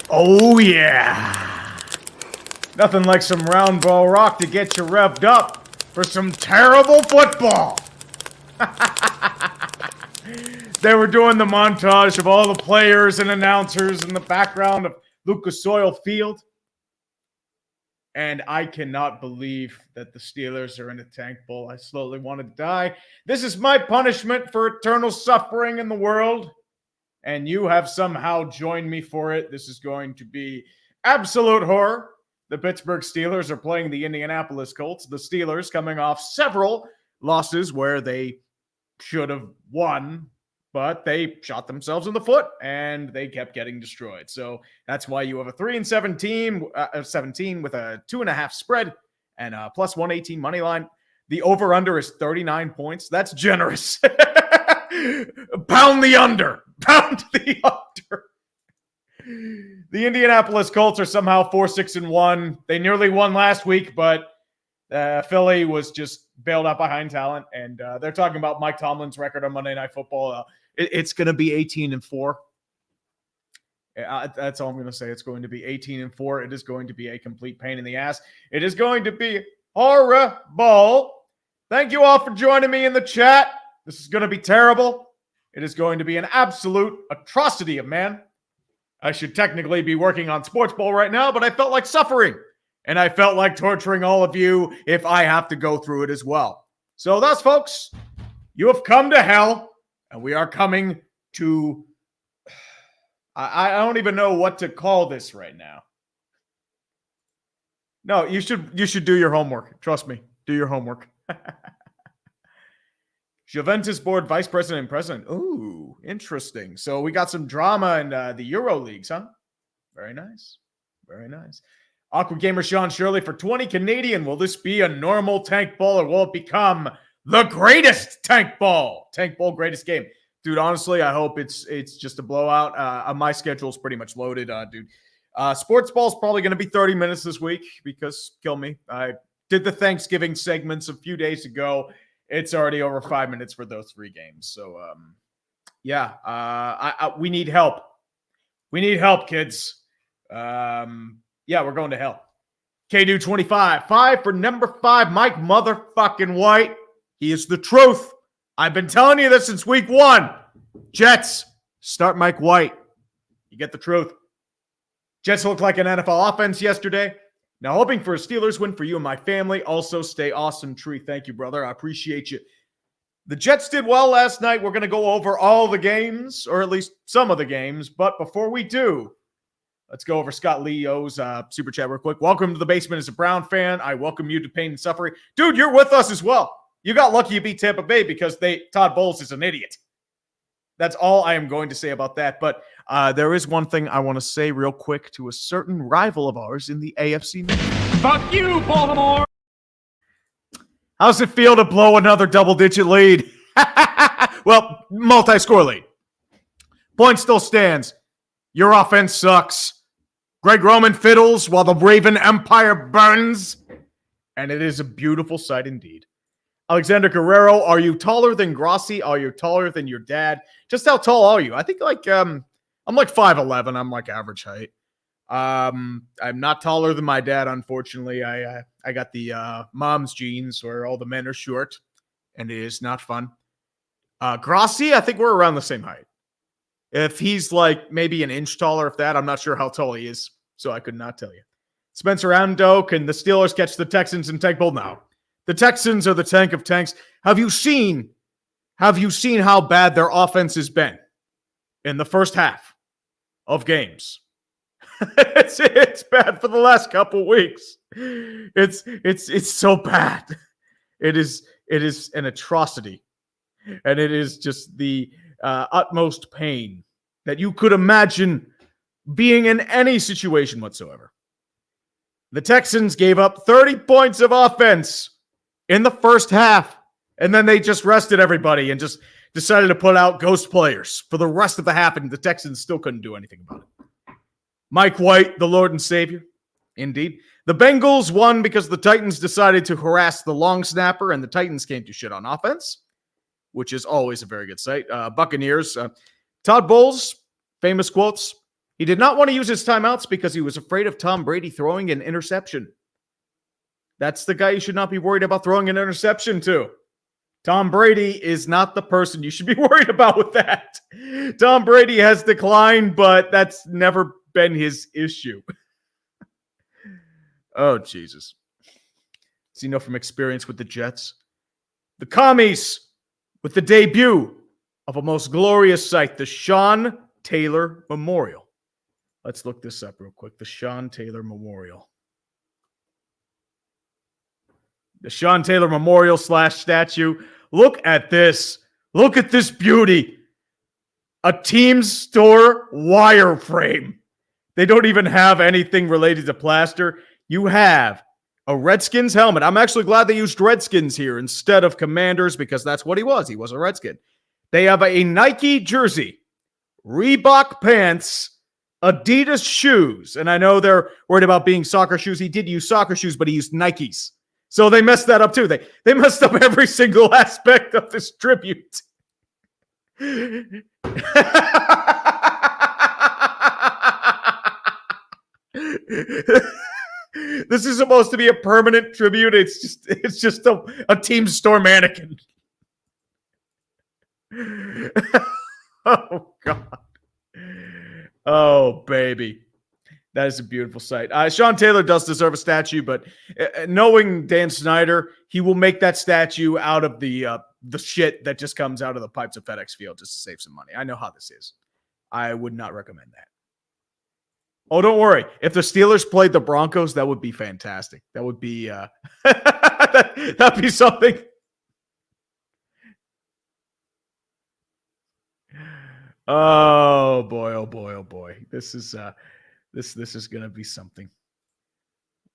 Oh, yeah. Nothing like some round ball rock to get you revved up for some terrible football. They were doing the montage of all the players and announcers in the background of Lucas Oil Field. And I cannot believe that the Steelers are in a tank bowl. I slowly want to die. This is my punishment for eternal suffering in the world. And you have somehow joined me for it. This is going to be absolute horror. The Pittsburgh Steelers are playing the Indianapolis Colts. The Steelers coming off several losses where they should have won, but they shot themselves in the foot and they kept getting destroyed. So that's why you have a 3-7 team, 17 with a 2.5 spread and a plus 118 money line. The over-under is 39 points. That's generous. Pound the under. Pound the under. The Indianapolis Colts are somehow 4-6-1. They nearly won last week, but Philly was just bailed out behind talent, and they're talking about Mike Tomlin's record on Monday Night Football. It's going to be 18-4. That's all I'm going to say. It's going to be 18-4. It is going to be a complete pain in the ass. It is going to be horrible. Thank you all for joining me in the chat. This is going to be terrible. It is going to be an absolute atrocity of man. I should technically be working on Sports Bowl right now, but I felt like suffering. And I felt like torturing all of you if I have to go through it as well. So thus, folks, you have come to hell, and we are coming to... I don't even know what to call this right now. No, you should do your homework. Trust me. Do your homework. Juventus board vice president and president. Ooh, interesting. So we got some drama in the Euro leagues, huh? Very nice. Very nice. Aqua Gamer Sean Shirley for 20 Canadian. Will this be a normal tank ball or will it become the greatest tank ball? Tank ball, greatest game. Dude, honestly, I hope it's just a blowout. My schedule's pretty much loaded, dude. Sports ball's probably going to be 30 minutes this week because, kill me, I did the Thanksgiving segments a few days ago. It's already over 5 minutes for those 3 games. So, we need help. We need help, kids. Yeah, we're going to hell. KDU 25. 5 for number 5, Mike motherfucking White. He is the truth. I've been telling you this since week 1. Jets, start Mike White. You get the truth. Jets looked like an NFL offense yesterday. Now, hoping for a Steelers win for you and my family. Also, stay awesome, Tree. Thank you, brother. I appreciate you. The Jets did well last night. We're going to go over all the games, or at least some of the games. But before we do, let's go over Scott Leo's super chat real quick. Welcome to the basement as a Brown fan. I welcome you to pain and suffering. Dude, you're with us as well. You got lucky you beat Tampa Bay because Todd Bowles is an idiot. That's all I am going to say about that. But there is one thing I want to say real quick to a certain rival of ours in the AFC North. Fuck you, Baltimore! How's it feel to blow another double-digit lead? Well, multi-score lead. Point still stands. Your offense sucks. Greg Roman fiddles while the Raven Empire burns. And it is a beautiful sight indeed. Alexander Guerrero, are you taller than Grossi? Are you taller than your dad? Just how tall are you? I think I'm like 5'11". I'm like average height. I'm not taller than my dad, unfortunately. I got the mom's genes where all the men are short, and it is not fun. Grossi, I think we're around the same height. If he's like maybe an inch taller, if that, I'm not sure how tall he is, so I could not tell you. Spencer Ando, can the Steelers catch the Texans in tank bowl now? The Texans are the tank of tanks. Have you seen how bad their offense has been in the first half of games? it's bad for the last couple weeks. It's so bad. It is an atrocity, and it is just the utmost pain that you could imagine being in any situation whatsoever. The Texans gave up 30 points of offense in the first half, and then they just rested everybody and just decided to put out ghost players for the rest of the half, and the Texans still couldn't do anything about it. Mike White, the Lord and Savior. Indeed. The Bengals won because the Titans decided to harass the long snapper, and the Titans can't do shit on offense, which is always a very good sight. Buccaneers. Todd Bowles, famous quotes. He did not want to use his timeouts because he was afraid of Tom Brady throwing an interception. That's the guy you should not be worried about throwing an interception to. Tom Brady is not the person you should be worried about with that. Tom Brady has declined, but that's never been his issue. Oh, Jesus. Does he know from experience with the Jets? The Commies with the debut of a most glorious sight, the Sean Taylor Memorial. Let's look this up real quick. The Sean Taylor Memorial. The Sean Taylor Memorial / statue. Look at this. Look at this beauty. A team store wireframe. They don't even have anything related to plaster. You have a Redskins helmet. I'm actually glad they used Redskins here instead of Commanders because that's what he was. He was a Redskin. They have a Nike jersey, Reebok pants, Adidas shoes. And I know they're worried about being soccer shoes. He did use soccer shoes, but he used Nikes. So they messed that up too. They messed up every single aspect of this tribute. This is supposed to be a permanent tribute. It's just a team store mannequin. Oh, God. Oh, baby. That is a beautiful sight. Sean Taylor does deserve a statue, but knowing Dan Snyder, he will make that statue out of the shit that just comes out of the pipes of FedEx Field just to save some money. I know how this is. I would not recommend that. Oh, don't worry. If the Steelers played the Broncos, that would be fantastic. That would be that'd be something. Oh boy, oh boy, oh boy. This is gonna be something.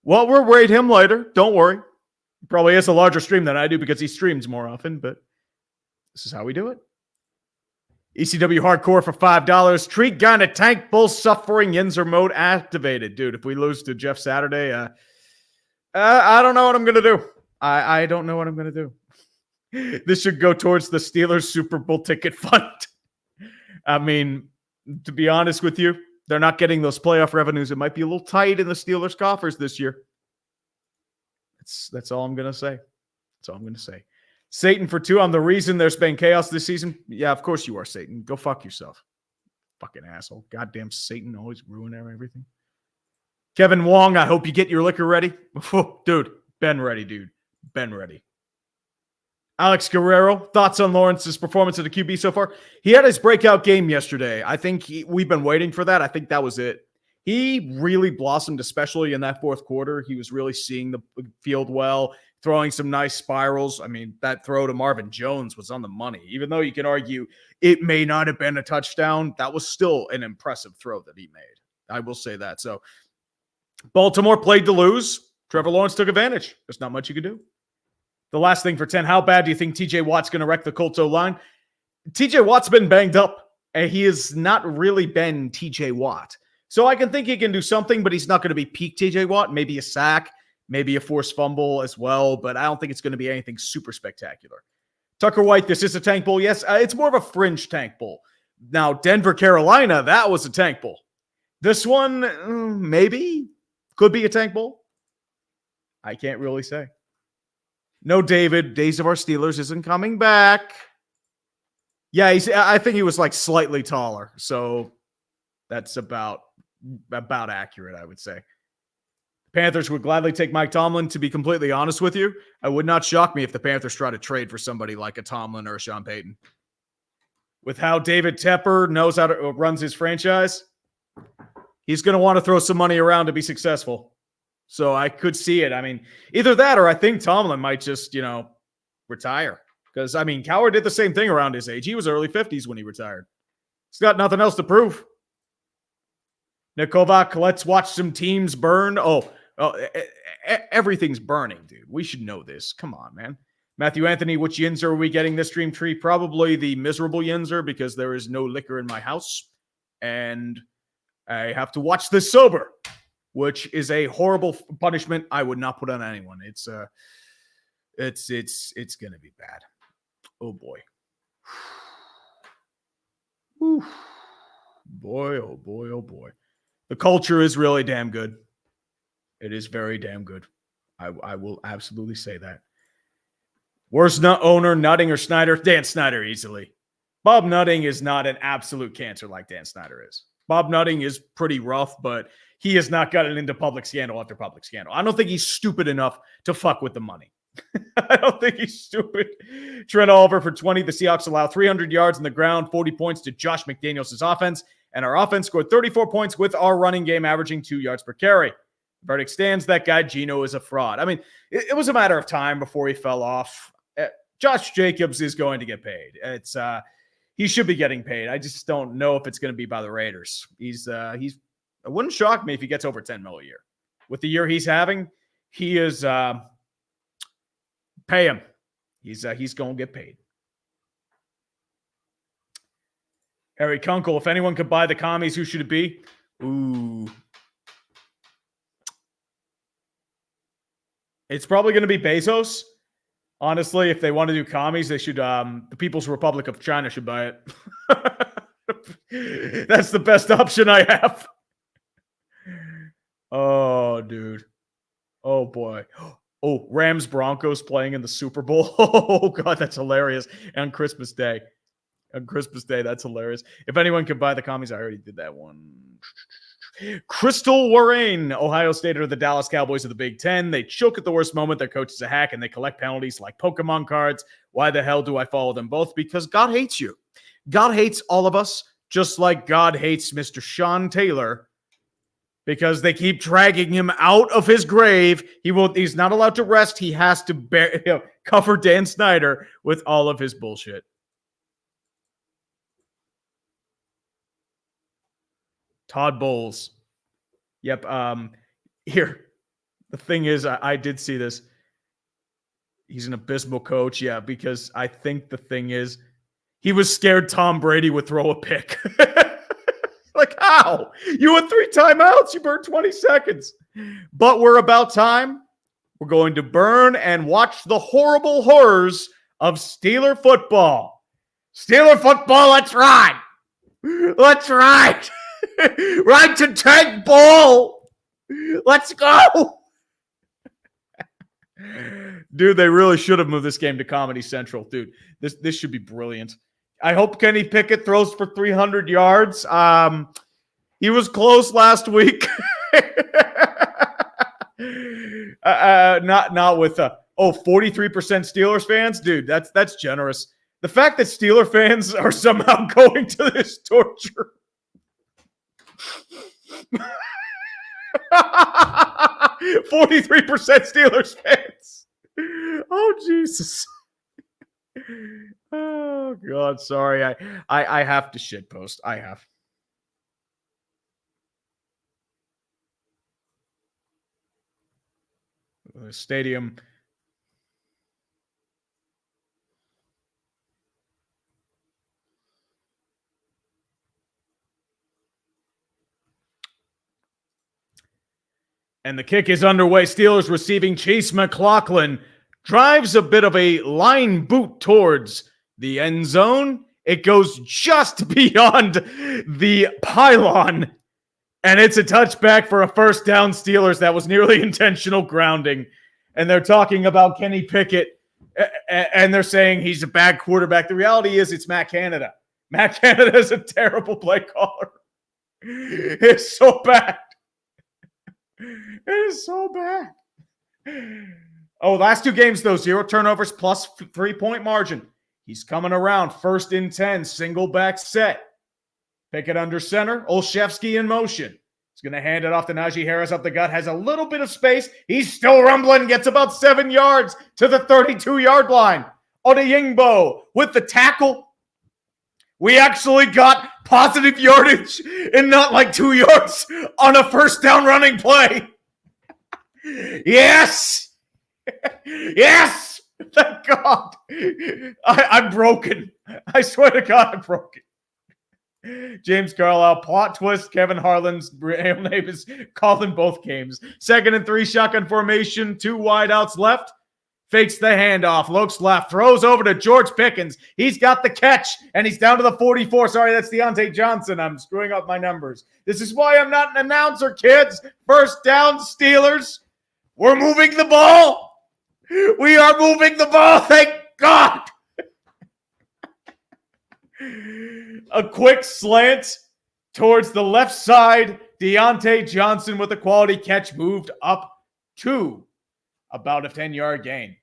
Well, we'll rate him later. Don't worry. He probably has a larger stream than I do because he streams more often, but this is how we do it. ECW Hardcore for $5. Treat Gunna Tank Bull Suffering Yinzer mode activated. Dude, if we lose to Jeff Saturday, I don't know what I'm going to do. I don't know what I'm going to do. This should go towards the Steelers Super Bowl ticket fund. I mean, to be honest with you, they're not getting those playoff revenues. It might be a little tight in the Steelers' coffers this year. That's all I'm going to say. That's all I'm going to say. Satan for 2. I'm the reason there's been chaos this season. Yeah, of course you are, Satan. Go fuck yourself. Fucking asshole. Goddamn Satan always ruining everything. Kevin Wong, I hope you get your liquor ready. Dude, been ready, dude. Been ready. Alex Guerrero, thoughts on Lawrence's performance at the QB so far? He had his breakout game yesterday. I think we've been waiting for that. I think that was it. He really blossomed, especially in that fourth quarter. He was really seeing the field well, throwing some nice spirals. I mean, that throw to Marvin Jones was on the money. Even though you can argue it may not have been a touchdown, that was still an impressive throw that he made. I will say that. So Baltimore played to lose. Trevor Lawrence took advantage. There's not much you could do. The last thing for 10, how bad do you think TJ Watt's going to wreck the Colts O-line? TJ Watt's been banged up, and he has not really been TJ Watt. So I can think he can do something, but he's not going to be peak TJ Watt. Maybe a sack, maybe a forced fumble as well, but I don't think it's going to be anything super spectacular. Tucker White, this is a tank bowl. Yes, it's more of a fringe tank bowl. Now, Denver, Carolina, that was a tank bowl. This one, maybe, could be a tank bowl. I can't really say. No, David, Days of Our Steelers isn't coming back. Yeah, I think he was like slightly taller, so that's about accurate, I would say. Panthers would gladly take Mike Tomlin, to be completely honest with you. It would not shock me if the Panthers try to trade for somebody like a Tomlin or a Sean Payton. With how David Tepper knows how to runs his franchise, he's going to want to throw some money around to be successful. So I could see it. I mean, either that or I think Tomlin might just, retire. Because, I mean, Cowher did the same thing around his age. He was early 50s when he retired. He's got nothing else to prove. Nick Kovac, let's watch some teams burn. Everything's burning, dude. We should know this. Come on, man. Matthew Anthony, which Yinzer are we getting this stream tree? Probably the miserable Yinzer because there is no liquor in my house. And I have to watch this sober, which is a horrible punishment I would not put on anyone. It's going to be bad. Oh, boy. Whew. boy, oh boy, oh boy. The culture is really damn good. It is very damn good. I will absolutely say that. Worst owner, Nutting or Snyder? Dan Snyder easily. Bob Nutting is not an absolute cancer like Dan Snyder is. Bob Nutting is pretty rough, but he has not gotten into public scandal after public scandal. I don't think he's stupid enough to fuck with the money. I don't think he's stupid. Trent Oliver for 20. The Seahawks allow 300 yards on the ground, 40 points to Josh McDaniels' offense, and our offense scored 34 points with our running game averaging 2 yards per carry. Verdict stands. That guy Geno is a fraud. I mean, it was a matter of time before he fell off. Josh Jacobs is going to get paid. He should be getting paid. I just don't know if it's going to be by the Raiders. It wouldn't shock me if he gets over $10 million a year. With the year he's having, he is pay him. He's going to get paid. Harry Kunkel, if anyone could buy the commies, who should it be? Ooh. It's probably going to be Bezos. Honestly, if they want to do commies, they should. The People's Republic of China should buy it. That's the best option I have. Oh, dude. Oh, boy. Oh, Rams Broncos playing in the Super Bowl. Oh, God, that's hilarious. And on Christmas Day. On Christmas Day, that's hilarious. If anyone could buy the commies, I already did that one. Crystal Warren, Ohio State are the Dallas Cowboys of the Big Ten. They choke at the worst moment. Their coach is a hack, and they collect penalties like Pokemon cards. Why the hell do I follow them both? Because God hates you. God hates all of us, just like God hates Mr. Sean Taylor, because they keep dragging him out of his grave. He's not allowed to rest. He has to cover Dan Snyder with all of his bullshit. Todd Bowles. Yep. Here. The thing is, I did see this. He's an abysmal coach. Yeah, because I think the thing is, he was scared Tom Brady would throw a pick. Like, how? You had 3 timeouts. You burned 20 seconds. But we're about time. We're going to burn and watch the horrible horrors of Steeler football. Steeler football, let's ride. Let's ride. Ride to Tank Bowl. Let's go. Dude, they really should have moved this game to Comedy Central. Dude, this should be brilliant. I hope Kenny Pickett throws for 300 yards. He was close last week. Not with 43% Steelers fans. Dude, that's generous. The fact that Steeler fans are somehow going to this torture. 43% Steelers fans. Oh, Jesus. Oh, God. Sorry. I have to shitpost. I have. The stadium. And the kick is underway. Steelers receiving. Chase McLaughlin drives a bit of a line boot towards the end zone. It goes just beyond the pylon. And it's a touchback for a first down. Steelers. That was nearly intentional grounding. And they're talking about Kenny Pickett. And they're saying he's a bad quarterback. The reality is it's Matt Canada. Matt Canada is a terrible play caller. It's so bad. It is so bad. Oh, last 2 games, though, 0 turnovers plus 3-point margin. He's coming around. 1st and 10, single back set. Pickett under center. Olszewski in motion. He's going to hand it off to Najee Harris up the gut. Has a little bit of space. He's still rumbling. Gets about 7 yards to the 32-yard line. Odeyingbo with the tackle. We actually got positive yardage and not like 2 yards on a first down running play. Yes. Yes. Thank God. I'm broken. I swear to God, I'm broken. James Carlisle, plot twist. Kevin Harlan's real name is calling both games. 2nd and 3, shotgun formation, 2 wideouts left. fakes the handoff, looks left, throws over to George Pickens. He's got the catch, and he's down to the 44. Sorry, that's Deontay Johnson. I'm screwing up my numbers. This is why I'm not an announcer, kids. First down, Steelers. We're moving the ball. We are moving the ball, thank God. A quick slant towards the left side. Deontay Johnson with a quality catch moved up to about a 10-yard gain.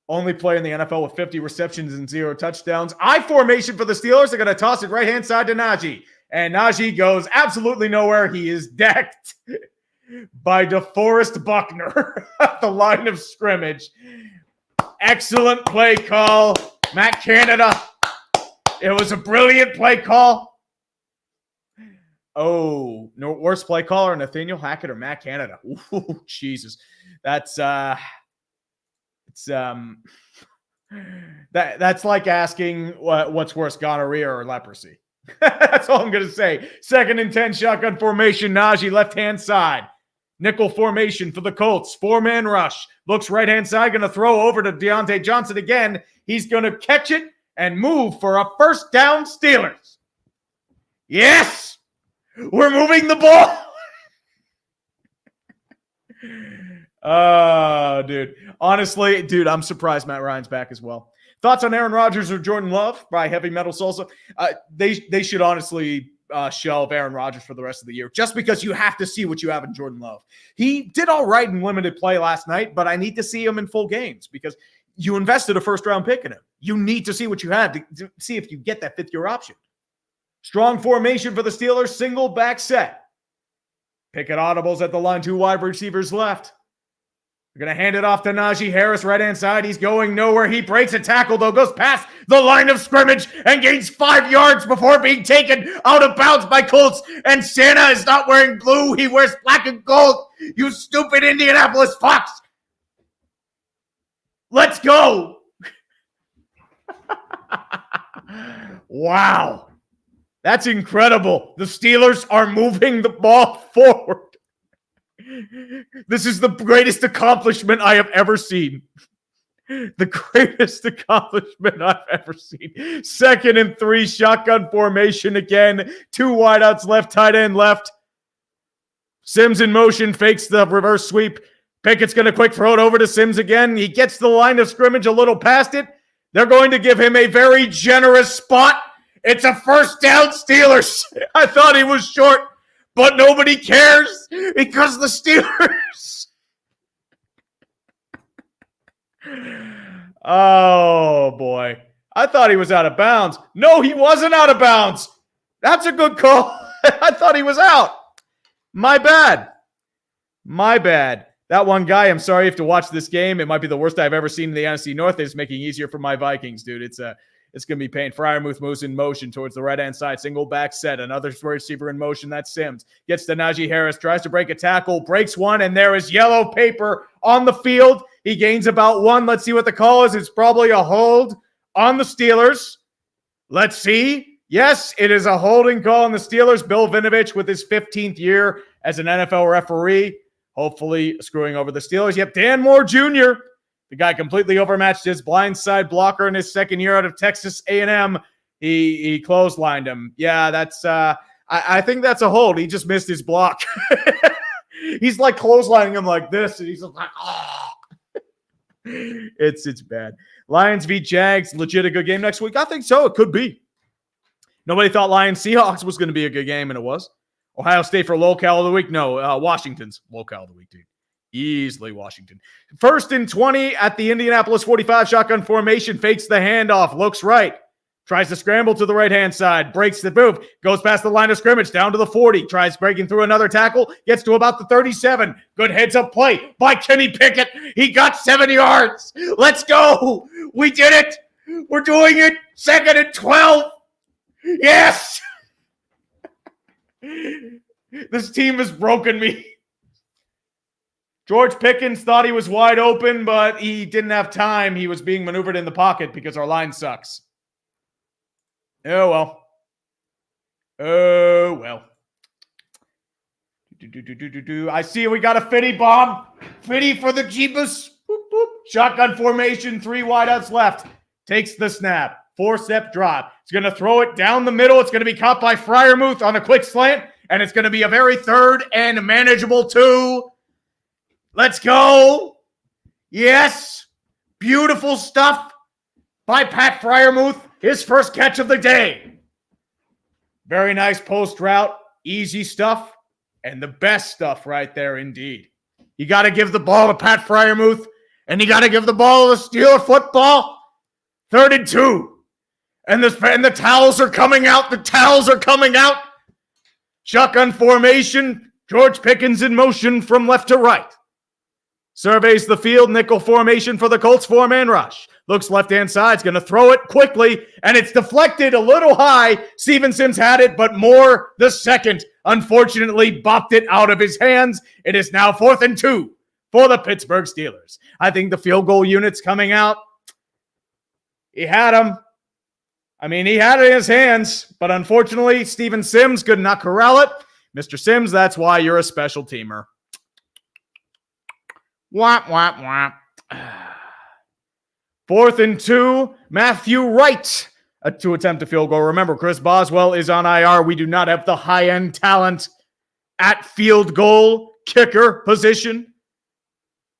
Only player in the NFL with 50 receptions and 0 touchdowns. I formation for the Steelers. They're going to toss it right-hand side to Najee. And Najee goes absolutely nowhere. He is decked by DeForest Buckner at the line of scrimmage. Excellent play call. Matt Canada. It was a brilliant play call. Oh, no, worst play caller, Nathaniel Hackett or Matt Canada. Ooh, Jesus. That's that's like asking what's worse, gonorrhea or leprosy. That's all I'm going to say. 2nd and 10, shotgun formation. Najee, left-hand side. Nickel formation for the Colts. 4-man rush. Looks right-hand side. Going to throw over to Deontay Johnson again. He's going to catch it and move for a first down, Steelers. Yes! We're moving the ball. Oh, dude. Honestly, dude, I'm surprised Matt Ryan's back as well. Thoughts on Aaron Rodgers or Jordan Love by Heavy Metal Salsa? They should honestly shelve Aaron Rodgers for the rest of the year, just because you have to see what you have in Jordan Love. He did all right in limited play last night, but I need to see him in full games because you invested a first-round pick in him. You need to see what you have to see if you get that 5th-year option. Strong formation for the Steelers, single back set. Pickett audibles at the line, 2 wide receivers left. They're going to hand it off to Najee Harris, right-hand side. He's going nowhere. He breaks a tackle, though, goes past the line of scrimmage and gains 5 yards before being taken out of bounds by Colts. And Santa is not wearing blue. He wears black and gold. You stupid Indianapolis Fox. Let's go. Wow. That's incredible. The Steelers are moving the ball forward. This is the greatest accomplishment I have ever seen. The greatest accomplishment I've ever seen. 2nd and 3, shotgun formation again. 2 wideouts left, tight end left. Sims in motion, fakes the reverse sweep. Pickett's going to quick throw it over to Sims again. He gets the line of scrimmage a little past it. They're going to give him a very generous spot. It's a first down, Steelers. I thought he was short, but nobody cares because the Steelers. Oh, boy. I thought he was out of bounds. No, he wasn't out of bounds. That's a good call. I thought he was out. My bad. That one guy, I'm sorry you have to watch this game. It might be the worst I've ever seen in the NFC North. It's making it easier for my Vikings, dude. It's going to be pain. Freiermuth moves in motion towards the right-hand side. Single back set. Another receiver in motion. That's Sims. Gets to Najee Harris. Tries to break a tackle. Breaks one. And there is yellow paper on the field. He gains about 1. Let's see what the call is. It's probably a hold on the Steelers. Let's see. Yes, it is a holding call on the Steelers. Bill Vinovich with his 15th year as an NFL referee. Hopefully screwing over the Steelers. Yep, Dan Moore Jr., the guy completely overmatched his blindside blocker in his 2nd year out of Texas A&M. He clotheslined him. Yeah, that's I think that's a hold. He just missed his block. He's like clotheslining him like this, and he's like, oh. It's bad. Lions v. Jags, legit a good game next week? I think so. It could be. Nobody thought Lions Seahawks was going to be a good game, and it was. Ohio State for locale of the week? No, Washington's locale of the week, dude. Easily Washington. 1st and 20 at the Indianapolis 45. Shotgun formation. Fakes the handoff. Looks right. Tries to scramble to the right-hand side. Breaks the move. Goes past the line of scrimmage. Down to the 40. Tries breaking through another tackle. Gets to about the 37. Good heads-up play by Kenny Pickett. He got 7 yards. Let's go. We did it. We're doing it. 2nd and 12. Yes. This team has broken me. George Pickens thought he was wide open, but he didn't have time. He was being maneuvered in the pocket because our line sucks. Oh, well. Oh, well. I see we got a Fitty bomb. Fitty for the Jeebus. Boop, boop. Shotgun formation, 3 wideouts left. Takes the snap. 4-step drop. It's going to throw it down the middle. It's going to be caught by Freiermuth on a quick slant, and it's going to be a very third and manageable 2. Let's go. Yes. Beautiful stuff by Pat Freiermuth. His first catch of the day. Very nice post route. Easy stuff. And the best stuff right there indeed. You got to give the ball to Pat Freiermuth, and you got to give the ball to Steeler football. 3rd and 2. And the towels are coming out. The towels are coming out. Shotgun formation. George Pickens in motion from left to right. Surveys the field. Nickel formation for the Colts. 4-man rush. Looks left-hand side. Is going to throw it quickly. And it's deflected a little high. Steven Sims had it, but Moore, the second, unfortunately bopped it out of his hands. It is now 4th and 2 for the Pittsburgh Steelers. I think the field goal unit's coming out. He had him. I mean, he had it in his hands, but unfortunately, Steven Sims could not corral it. Mr. Sims, that's why you're a special teamer. Womp, womp, womp. 4th and 2, Matthew Wright to attempt a field goal. Remember, Chris Boswell is on IR. We do not have the high-end talent at field goal kicker position.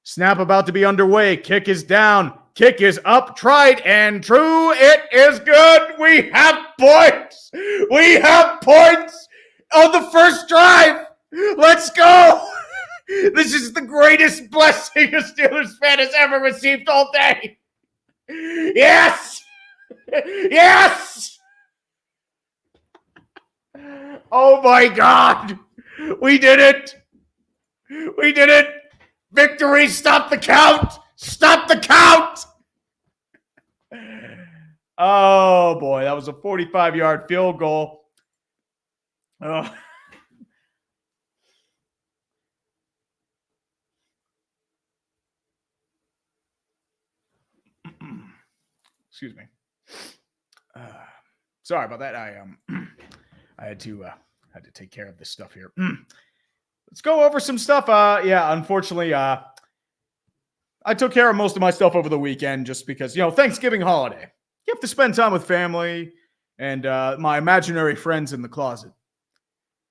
Snap about to be underway. Kick is down. Kick is up, tried and true. It is good. We have points. We have points on the first drive. Let's go. This is the greatest blessing a Steelers fan has ever received all day. Yes. Yes. Oh my God. We did it. We did it. Victory. Stop the count. Stop the count! Oh, boy. That was a 45-yard field goal. Oh. Excuse me. Sorry about that. I had to take care of this stuff here. Let's go over some stuff. Yeah, unfortunately, I took care of most of my stuff over the weekend just because, Thanksgiving holiday. You have to spend time with family and my imaginary friends in the closet.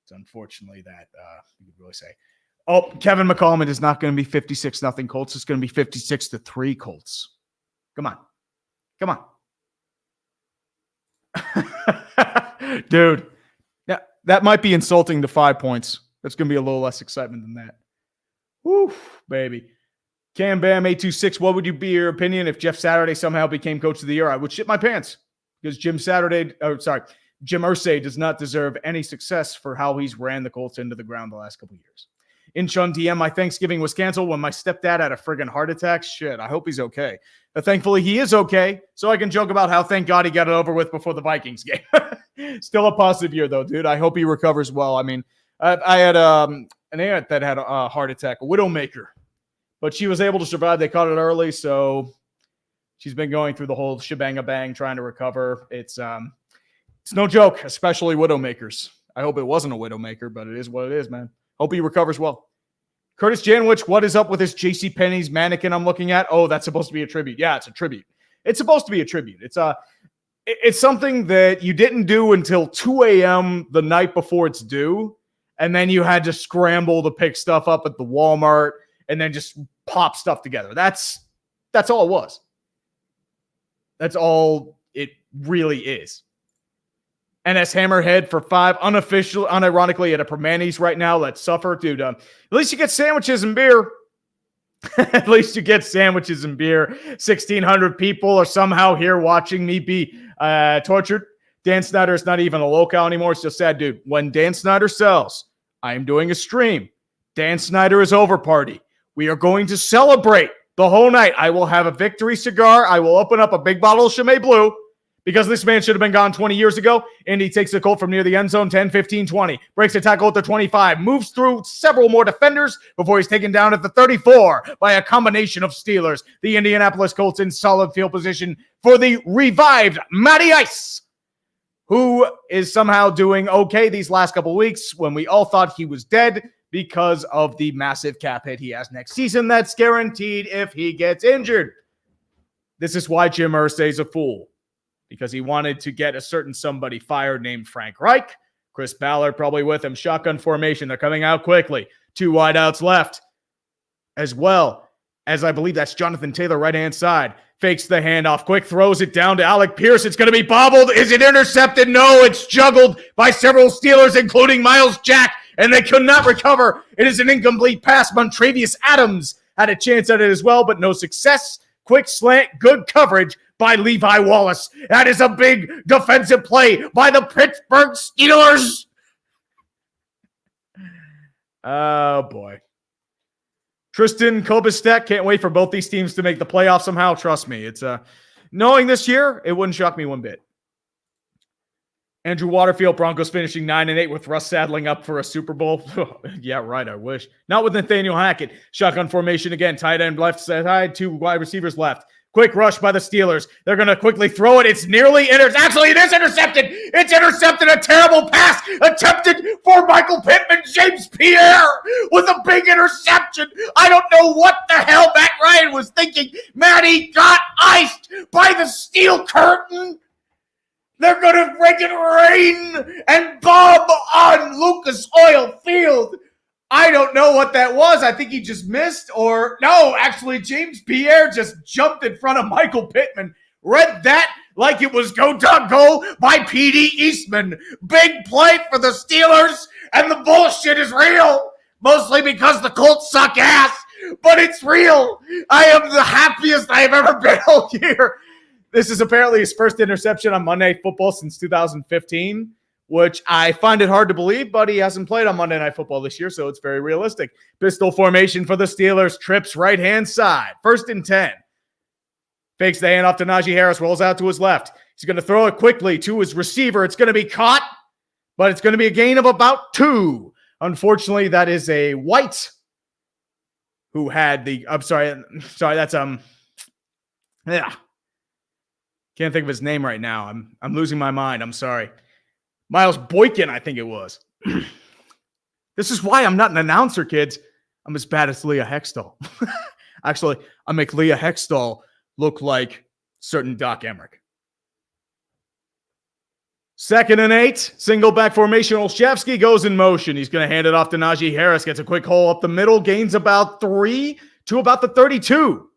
It's unfortunately that you could really say. Oh, Kevin McCollum is not going to be 56-0 Colts. It's going to be 56-3 Colts. Come on. Come on. Dude, that might be insulting to 5 points. That's going to be a little less excitement than that. Woo, baby. Cam Bam 826, what would be your opinion if Jeff Saturday somehow became coach of the year? I would shit my pants because Jim Irsay does not deserve any success for how he's ran the Colts into the ground the last couple of years. Inchon DM, my Thanksgiving was canceled when my stepdad had a friggin' heart attack. Shit, I hope he's okay. Thankfully, he is okay, so I can joke about how thank God he got it over with before the Vikings game. Still a positive year, though, dude. I hope he recovers well. I mean, I had an aunt that had a heart attack, a widowmaker. But she was able to survive. They caught it early, so she's been going through the whole shebang-a-bang trying to recover. It's no joke, especially widowmakers. I hope it wasn't a widowmaker, but it is what it is, man. Hope he recovers well. Curtis Janwich, what is up with this JCPenney's mannequin I'm looking at? Oh, that's supposed to be a tribute. Yeah, it's a tribute. It's supposed to be a tribute. It's something that you didn't do until 2 a.m. the night before it's due, and then you had to scramble to pick stuff up at the Walmart and then just pop stuff together. That's all it was. That's all it really is. NS Hammerhead for 5. Unironically at a Permanis right now. Let's suffer. Dude, at least you get sandwiches and beer. At least you get sandwiches and beer. 1,600 people are somehow here watching me be tortured. Dan Snyder is not even a locale anymore. It's just sad, dude. When Dan Snyder sells, I am doing a stream. Dan Snyder is over party. We are going to celebrate the whole night. I will have a victory cigar. I will open up a big bottle of Chimay Blue because this man should have been gone 20 years ago. And he takes the Colt from near the end zone, 10, 15, 20. Breaks a tackle at the 25. Moves through several more defenders before he's taken down at the 34 by a combination of Steelers. The Indianapolis Colts in solid field position for the revived Matty Ice, who is somehow doing okay these last couple weeks when we all thought he was dead because of the massive cap hit he has next season that's guaranteed if he gets injured. This is why Jim Irsay's a fool, because he wanted to get a certain somebody fired named Frank Reich. Chris Ballard probably with him. Shotgun formation. They're coming out quickly. 2 wideouts left. As well as I believe that's Jonathan Taylor, right-hand side. Fakes the handoff. Quick throws it down to Alec Pierce. It's going to be bobbled. Is it intercepted? No, it's juggled by several Steelers, including Miles Jack, and they could not recover. It is an incomplete pass. Montravius Adams had a chance at it as well, but no success. Quick slant, good coverage by Levi Wallace. That is a big defensive play by the Pittsburgh Steelers. Oh, boy. Tristan Kobestek, can't wait for both these teams to make the playoffs somehow. Trust me. It's knowing this year, it wouldn't shock me one bit. Andrew Waterfield, Broncos finishing 9-8 with Russ saddling up for a Super Bowl. Yeah, right, I wish. Not with Nathaniel Hackett. Shotgun formation again. Tight end left side, 2 wide receivers left. Quick rush by the Steelers. They're going to quickly throw it. It's nearly Actually, it is intercepted. It's intercepted. A terrible pass attempted for Michael Pittman. James Pierre with a big interception. I don't know what the hell Matt Ryan was thinking. Matty got iced by the steel curtain. They're going to make it rain and bomb on Lucas Oil Field. I don't know what that was. I think he just missed, or no, actually, James Pierre just jumped in front of Michael Pittman. Read that like it was go dog go by P.D. Eastman. Big play for the Steelers, and the bullshit is real. Mostly because the Colts suck ass, but it's real. I am the happiest I have ever been all year. This is apparently his first interception on Monday Night Football since 2015. Which I find it hard to believe, but he hasn't played on Monday Night Football this year, so it's very realistic. Pistol formation for the Steelers. Trips right-hand side. 1st and 10. Fakes the handoff to Najee Harris. Rolls out to his left. He's going to throw it quickly to his receiver. It's going to be caught, but it's going to be a gain of about 2. Unfortunately, that is a White who had the... I'm sorry, that's... Yeah. Can't think of his name right now. I'm losing my mind. I'm sorry. Miles Boykin, I think it was. This is why I'm not an announcer, kids. I'm as bad as Leah Hextall. Actually, I make Leah Hextall look like certain Doc Emmerich. 2nd and 8. Single back formation. Olszewski goes in motion. He's going to hand it off to Najee Harris. Gets a quick hole up the middle. Gains about 3 to about the 32.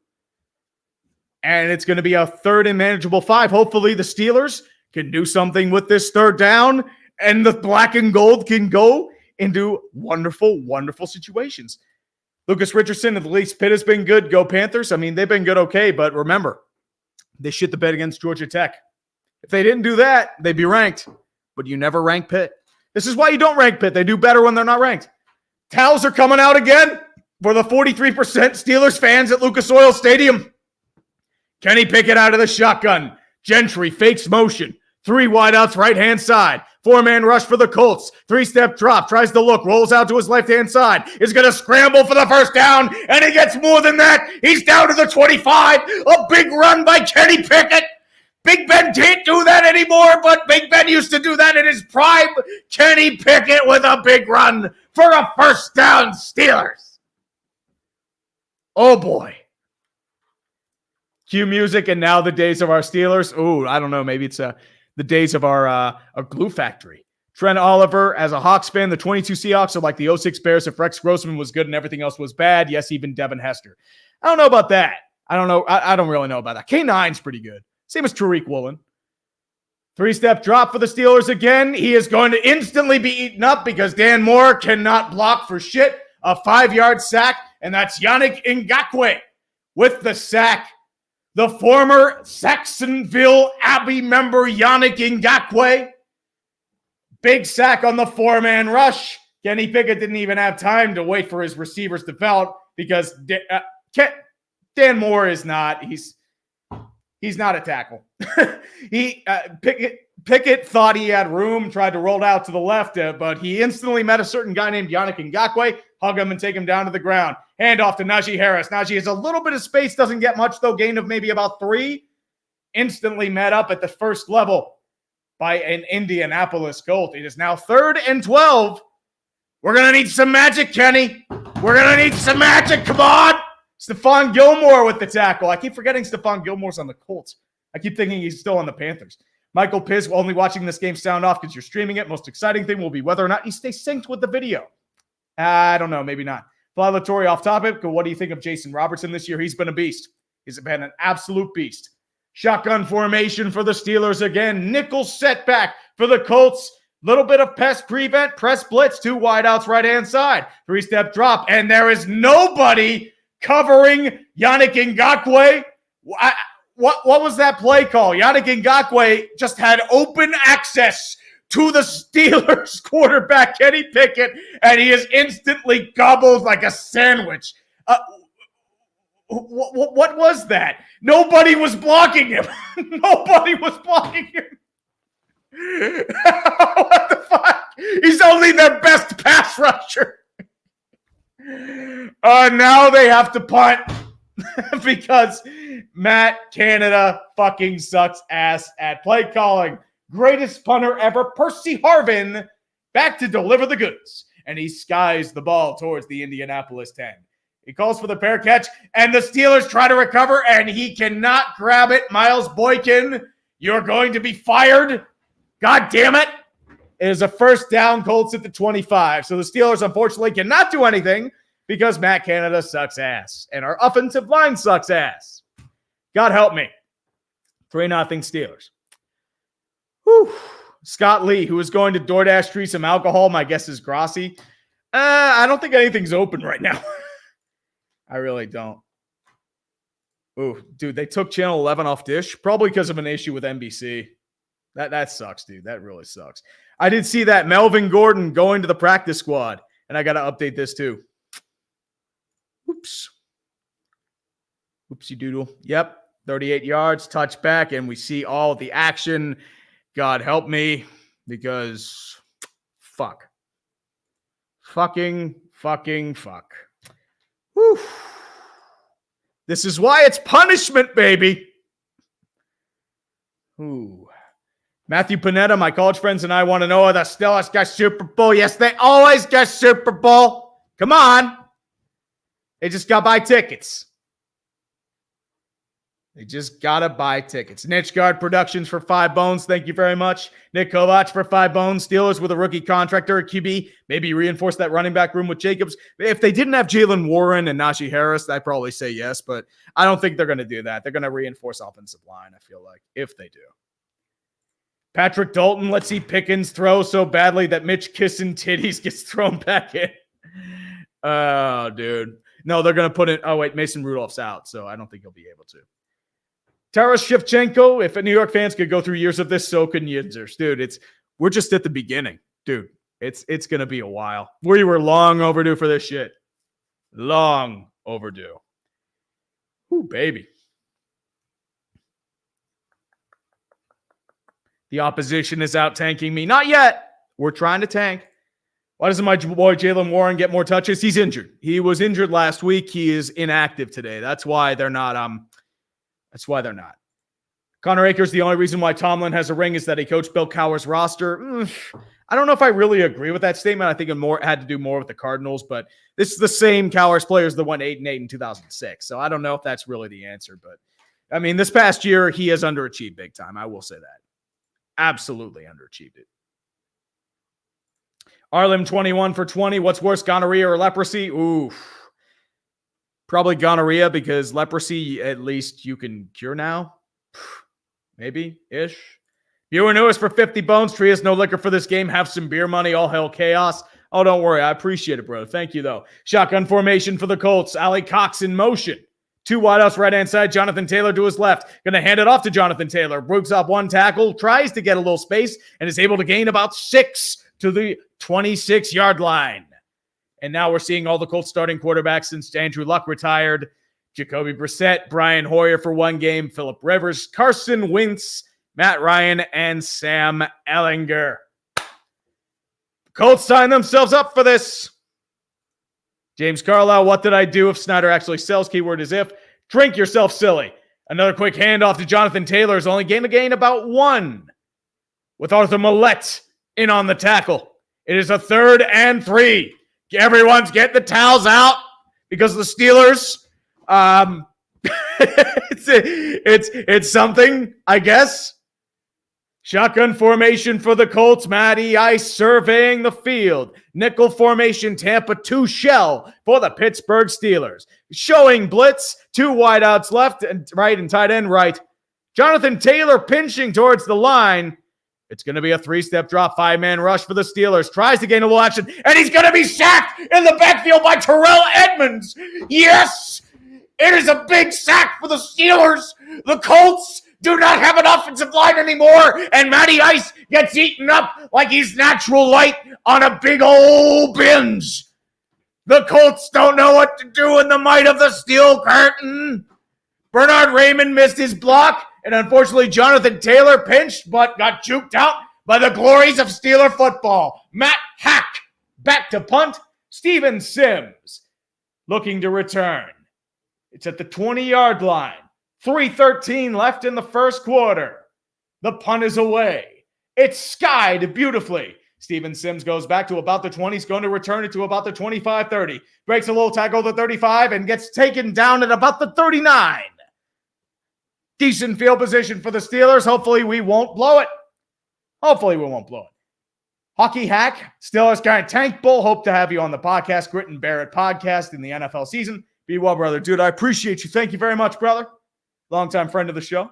And it's going to be a 3rd and manageable 5. Hopefully the Steelers can do something with this 3rd down, and the black and gold can go into wonderful, wonderful situations. Lucas Richardson, at least Pitt has been good. Go Panthers. I mean, they've been good, okay, but remember, they shit the bed against Georgia Tech. If they didn't do that, they'd be ranked, but you never rank Pitt. This is why you don't rank Pitt. They do better when they're not ranked. Towels are coming out again for the 43% Steelers fans at Lucas Oil Stadium. Kenny Pickett out of the shotgun. Gentry fakes motion. 3 wideouts right-hand side. 4-man rush for the Colts. 3-step drop. Tries to look. Rolls out to his left-hand side. Is going to scramble for the 1st down. And he gets more than that. He's down to the 25. A big run by Kenny Pickett. Big Ben can't do that anymore, but Big Ben used to do that in his prime. Kenny Pickett with a big run for a 1st down, Steelers. Oh, boy. Cue music, and now the days of our Steelers. Ooh, I don't know. Maybe it's the days of our glue factory. Trent Oliver, as a Hawks fan, the 22 Seahawks are like the 06 Bears if Rex Grossman was good and everything else was bad. Yes, even Devin Hester. I don't know about that. I don't know. I don't really know about that. K9's pretty good. Same as Tariq Woolen. 3-step drop for the Steelers again. He is going to instantly be eaten up because Dan Moore cannot block for shit. A 5-yard sack, and that's Yannick Ngakoue with the sack. The former Saxonville Abbey member Yannick Ngakoue. Big sack on the 4-man rush. Kenny Pickett didn't even have time to wait for his receivers to develop because Dan Moore is not. He's not a tackle. Pickett thought he had room, tried to roll out to the left, but he instantly met a certain guy named Yannick Ngakoue, hug him and take him down to the ground. Hand off to Najee Harris. Najee has a little bit of space, doesn't get much though, gain of maybe about 3. Instantly met up at the 1st level by an Indianapolis Colt. It is now 3rd and 12 We're going to need some magic, Kenny. We're going to need some magic. Come on. Stephon Gilmore with the tackle. I keep forgetting Stephon Gilmore's on the Colts. I keep thinking he's still on the Panthers. Michael Piz, only watching this game sound off because you're streaming it. Most exciting thing will be whether or not you stay synced with the video. I don't know. Maybe not. Fly Latore off topic. What do you think of Jason Robertson this year? He's been a beast. He's been an absolute beast. Shotgun formation for the Steelers again. Nickel setback for the Colts. Little bit of press blitz, 2 wideouts right-hand side. 3-step drop, and there is nobody covering Yannick Ngakoue. What was that play call? Yannick Ngakoue just had open access to the Steelers quarterback, Kenny Pickett, and he is instantly gobbled like a sandwich. What was that? Nobody was blocking him. Nobody was blocking him. What the fuck? He's only their best pass rusher. Now they have to punt because Matt Canada fucking sucks ass at play calling. Greatest punter ever, Percy Harvin, back to deliver the goods. And he skies the ball towards the Indianapolis 10. He calls for the fair catch, and the Steelers try to recover, and he cannot grab it. Miles Boykin, you're going to be fired. God damn it. It is a first down, Colts at the 25. So the Steelers, unfortunately, cannot do anything because Matt Canada sucks ass, and our offensive line sucks ass. God help me. 3-0 Steelers. Whew. Scott Lee, who is going to DoorDash treat some alcohol, my guess is Grossi. I don't think anything's open right now. I really don't. Ooh, dude, they took Channel 11 off Dish, probably because of an issue with NBC. That sucks, dude. That really sucks. I did see that Melvin Gordon going to the practice squad, and I got to update this too. Oops. Oopsie doodle. Yep, 38 yards, touchback, and we see all the action. God help me, because fuck. Fucking fuck. Whew. This is why it's punishment, baby. Ooh. Matthew Panetta, my college friends and I want to know, are the Steelers got Super Bowl? Yes, they always got Super Bowl. Come on. They just got to buy tickets. They just got to buy tickets. Niche Guard Productions for 5 bones. Thank you very much. Nick Kovac for 5 bones. Steelers with a rookie contractor at QB. Maybe reinforce that running back room with Jacobs. If they didn't have Jalen Warren and Najee Harris, I'd probably say yes, but I don't think they're going to do that. They're going to reinforce offensive line, I feel like, if they do. Patrick Dalton, let's see Pickens throw so badly that Mitch Kissin titties gets thrown back in. Oh, dude. No, they're going to put in. Oh, wait, Mason Rudolph's out, so I don't think he'll be able to. Taras Shevchenko, if New York fans could go through years of this, so can Yinzers. Dude, we're just at the beginning. Dude, it's going to be a while. We were long overdue for this shit. Long overdue. Ooh, baby. The opposition is out tanking me. Not yet. We're trying to tank. Why doesn't my boy Jalen Warren get more touches? He's injured. He was injured last week. He is inactive today. That's why they're not. Connor Akers, the only reason why Tomlin has a ring is that he coached Bill Cowher's roster. I don't know if I really agree with that statement. I think it had to do more with the Cardinals, but this is the same Cowher's players that went 8-8 in 2006. So I don't know if that's really the answer, but I mean, this past year, he has underachieved big time. I will say that. Absolutely underachieved it. Arlim 21 for 20. What's worse, gonorrhea or leprosy? Ooh, probably gonorrhea, because leprosy, at least you can cure now. Maybe-ish. Viewer newest for 50 bones. Trias, no liquor for this game. Have some beer money. All hell chaos. Oh, don't worry. I appreciate it, bro. Thank you, though. Shotgun formation for the Colts. Ali Cox in motion. 2 wideouts right-hand side. Jonathan Taylor to his left. Going to hand it off to Jonathan Taylor. Brooks up 1 tackle. Tries to get a little space and is able to gain about 6 to the 26-yard line. And now we're seeing all the Colts starting quarterbacks since Andrew Luck retired. Jacoby Brissett, Brian Hoyer for 1 game, Phillip Rivers, Carson Wentz, Matt Ryan, and Sam Ehlinger. The Colts signed themselves up for this. James Carlisle, what did I do if Snyder actually sells? Keyword is if. Drink yourself silly. Another quick handoff to Jonathan Taylor is only gain about 1. With Arthur Millette in on the tackle. It is a 3rd and 3. Everyone's getting the towels out because the Steelers, it's something, I guess. Shotgun formation for the Colts. Matty Ice surveying the field. Nickel formation, Tampa 2 shell for the Pittsburgh Steelers. Showing blitz, 2 wideouts left and right and tight end right. Jonathan Taylor pinching towards the line. It's going to be a 3-step drop, 5-man rush for the Steelers. Tries to gain a little action, and he's going to be sacked in the backfield by Terrell Edmonds. Yes! It is a big sack for the Steelers. The Colts do not have an offensive line anymore, and Matty Ice gets eaten up like he's natural light on a big old binge. The Colts don't know what to do in the might of the steel curtain. Bernard Raymond missed his block, and unfortunately Jonathan Taylor pinched but got juked out by the glories of Steeler football. Matt Hack back to punt. Steven Sims looking to return. It's at the 20-yard line. 3:13 left in the first quarter. The punt is away. It's skied beautifully. Steven Sims goes back to about the 20. He's going to return it to about the 25-30. Breaks a little tackle at the 35 and gets taken down at about the 39. Decent field position for the Steelers. Hopefully we won't blow it. Hockey Hack, Steelers kind of tank bull. Hope to have you on the podcast, Grit and Barrett podcast in the NFL season. Be well, brother. Dude, I appreciate you. Thank you very much, brother. Longtime friend of the show.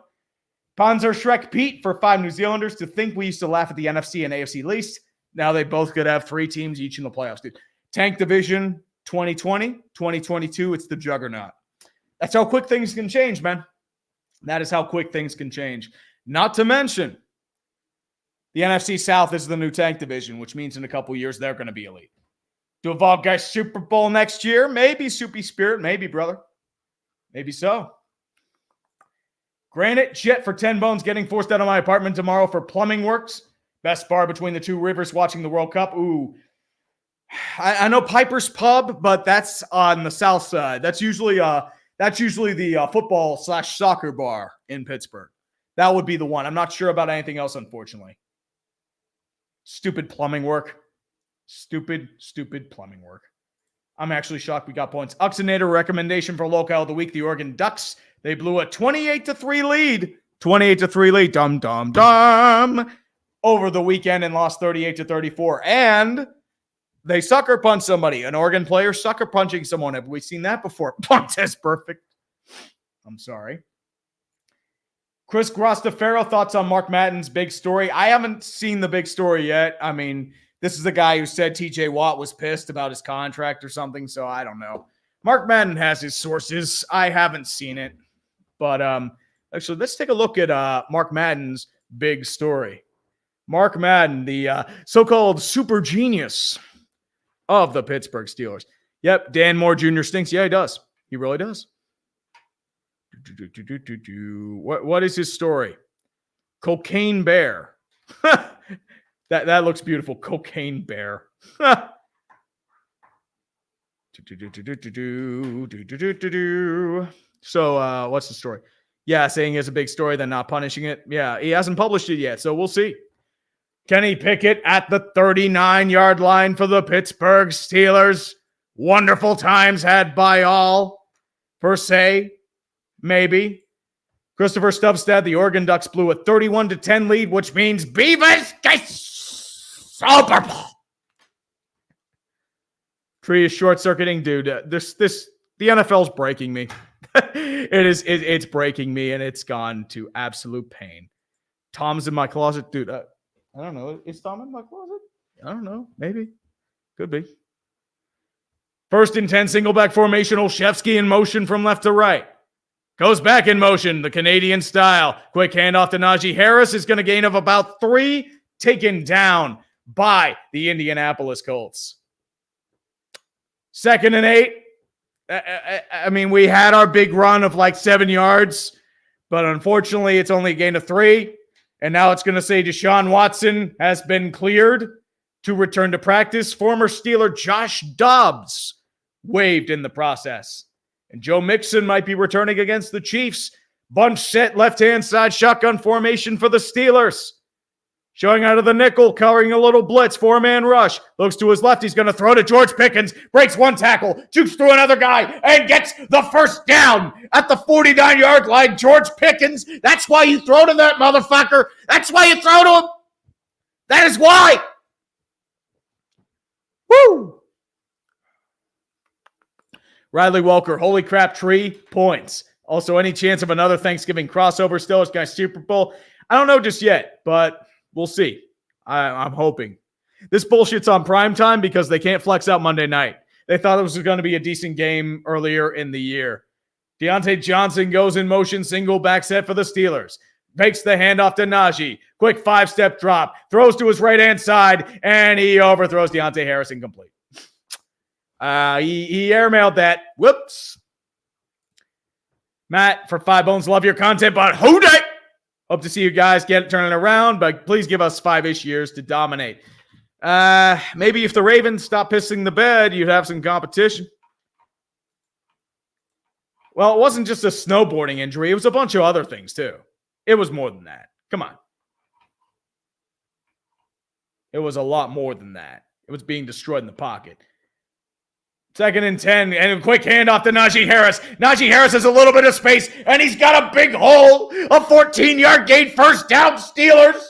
Panzer Shrek Pete for 5 New Zealanders. To think we used to laugh at the NFC and AFC least. Now they both could have 3 teams each in the playoffs, dude. Tank division 2020, 2022, it's the juggernaut. That's how quick things can change, man. That is how quick things can change. Not to mention, the NFC South is the new tank division, which means in a couple years they're going to be elite. Duval guys Super Bowl next year? Maybe, Soupy Spirit. Maybe, brother. Maybe so. Granite Jet for 10 bones getting forced out of my apartment tomorrow for plumbing works. Best bar between the 2 rivers watching the World Cup. Ooh. I know Piper's Pub, but that's on the south side. That's usually the football/soccer bar in Pittsburgh. That would be the one. I'm not sure about anything else, unfortunately. Stupid plumbing work. Stupid plumbing work. I'm actually shocked we got points. Uxinator recommendation for locale of the week, the Oregon Ducks. They blew a 28-3 lead. 28-3 lead. Dum. Over the weekend and lost 38-34. And they sucker punch somebody. An Oregon player sucker punching someone. Have we seen that before? Punt is perfect. I'm sorry. Chris Grostafaro, thoughts on Mark Madden's big story? I haven't seen the big story yet. I mean, this is the guy who said TJ Watt was pissed about his contract or something, so I don't know. Mark Madden has his sources. I haven't seen it. But actually, let's take a look at Mark Madden's big story. Mark Madden, the so-called super genius of the Pittsburgh Steelers. Yep, Dan Moore Jr. stinks. Yeah, he does. He really does. What is his story? Cocaine Bear. That looks beautiful. Cocaine Bear. So what's the story? Yeah, saying he has a big story, then not punishing it. Yeah, he hasn't published it yet, so we'll see. Kenny Pickett at the 39-yard line for the Pittsburgh Steelers. Wonderful times had by all, per se, maybe. Christopher Stubstead, the Oregon Ducks blew a 31-10 lead, which means Beavers get Super Bowl. Tree is short-circuiting, dude. The NFL's breaking me. It's breaking me, and it's gone to absolute pain. Tom's in my closet, dude. I don't know. Is Tom in my closet? I don't know. Maybe. Could be. 1st and 10, single back formation. Olszewski in motion from left to right. Goes back in motion, the Canadian style. Quick handoff to Najee Harris is going to gain of about 3. Taken down by the Indianapolis Colts. 2nd and 8. I mean, we had our big run of like 7 yards, but unfortunately it's only a gain of 3. And now it's going to say Deshaun Watson has been cleared to return to practice. Former Steeler Josh Dobbs waived in the process. And Joe Mixon might be returning against the Chiefs. Bunch set left-hand side shotgun formation for the Steelers. Showing out of the nickel, covering a little blitz, 4-man rush. Looks to his left. He's going to throw to George Pickens. Breaks one tackle, jukes through another guy, and gets the first down at the 49-yard line. George Pickens, that's why you throw to that motherfucker. That's why you throw to him. That is why. Woo! Riley Welker, holy crap, 3 points. Also, any chance of another Thanksgiving crossover still? This guy's Super Bowl. I don't know just yet, but we'll see. I'm hoping. This bullshit's on primetime because they can't flex out Monday night. They thought it was going to be a decent game earlier in the year. Deontay Johnson goes in motion, single back set for the Steelers. Makes the handoff to Najee. Quick 5-step drop. Throws to his right-hand side, and he overthrows Deontay Harris incomplete. He airmailed that. Whoops. Matt, for 5 bones, love your content, but who day? Hope to see you guys turning around, but please give us 5-ish years to dominate. Maybe if the Ravens stop pissing the bed, you'd have some competition. Well, it wasn't just a snowboarding injury. It was a bunch of other things, too. It was more than that. Come on. It was a lot more than that. It was being destroyed in the pocket. 2nd and 10, and a quick handoff to Najee Harris. Najee Harris has a little bit of space, and he's got a big hole. A 14-yard gain, first down, Steelers.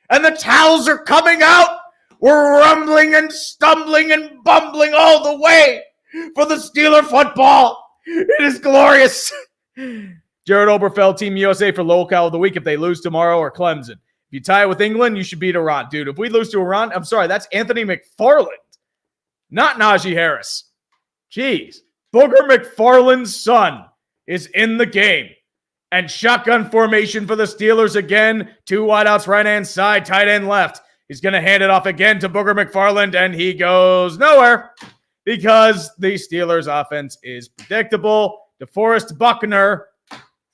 And the towels are coming out. We're rumbling and stumbling and bumbling all the way for the Steeler football. It is glorious. Jared Oberfeld, Team USA for locale of the week if they lose tomorrow or Clemson. If you tie it with England, you should beat Iran. Dude, if we lose to Iran, I'm sorry, that's Anthony McFarland, not Najee Harris. Jeez. Booger McFarland's son is in the game. And shotgun formation for the Steelers again. 2 wideouts right-hand side, tight end left. He's going to hand it off again to Booger McFarland, and he goes nowhere because the Steelers' offense is predictable. DeForest Buckner,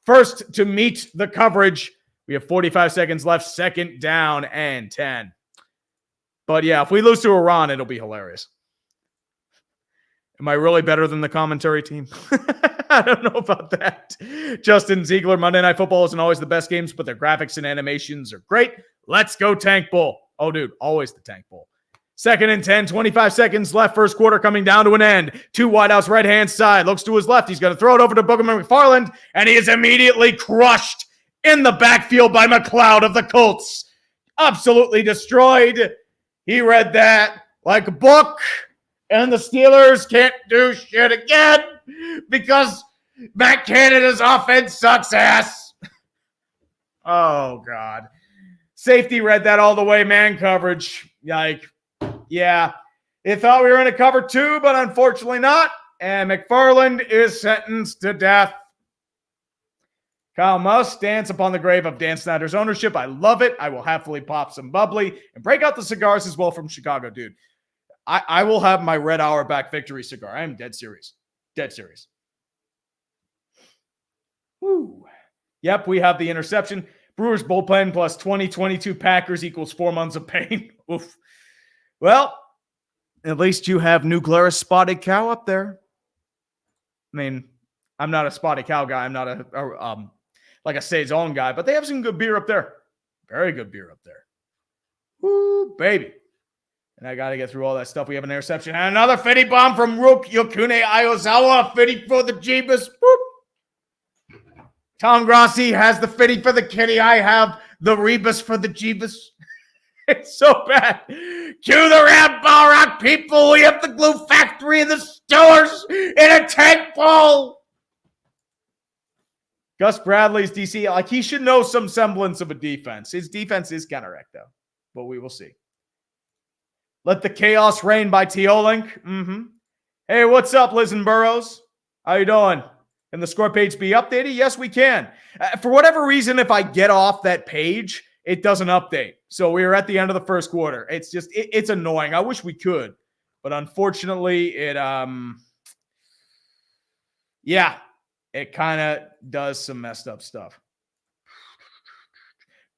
first to meet the coverage. We have 45 seconds left, 2nd down and 10. But yeah, if we lose to Iran, it'll be hilarious. Am I really better than the commentary team? I don't know about that. Justin Ziegler, Monday Night Football isn't always the best games, but their graphics and animations are great. Let's go Tank Bowl. Oh, dude, always the Tank Bowl. 2nd and 10, 25 seconds left. First quarter coming down to an end. 2 wideouts right-hand side. Looks to his left. He's going to throw it over to Booger McFarland, and he is immediately crushed in the backfield by McLeod of the Colts. Absolutely destroyed. He read that like a book. And the Steelers can't do shit again because Matt Canada's offense sucks ass. Oh, God. Safety read that all the way, man coverage. Like, yeah. They thought we were in a cover 2, but unfortunately not. And McFarland is sentenced to death. Kyle must dance upon the grave of Dan Snyder's ownership. I love it. I will happily pop some bubbly and break out the cigars as well from Chicago, dude. I will have my Red Auerbach victory cigar. I am dead serious. Dead serious. Woo. Yep, we have the interception. Brewers bullpen plus 2022 Packers equals 4 months of pain. Oof. Well, at least you have New Glarus Spotted Cow up there. I mean, I'm not a Spotted Cow guy. I'm not like a Saison guy, but they have some good beer up there. Very good beer up there. Woo, baby. And I got to get through all that stuff. We have an interception. And another 50 bomb from Rook Yokune Iozawa. 50 for the Jeebus. Whoop. Tom Grossi has the 50 for the kitty. I have the Rebus for the Jeebus. It's so bad. Cue the Ram Ball Rock people. We have the glue factory in the stores in a tank ball. Gus Bradley's DC. Like, he should know some semblance of a defense. His defense is kind of wrecked, though. But we will see. Let the Chaos Reign by Teolink. Hey, what's up, Liz and Burrows? How you doing? Can the score page be updated? Yes, we can. For whatever reason, if I get off that page, it doesn't update. So we are at the end of the first quarter. It's just, it's annoying. I wish we could. But unfortunately, it kind of does some messed up stuff.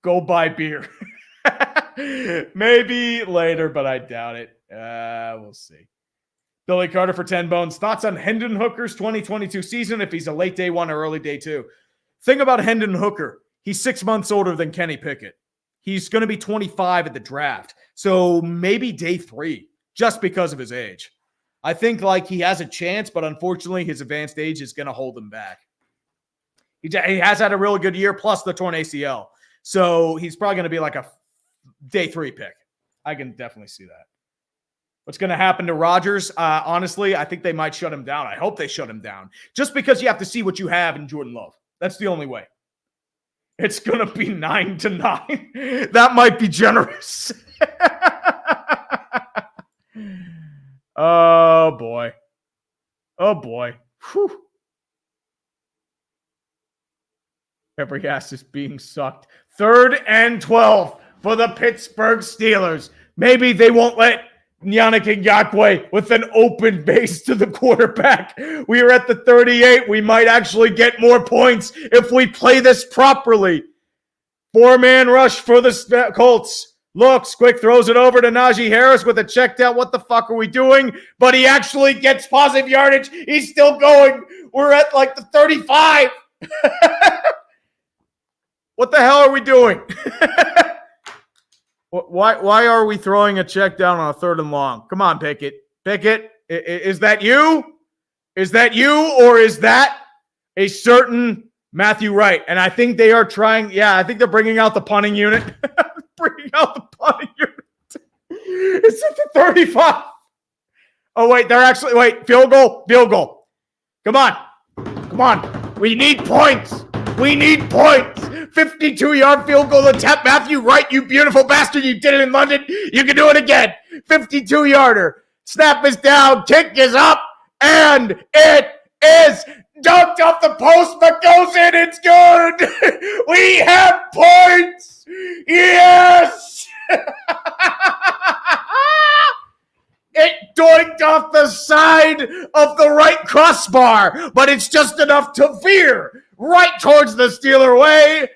Go buy beer. Maybe later, but I doubt it. We'll see. Billy Carter for 10 bones. Thoughts on Hendon Hooker's 2022 season if he's a late day 1 or early day 2? Thing about Hendon Hooker, he's 6 months older than Kenny Pickett. He's going to be 25 at the draft. So maybe day 3, just because of his age. I think like he has a chance, but unfortunately his advanced age is going to hold him back. He has had a really good year, plus the torn ACL. So he's probably going to be like a day 3 pick. I can definitely see that. What's going to happen to Rodgers? Honestly, I think they might shut him down. I hope they shut him down. Just because you have to see what you have in Jordan Love. That's the only way. It's going to be 9-9. That might be generous. Oh, boy. Oh, boy. Whew. Every ass is being sucked. 3rd and 12 for the Pittsburgh Steelers. Maybe they won't let Yannick Ngakoue with an open base to the quarterback. We are at the 38. We might actually get more points if we play this properly. 4-man rush for the Colts. Looks, quick, throws it over to Najee Harris with a check down. What the fuck are we doing? But he actually gets positive yardage. He's still going. We're at like the 35. What the hell are we doing? Why are we throwing a check down on a 3rd and long? Come on, Pickett. Pickett, is that you? Is that you, or is that a certain Matthew Wright? And I think they are trying. Yeah, I think they're bringing out the punting unit. Bringing out the punting unit. It's at the 35. Oh, wait, they're actually, field goal. Come on. We need points. 52-yard field goal attempt. Matthew Wright, you beautiful bastard. You did it in London. You can do it again. 52-yarder. Snap is down. Kick is up. And it is dunked off the post, but goes in. It's good. We have points. Yes. It doinked off the side of the right crossbar, but it's just enough to veer right towards the Steeler way,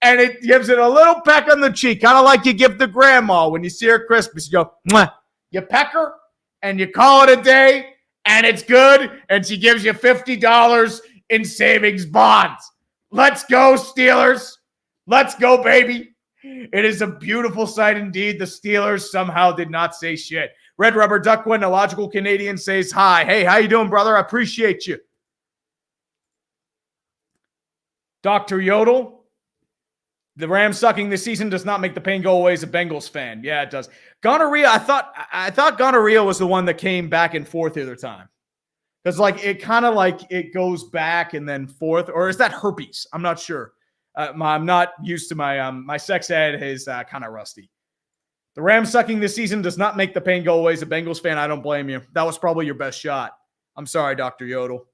and it gives it a little peck on the cheek, kind of like you give the grandma when you see her Christmas. You go, mwah. You peck her, and you call it a day, and it's good, and she gives you $50 in savings bonds. Let's go, Steelers. Let's go, baby. It is a beautiful sight indeed. The Steelers somehow did not say shit. Red Rubber Duckwind, a logical Canadian, says hi. Hey, how you doing, brother? I appreciate you. Dr. Yodel, the Rams sucking this season does not make the pain go away as a Bengals fan. Yeah, it does. Gonorrhea, I thought gonorrhea was the one that came back and forth the other time. Because it kind of it goes back and then forth. Or is that herpes? I'm not sure. I'm not used to my sex ed is kind of rusty. The Rams sucking this season does not make the pain go away as a Bengals fan. I don't blame you. That was probably your best shot. I'm sorry, Dr. Yodel.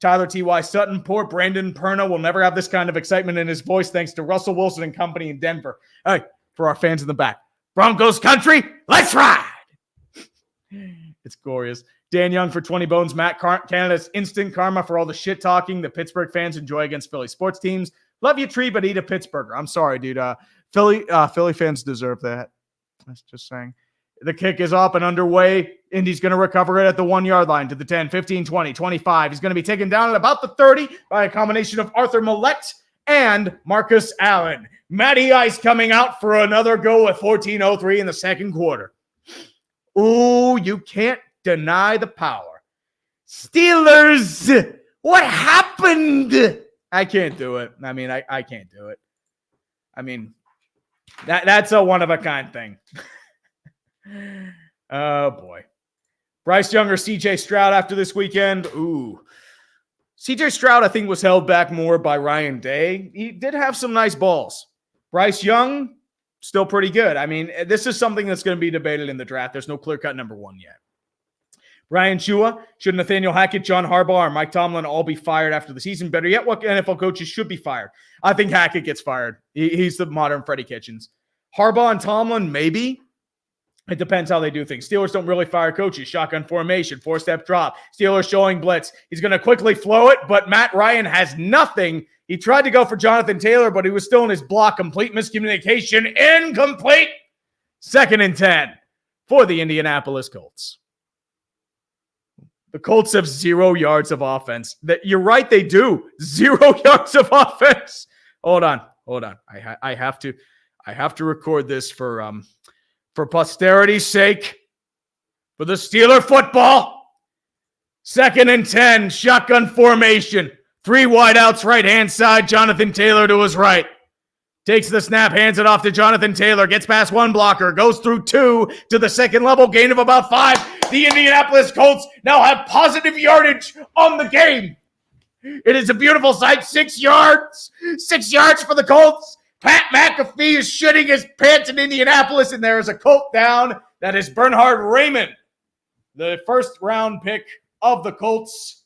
Tyler T.Y. Sutton, poor Brandon Perna will never have this kind of excitement in his voice thanks to Russell Wilson and company in Denver. Hey, for our fans in the back, Broncos country, let's ride! It's glorious. Dan Young for 20 bones. Matt Canada's instant karma for all the shit talking the Pittsburgh fans enjoy against Philly sports teams. Love you, Tree, but eat a Pittsburgher. I'm sorry, dude. Philly fans deserve that. That's just saying. The kick is up and underway. Indy's going to recover it at the 1-yard line to the 10, 15, 20, 25. He's going to be taken down at about the 30 by a combination of Arthur Millette and Marcus Allen. Matty Ice coming out for another go at 14:03 in the second quarter. Ooh, you can't deny the power. Steelers, what happened? I can't do it. I mean, I can't do it. I mean, that's a one-of-a-kind thing. Oh, boy. Bryce Young or C.J. Stroud after this weekend? Ooh. C.J. Stroud, I think, was held back more by Ryan Day. He did have some nice balls. Bryce Young, still pretty good. I mean, this is something that's going to be debated in the draft. There's no clear-cut number one yet. Brian Chua, should Nathaniel Hackett, John Harbaugh, or Mike Tomlin all be fired after the season? Better yet, what NFL coaches should be fired? I think Hackett gets fired. He's the modern Freddie Kitchens. Harbaugh and Tomlin, maybe. It depends how they do things. Steelers don't really fire coaches. Shotgun formation, 4-step drop. Steelers showing blitz. He's going to quickly flow it, but Matt Ryan has nothing. He tried to go for Jonathan Taylor, but he was still in his block. Complete miscommunication. Incomplete. 2nd and 10 for the Indianapolis Colts. The Colts have 0 yards of offense. You're right, they do. 0 yards of offense. Hold on. I I have to record this for posterity's sake. For the Steeler football. 2nd and 10, shotgun formation. 3 wideouts, right-hand side. Jonathan Taylor to his right. Takes the snap, hands it off to Jonathan Taylor. Gets past 1 blocker. Goes through 2 to the second level. Gain of about 5. The Indianapolis Colts now have positive yardage on the game. It is a beautiful sight. 6 yards. 6 yards for the Colts. Pat McAfee is shitting his pants in Indianapolis, and there is a Colt down. That is Bernhard Raymond, the first-round pick of the Colts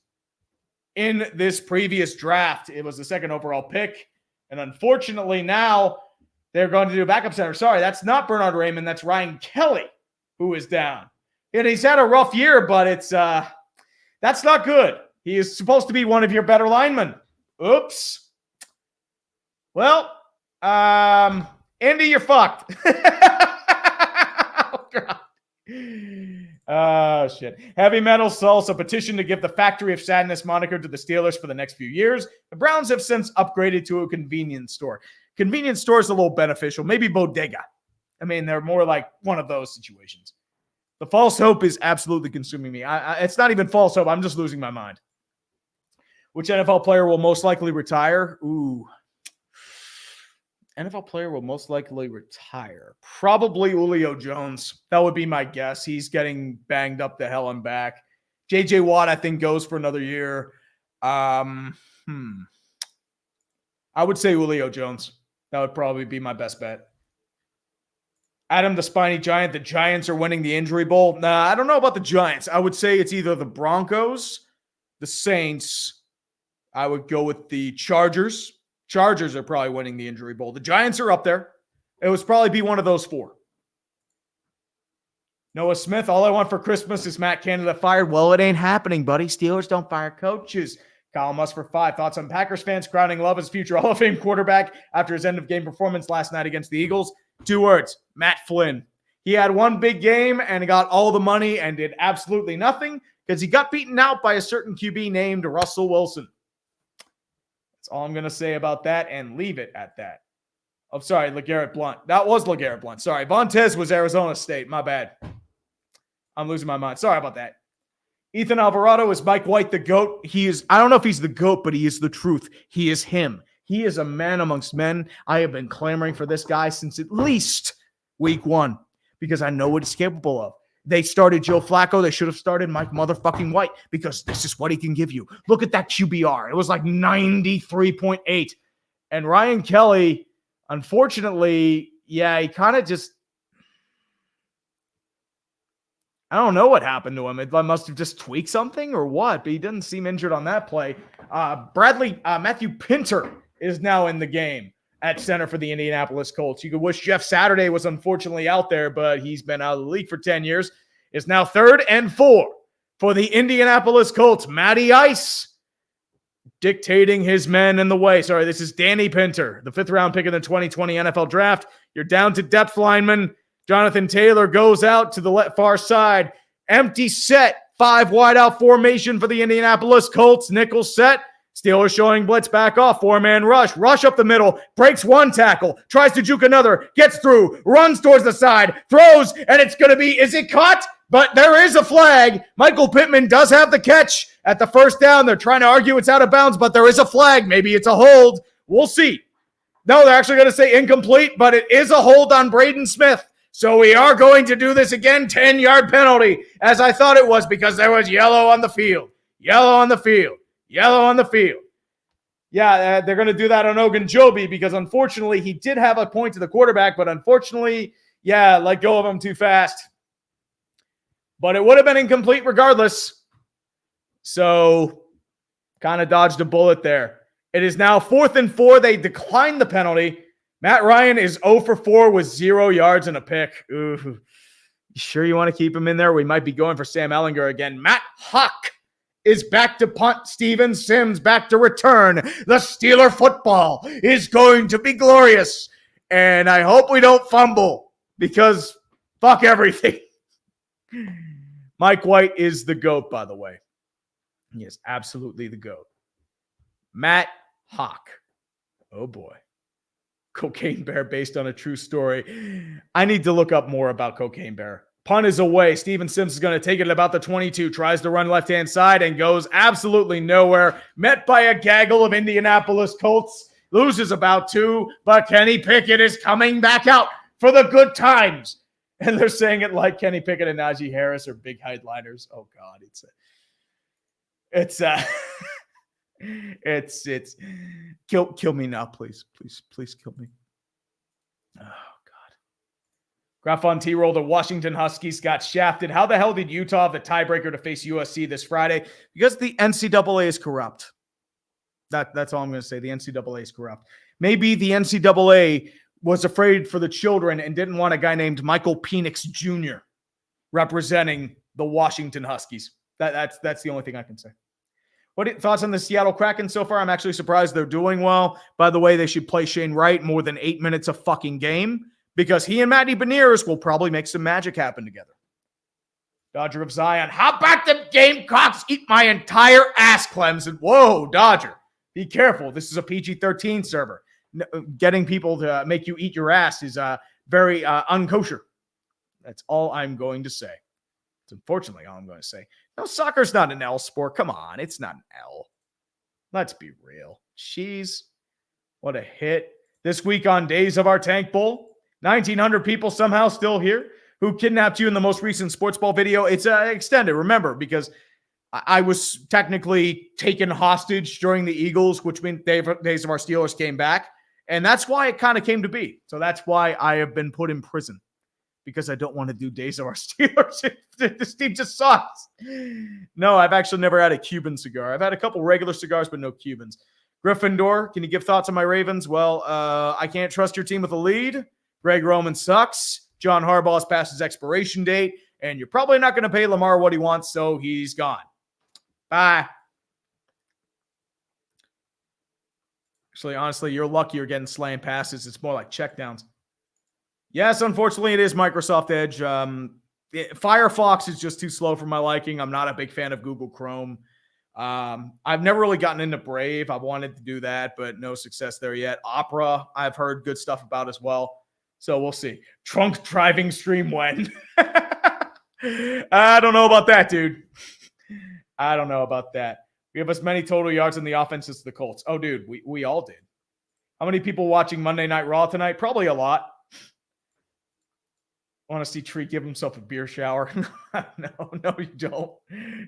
in this previous draft. It was the 2nd overall pick. And unfortunately now they're going to do a backup center. Sorry, that's not Bernhard Raymond. That's Ryan Kelly who is down. And he's had a rough year, but that's not good. He is supposed to be one of your better linemen. Oops. Well, Indy, you're fucked. Oh, God. Oh, shit. Heavy Metal Salsa petition to give the Factory of Sadness moniker to the Steelers for the next few years. The Browns have since upgraded to a convenience store. Convenience store is a little beneficial. Maybe bodega. I mean, they're more like one of those situations. The false hope is absolutely consuming me. It's not even false hope. I'm just losing my mind. Which NFL player will most likely retire? Ooh. NFL player will most likely retire. Probably Julio Jones. That would be my guess. He's getting banged up the hell and back. J.J. Watt, I think, goes for another year. I would say Julio Jones. That would probably be my best bet. Adam the Spiny Giant. The Giants are winning the Injury Bowl. Nah, I don't know about the Giants. I would say it's either the Broncos, the Saints. I would go with the Chargers. Chargers are probably winning the Injury Bowl. The Giants are up there. It would probably be one of those 4. Noah Smith, all I want for Christmas is Matt Canada fired. Well, it ain't happening, buddy. Steelers don't fire coaches. Kyle Musk for 5. Thoughts on Packers fans crowning Love as future Hall of Fame quarterback after his end-of-game performance last night against the Eagles? 2 words, Matt Flynn. He had one big game and got all the money and did absolutely nothing because he got beaten out by a certain QB named Russell Wilson. That's all I'm going to say about that and leave it at that. Oh, sorry, LeGarrette Blount. That was LeGarrette Blount. Sorry, Vontez was Arizona State. My bad. I'm losing my mind. Sorry about that. Ethan Alvarado, is Mike White the GOAT? He is. I don't know if he's the GOAT, but he is the truth. He is him. He is a man amongst men. I have been clamoring for this guy since at least week 1 because I know what he's capable of. They started Joe Flacco. They should have started Mike motherfucking White because this is what he can give you. Look at that QBR. It was like 93.8. And Ryan Kelly, unfortunately, yeah, he kind of just, I don't know what happened to him. It must have just tweaked something or what, but he didn't seem injured on that play. Matthew Pinter is now in the game at center for the Indianapolis Colts. You could wish Jeff Saturday was unfortunately out there, but he's been out of the league for 10 years. It's now 3rd and 4 for the Indianapolis Colts. Matty Ice dictating his men in the way. Sorry, this is Danny Pinter, the 5th-round pick in the 2020 NFL Draft. You're down to depth lineman. Jonathan Taylor goes out to the far side. Empty set. 5 wideout formation for the Indianapolis Colts. Nickel set. Steelers showing blitz back off. 4-man rush. Rush up the middle. Breaks 1 tackle. Tries to juke another. Gets through. Runs towards the side. Throws. And it's going to be, is it caught? But there is a flag. Michael Pittman does have the catch at the first down. They're trying to argue it's out of bounds, but there is a flag. Maybe it's a hold. We'll see. No, they're actually going to say incomplete, but it is a hold on Braden Smith. So we are going to do this again. 10-yard penalty, as I thought it was, because there was yellow on the field. Yellow on the field. Yellow on the field. Yeah, they're going to do that on Ogunjobi because, unfortunately, he did have a point to the quarterback, but unfortunately, yeah, let go of him too fast. But it would have been incomplete regardless. So, kind of dodged a bullet there. It is now 4th and 4. They declined the penalty. Matt Ryan is 0 for 4 with 0 yards and a pick. Ooh. You sure you want to keep him in there? We might be going for Sam Ehlinger again. Matt Hawk is back to punt. Steven Sims back to return. The Steeler football is going to be glorious. And I hope we don't fumble because fuck everything. Mike White is the GOAT, by the way. He is absolutely the GOAT. Matt Hawk. Oh, boy. Cocaine Bear based on a true story. I need to look up more about Cocaine Bear. Punt is away. Steven Sims is going to take it at about the 22, tries to run left-hand side and goes absolutely nowhere. Met by a gaggle of Indianapolis Colts. Loses about 2, but Kenny Pickett is coming back out for the good times. And they're saying it like Kenny Pickett and Najee Harris are big headliners. Oh, God. It's kill me now, please kill me. Oh God. Grafon T-roll, the Washington Huskies got shafted. How the hell did Utah have the tiebreaker to face USC this Friday? Because the NCAA is corrupt. That's all I'm going to say. The NCAA is corrupt. Maybe the NCAA was afraid for the children and didn't want a guy named Michael Penix Jr. representing the Washington Huskies. That's the only thing I can say. What thoughts on the Seattle Kraken so far? I'm actually surprised they're doing well. By the way, they should play Shane Wright more than 8 minutes a fucking game because he and Matty Beniers will probably make some magic happen together. Dodger of Zion. How about the Gamecocks eat my entire ass, Clemson? Whoa, Dodger. Be careful. This is a PG-13 server. Getting people to make you eat your ass is very unkosher. That's all I'm going to say. It's unfortunately all I'm going to say. No, soccer's not an L sport. Come on, it's not an L. Let's be real. Jeez, what a hit. This week on Days of Our Tank Bowl, 1,900 people somehow still here who kidnapped you in the most recent sports ball video. It's extended, remember, because I was technically taken hostage during the Eagles, which meant Days of Our Steelers came back. And that's why it kind of came to be. So that's why I have been put in prison. Because I don't want to do Days of Our Steelers. This team just sucks. No, I've actually never had a Cuban cigar. I've had a couple regular cigars, but no Cubans. Gryffindor, can you give thoughts on my Ravens? Well, I can't trust your team with a lead. Greg Roman sucks. John Harbaugh has passed his expiration date. And you're probably not going to pay Lamar what he wants, so he's gone. Bye. Actually, honestly, you're lucky you're getting slant passes. It's more like checkdowns. Yes, unfortunately, it is Microsoft Edge. Firefox is just too slow for my liking. I'm not a big fan of Google Chrome. I've never really gotten into Brave. I wanted to do that, but no success there yet. Opera, I've heard good stuff about as well. So we'll see. Trunk driving stream when? I don't know about that, dude. I don't know about that. We have as many total yards in the offense as the Colts. Oh, dude, we all did. How many people watching Monday Night Raw tonight? Probably a lot. Want to see Tree give himself a beer shower? No, you don't.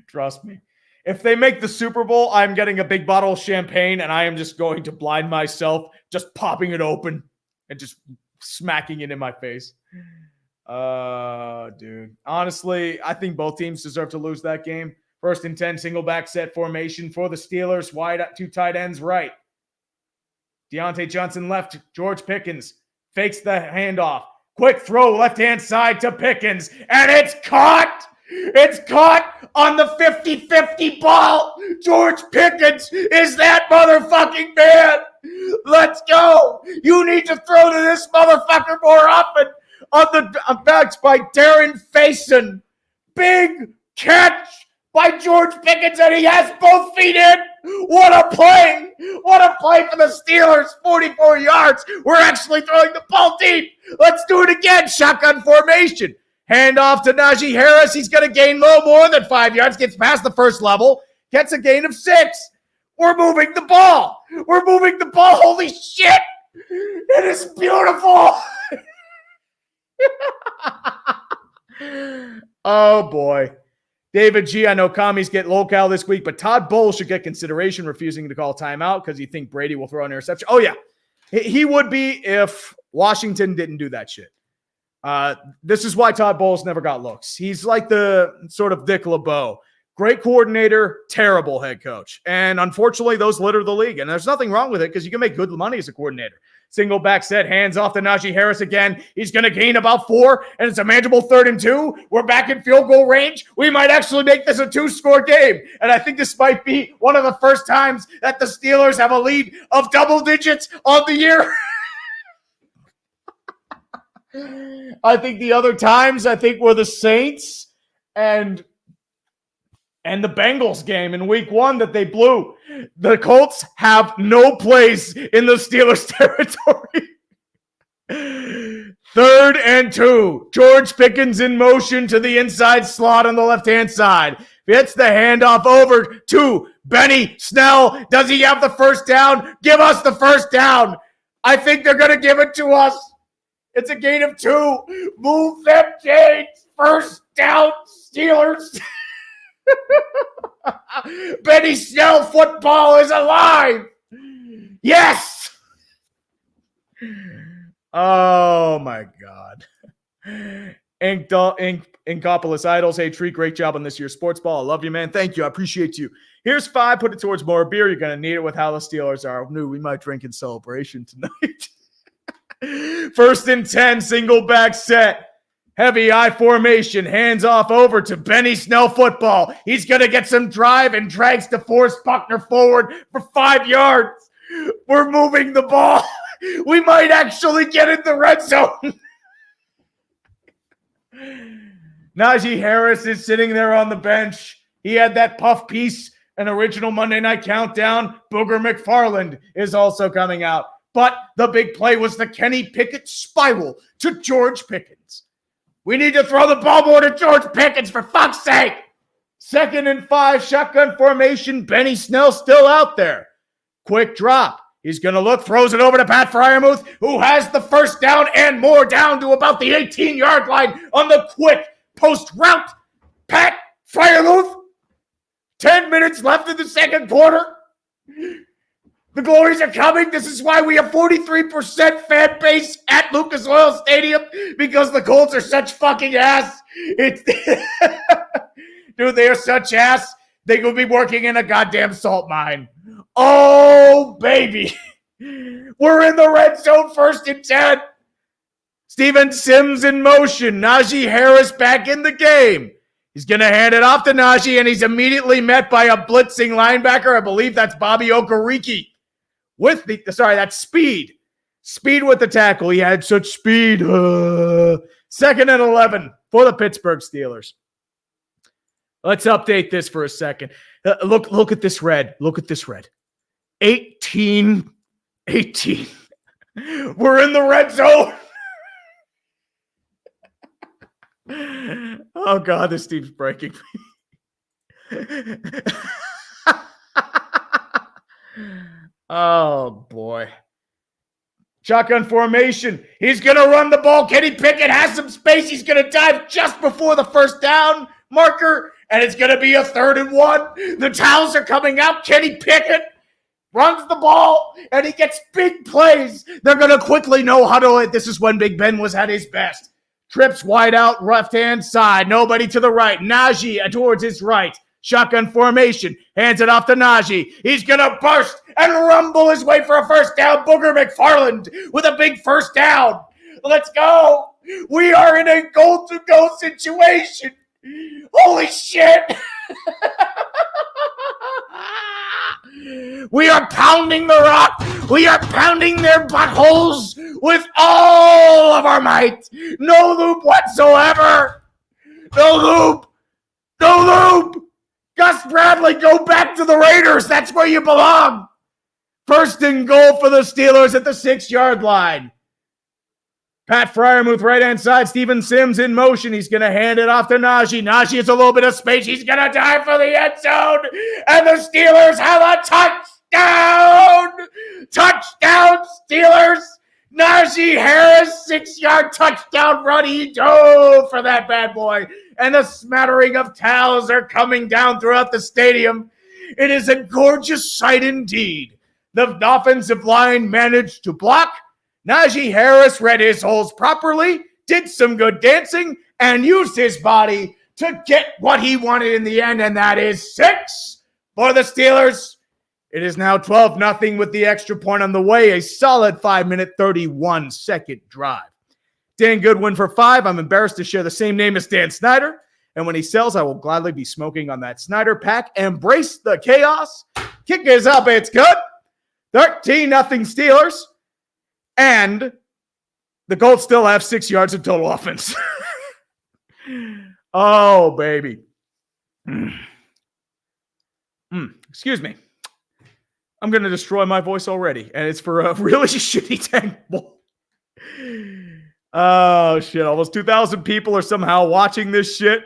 Trust me. If they make the Super Bowl, I'm getting a big bottle of champagne and I am just going to blind myself, just popping it open and just smacking it in my face. Dude. Honestly, I think both teams deserve to lose that game. 1st and 10, single back set formation for the Steelers. Wide 2 tight ends right. Deontay Johnson left. George Pickens fakes the handoff. Quick throw left-hand side to Pickens, and it's caught! It's caught on the 50-50 ball! George Pickens is that motherfucking man! Let's go! You need to throw to this motherfucker more often on the backs by Darren Faison. Big catch by George Pickens, and he has both feet in! What a play! What a play for the Steelers! 44 yards. We're actually throwing the ball deep. Let's do it again. Shotgun formation. Hand off to Najee Harris. He's going to gain no more than 5 yards. Gets past the first level. Gets a gain of 6. We're moving the ball. We're moving the ball. Holy shit. It is beautiful. Oh, boy. David G., I know commies get locale this week, but Todd Bowles should get consideration refusing to call timeout because you think Brady will throw an interception. Oh, yeah. He would be if Washington didn't do that shit. This is why Todd Bowles never got looks. He's like the sort of Dick LeBeau. Great coordinator, terrible head coach. And unfortunately, those litter the league. And there's nothing wrong with it because you can make good money as a coordinator. Single back set, hands off to Najee Harris again. He's going to gain about 4, and it's a manageable 3rd and 2. We're back in field goal range. We might actually make this a 2-score game. And I think this might be one of the first times that the Steelers have a lead of double digits on the year. I think the other times, were the Saints and the Bengals game in week 1 that they blew. The Colts have no place in the Steelers territory. Third and 2. George Pickens in motion to the inside slot on the left-hand side. Gets the handoff over to Benny Snell. Does he have the first down? Give us the first down. I think they're going to give it to us. It's a gain of 2. Move them chains. First down, Steelers. Benny Snell football is alive. Yes. Oh, my God. Inkopolis Idols. Hey, Tree, great job on this year's sports ball. I love you, man. Thank you. I appreciate you. Here's 5. Put it towards more beer. You're going to need it with how the Steelers are. New, we might drink in celebration tonight. First and 10, single back set. Heavy I formation. Hands off over to Benny Snell football. He's going to get some drive and drags DeForest Buckner forward for 5 yards. We're moving the ball. We might actually get in the red zone. Najee Harris is sitting there on the bench. He had that puff piece, an original Monday Night Countdown. Booger McFarland is also coming out. But the big play was the Kenny Pickett spiral to George Pickens. We need to throw the ball more to George Pickens, for fuck's sake. 2nd and 5, shotgun formation. Benny Snell still out there. Quick drop. He's going to look, throws it over to Pat Freiermuth, who has the first down and more, down to about the 18-yard line on the quick post route. Pat Freiermuth, 10 minutes left in the second quarter. The Glories are coming. This is why we have 43% fan base at Lucas Oil Stadium, because the Colts are such fucking ass. Dude, they are such ass. They could be working in a goddamn salt mine. Oh, baby. We're in the red zone, 1st and 10. Steven Sims in motion. Najee Harris back in the game. He's going to hand it off to Najee, and he's immediately met by a blitzing linebacker. I believe that's Bobby Okereke. That's speed. Speed with the tackle. He had such speed. 2nd and 11 for the Pittsburgh Steelers. Let's update this for a second. Look at this red. Look at this red. 18. We're in the red zone. Oh, God, this team's breaking me. Oh, boy. Shotgun formation. He's going to run the ball. Kenny Pickett has some space. He's going to dive just before the first down marker, and it's going to be a 3rd and 1. The towels are coming out. Kenny Pickett runs the ball, and he gets big plays. They're going to quickly know how to. This is when Big Ben was at his best. Trips wide out, left-hand side. Nobody to the right. Najee towards his right. Shotgun formation. Hands it off to Najee. He's going to burst and rumble his way for a first down. Booger McFarland with a big first down. Let's go. We are in a goal-to-go situation. Holy shit. We are pounding the rock. We are pounding their buttholes with all of our might. No loop whatsoever. No loop. No loop. Gus Bradley, go back to the Raiders. That's where you belong. 1st and goal for the Steelers at the 6-yard line. Pat Freiermuth, right-hand side. Steven Sims in motion. He's going to hand it off to Najee. Najee has a little bit of space. He's going to dive for the end zone. And the Steelers have a touchdown. Touchdown, Steelers. Najee Harris, 6-yard touchdown run. He dove for that bad boy. And a smattering of towels are coming down throughout the stadium. It is a gorgeous sight indeed. The offensive line managed to block. Najee Harris read his holes properly, did some good dancing, and used his body to get what he wanted in the end, and that is 6 for the Steelers. It is now 12-0 with the extra point on the way. A solid 5-minute, 31-second drive. Dan Goodwin for 5. I'm embarrassed to share the same name as Dan Snyder. And when he sells, I will gladly be smoking on that Snyder pack. Embrace the chaos. Kick is up. It's good. 13-0 Steelers. And the Colts still have 6 yards of total offense. Oh, baby. Excuse me. I'm going to destroy my voice already. And it's for a really shitty tank bowl. Oh, shit. Almost 2,000 people are somehow watching this shit.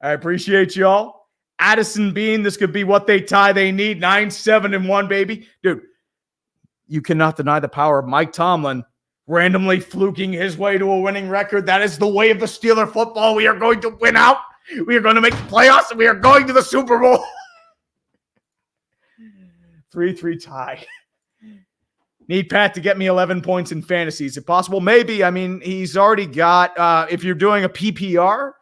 I appreciate y'all. Addison Bean, this could be what they need. 9-7-1, baby. Dude, you cannot deny the power of Mike Tomlin randomly fluking his way to a winning record. That is the way of the Steeler football. We are going to win out. We are going to make the playoffs, and we are going to the Super Bowl. 3-3 tie. Need Pat to get me 11 points in fantasy. Is it possible? Maybe. I mean, he's already got, if you're doing a PPR,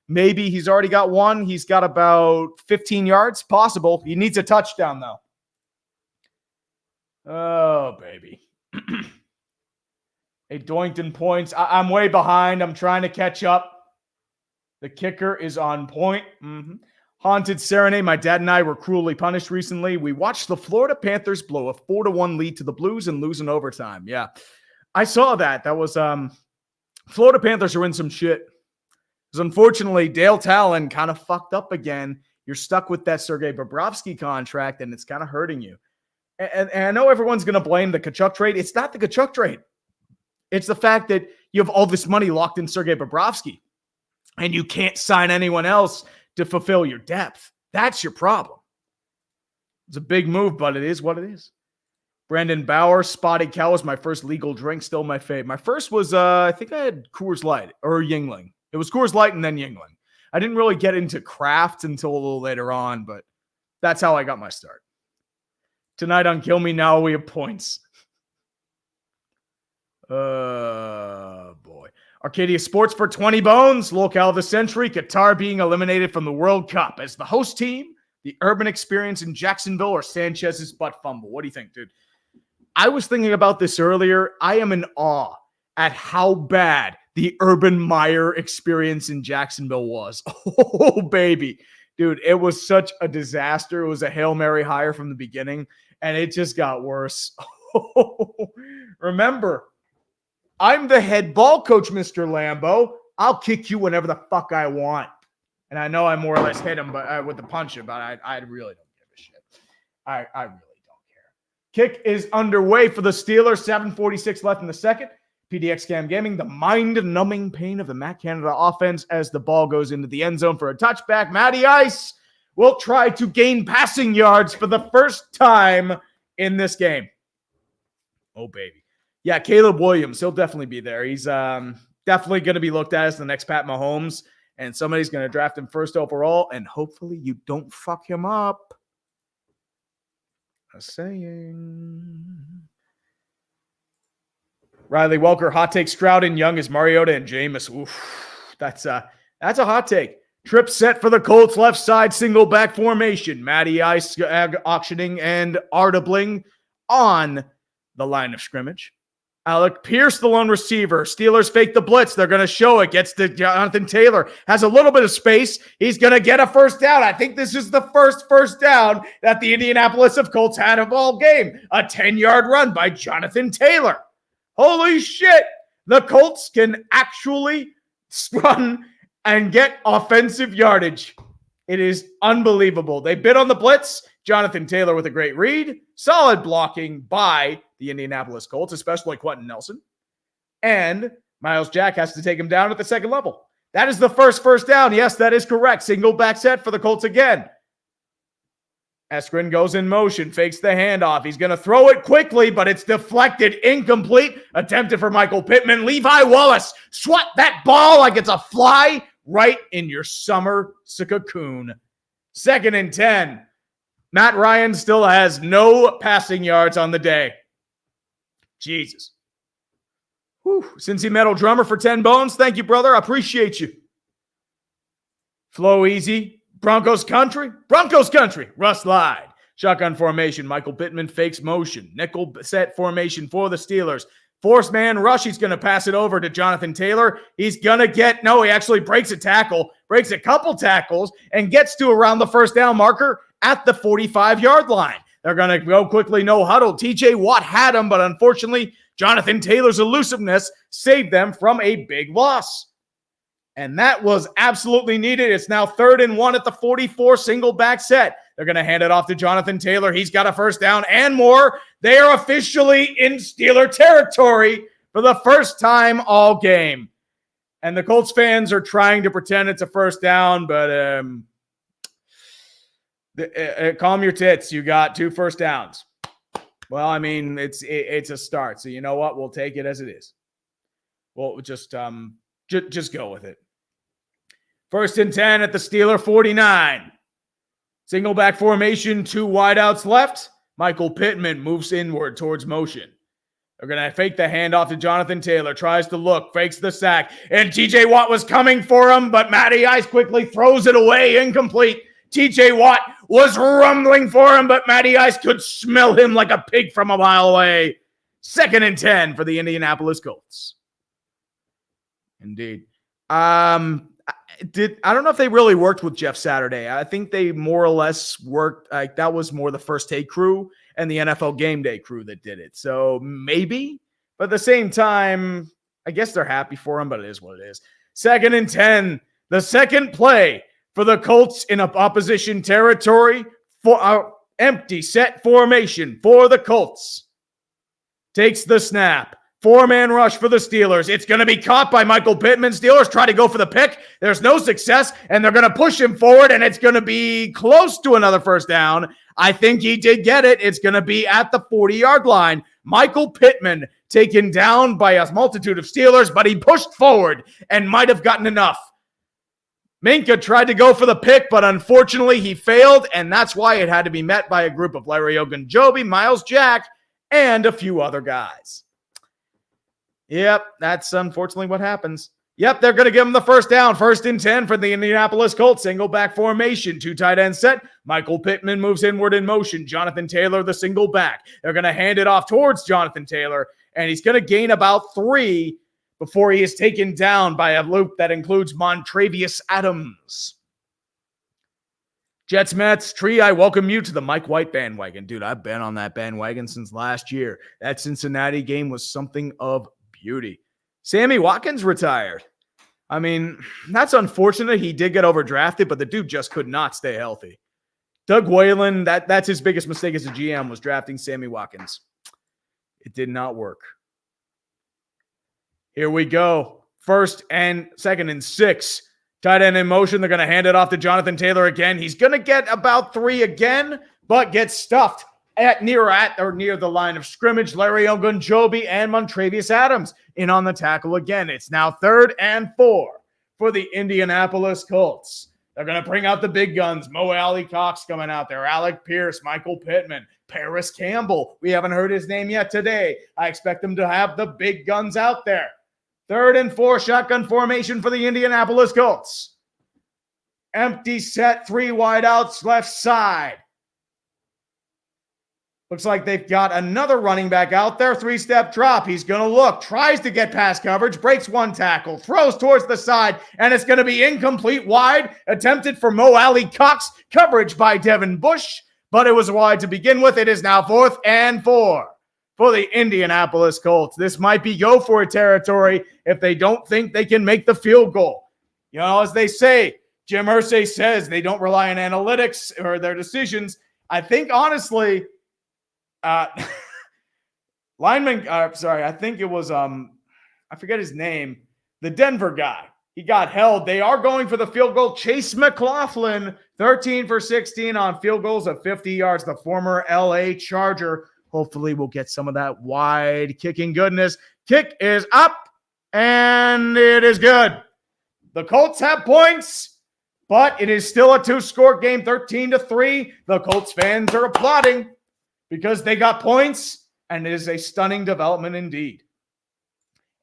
maybe he's already got one. He's got about 15 yards. Possible. He needs a touchdown, though. Oh, baby. Hey, Doington points. I'm way behind. I'm trying to catch up. The kicker is on point. Haunted Serenade. My dad and I were cruelly punished recently. We watched the Florida Panthers blow a 4-1 lead to the Blues and lose in overtime. Yeah, I saw that. That was Florida Panthers are in some shit. Because unfortunately, Dale Talon kind of fucked up again. You're stuck with that Sergei Bobrovsky contract, and it's kind of hurting you. And I know everyone's going to blame the Kachuk trade. It's not the Kachuk trade. It's the fact that you have all this money locked in Sergei Bobrovsky, and you can't sign anyone else to fulfill your depth. That's your problem. It's a big move, but it is what it is. Brandon Bauer, Spotted Cow was my first legal drink, still my fave. My first was, I think I had Coors Light or Yingling. It was Coors Light and then Yingling. I didn't really get into craft until a little later on, but that's how I got my start. Tonight on Kill Me Now, we have points. Boy. Arcadia Sports for 20 bones. Locale of the century. Qatar being eliminated from the World Cup. As the host team, the urban experience in Jacksonville or Sanchez's butt fumble. What do you think, dude? I was thinking about this earlier. I am in awe at how bad the Urban Meyer experience in Jacksonville was. Oh, baby. Dude, it was such a disaster. It was a Hail Mary hire from the beginning, and it just got worse. Remember, I'm the head ball coach, Mr. Lambo. I'll kick you whenever the fuck I want. And I know I more or less hit him with the punch, but I really don't give a shit. I really don't care. Kick is underway for the Steelers. 7:46 left in the second. PDX Cam Gaming, the mind-numbing pain of the Matt Canada offense as the ball goes into the end zone for a touchback. Matty Ice will try to gain passing yards for the first time in this game. Oh, baby. Yeah, Caleb Williams, he'll definitely be there. He's definitely going to be looked at as the next Pat Mahomes, and somebody's going to draft him first overall, and hopefully you don't fuck him up. A saying. Riley Welker, hot take. Stroud and Young is Mariota and Jameis. Oof, that's a hot take. Trip set for the Colts, left side, single back formation. Matty Ice auctioning and Ardibling on the line of scrimmage. Alec Pierce, the lone receiver. Steelers fake the blitz. They're going to show it. Gets to Jonathan Taylor. Has a little bit of space. He's going to get a first down. I think this is the first down that the Indianapolis Colts had of all game. A 10-yard run by Jonathan Taylor. Holy shit. The Colts can actually run and get offensive yardage. It is unbelievable. They bid on the blitz. Jonathan Taylor with a great read. Solid blocking by the Indianapolis Colts, especially Quentin Nelson. And Miles Jack has to take him down at the second level. That is the first down. Yes, that is correct. Single back set for the Colts again. Eskren goes in motion, fakes the handoff. He's going to throw it quickly, but it's deflected, incomplete. Attempted for Michael Pittman. Levi Wallace, swat that ball like it's a fly right in your summer cocoon. 2nd and 10. Matt Ryan still has no passing yards on the day. Jesus. Whew. Cincy Metal Drummer for 10 bones. Thank you, brother. I appreciate you. Flow easy. Broncos country. Broncos country. Russ Lyde. Shotgun formation. Michael Pittman fakes motion. Nickel set formation for the Steelers. Force man rush. He's going to pass it over to Jonathan Taylor. He's going to he actually breaks a tackle, breaks a couple tackles, and gets to around the first down marker at the 45-yard line. They're going to go quickly, no huddle. TJ Watt had him, but unfortunately, Jonathan Taylor's elusiveness saved them from a big loss. And that was absolutely needed. It's now 3rd and 1 at the 44, single back set. They're going to hand it off to Jonathan Taylor. He's got a first down and more. They are officially in Steeler territory, for the first time all game. And the Colts fans are trying to pretend it's a first down, but calm your tits. You got 2 first downs. Well, I mean, it's a start. So you know what? We'll take it as it is. We'll just go with it. 1st and 10 at the Steeler 49. Single back formation, 2 wideouts left. Michael Pittman moves inward towards motion. They're going to fake the handoff to Jonathan Taylor. Tries to look, fakes the sack. And TJ Watt was coming for him, but Matty Ice quickly throws it away, incomplete. TJ Watt was rumbling for him, but Matty Ice could smell him like a pig from a mile away. 2nd and 10 for the Indianapolis Colts. Indeed. I don't know if they really worked with Jeff Saturday. I think they more or less worked, like that was more the First Take crew and the NFL Game Day crew that did it. So maybe, but at the same time, I guess they're happy for him, but it is what it is. 2nd and 10, the second play for the Colts in opposition territory for empty set formation for the Colts. Takes the snap. 4-man rush for the Steelers. It's going to be caught by Michael Pittman. Steelers try to go for the pick. There's no success, and they're going to push him forward, and it's going to be close to another first down. I think he did get it. It's going to be at the 40-yard line. Michael Pittman taken down by a multitude of Steelers, but he pushed forward and might have gotten enough. Minka tried to go for the pick, but unfortunately he failed, and that's why it had to be met by a group of Larry Ogunjobi, Miles Jack, and a few other guys. Yep, that's unfortunately what happens. Yep, they're going to give him the first down. 1st and 10 for the Indianapolis Colts. Single back formation, 2 tight end set. Michael Pittman moves inward in motion. Jonathan Taylor, the single back. They're going to hand it off towards Jonathan Taylor, and he's going to gain about 3 before he is taken down by a loop that includes Montravius Adams. Jets Mets Tree, I welcome you to the Mike White bandwagon. Dude, I've been on that bandwagon since last year. That Cincinnati game was something of beauty. Sammy Watkins retired. I mean, that's unfortunate. He did get overdrafted, but the dude just could not stay healthy. Doug Whalen, that's his biggest mistake as a GM, was drafting Sammy Watkins. It did not work. Here we go. 1st and 2nd and 6. Tight end in motion. They're going to hand it off to Jonathan Taylor again. He's going to get about 3 again, but gets stuffed near the line of scrimmage. Larry Ogunjobi and Montravius Adams in on the tackle again. It's now 3rd and 4 for the Indianapolis Colts. They're going to bring out the big guns. Mo Alley Cox coming out there. Alec Pierce, Michael Pittman, Paris Campbell. We haven't heard his name yet today. I expect them to have the big guns out there. 3rd and 4 shotgun formation for the Indianapolis Colts. Empty set, 3 wideouts left side. Looks like they've got another running back out there. 3-step drop. He's going to look. Tries to get past coverage. Breaks 1 tackle. Throws towards the side. And it's going to be incomplete wide. Attempted for Mo Alley Cox. Coverage by Devin Bush. But it was wide to begin with. It is now 4th and 4 for the Indianapolis Colts. This might be go for it territory if they don't think they can make the field goal. You know, as they say, Jim Irsay says they don't rely on analytics or their decisions. I think, honestly, I think it was, I forget his name, the Denver guy. He got held. They are going for the field goal. Chase McLaughlin, 13 for 16 on field goals of 50 yards. The former LA Charger. Hopefully we'll get some of that wide kicking goodness. Kick is up, and it is good. The Colts have points, but it is still a 2-score game, 13-3. The Colts fans are applauding because they got points, and it is a stunning development indeed.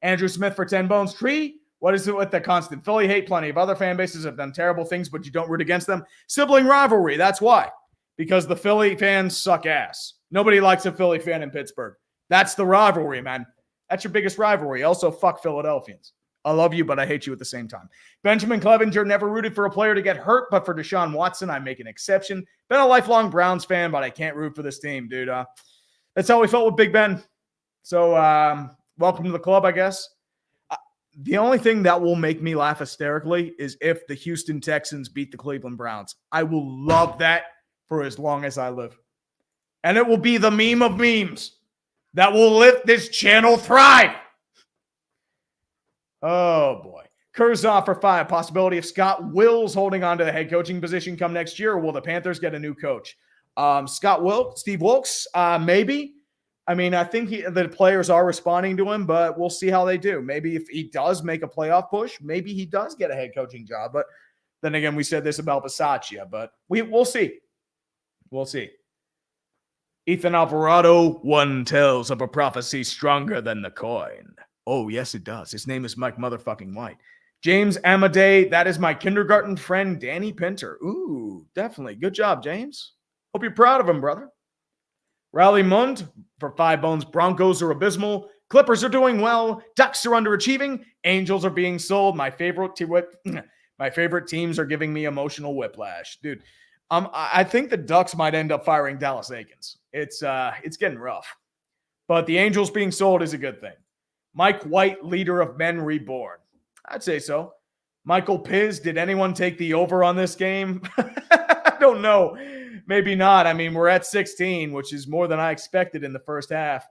Andrew Smith for 10 Bones Tree. What is it with the constant Philly hate? Plenty of other fan bases have done terrible things, but you don't root against them. Sibling rivalry. That's why. Because the Philly fans suck ass. Nobody likes a Philly fan in Pittsburgh. That's the rivalry, man. That's your biggest rivalry. Also, fuck Philadelphians. I love you, but I hate you at the same time. Benjamin Clevenger never rooted for a player to get hurt, but for Deshaun Watson, I make an exception. Been a lifelong Browns fan, but I can't root for this team, dude. That's how we felt with Big Ben. So, welcome to the club, I guess. The only thing that will make me laugh hysterically is if the Houston Texans beat the Cleveland Browns. I will love that for as long as I live. And it will be the meme of memes that will let this channel thrive. Oh, boy. Kurzov for 5. Possibility of Scott Wills holding on to the head coaching position come next year, or will the Panthers get a new coach? Steve Wilkes, maybe. I mean, I think the players are responding to him, but we'll see how they do. Maybe if he does make a playoff push, maybe he does get a head coaching job. But then again, we said this about Bisaccia, but we'll see. We'll see. Ethan Alvarado, one tells of a prophecy stronger than the coin. Oh, yes, it does. His name is Mike motherfucking White. James Amadei, that is my kindergarten friend, Danny Pinter. Ooh, definitely. Good job, James. Hope you're proud of him, brother. Raleigh Mund for 5 bones. Broncos are abysmal. Clippers are doing well. Ducks are underachieving. Angels are being sold. My favorite teams are giving me emotional whiplash. Dude, I think the Ducks might end up firing Dallas Aikens. It's getting rough. But the Angels being sold is a good thing. Mike White, leader of men reborn. I'd say so. Michael Piz, did anyone take the over on this game? I don't know. Maybe not. I mean, we're at 16, which is more than I expected in the first half.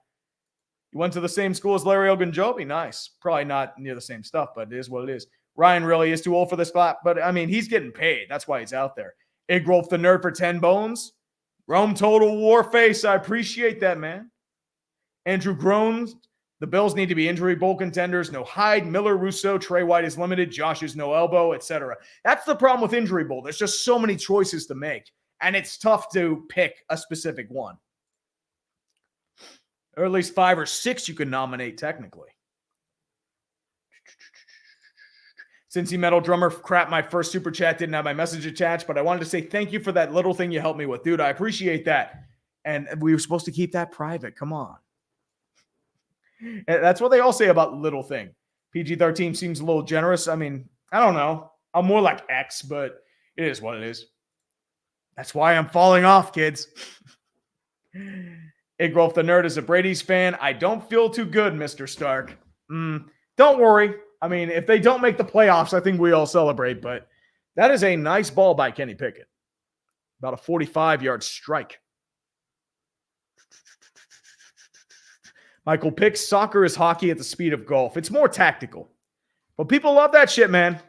You went to the same school as Larry Ogunjobi. Nice. Probably not near the same stuff, but it is what it is. Ryan really is too old for this clap, but I mean, he's getting paid. That's why he's out there. Igrolf the Nerd for 10 bones. Rome Total War Face. I appreciate that, man. Andrew Groans. The Bills need to be injury bowl contenders. No Hyde, Miller, Russo, Trey White is limited. Josh is no elbow, etc. That's the problem with injury bowl. There's just so many choices to make, and it's tough to pick a specific one. Or at least 5 or 6 you can nominate technically. Cincy Metal Drummer, crap, my first super chat didn't have my message attached, but I wanted to say thank you for that little thing you helped me with. Dude, I appreciate that. And we were supposed to keep that private. Come on. And that's what they all say about little thing. PG-13 seems a little generous. I mean, I don't know. I'm more like X, but it is what it is. That's why I'm falling off, kids. Igrolf the Nerd is a Brady's fan. I don't feel too good, Mr. Stark. Don't worry. I mean, if they don't make the playoffs, I think we all celebrate. But that is a nice ball by Kenny Pickett. About a 45-yard strike. Michael Pick, soccer is hockey at the speed of golf. It's more tactical. But people love that shit, man.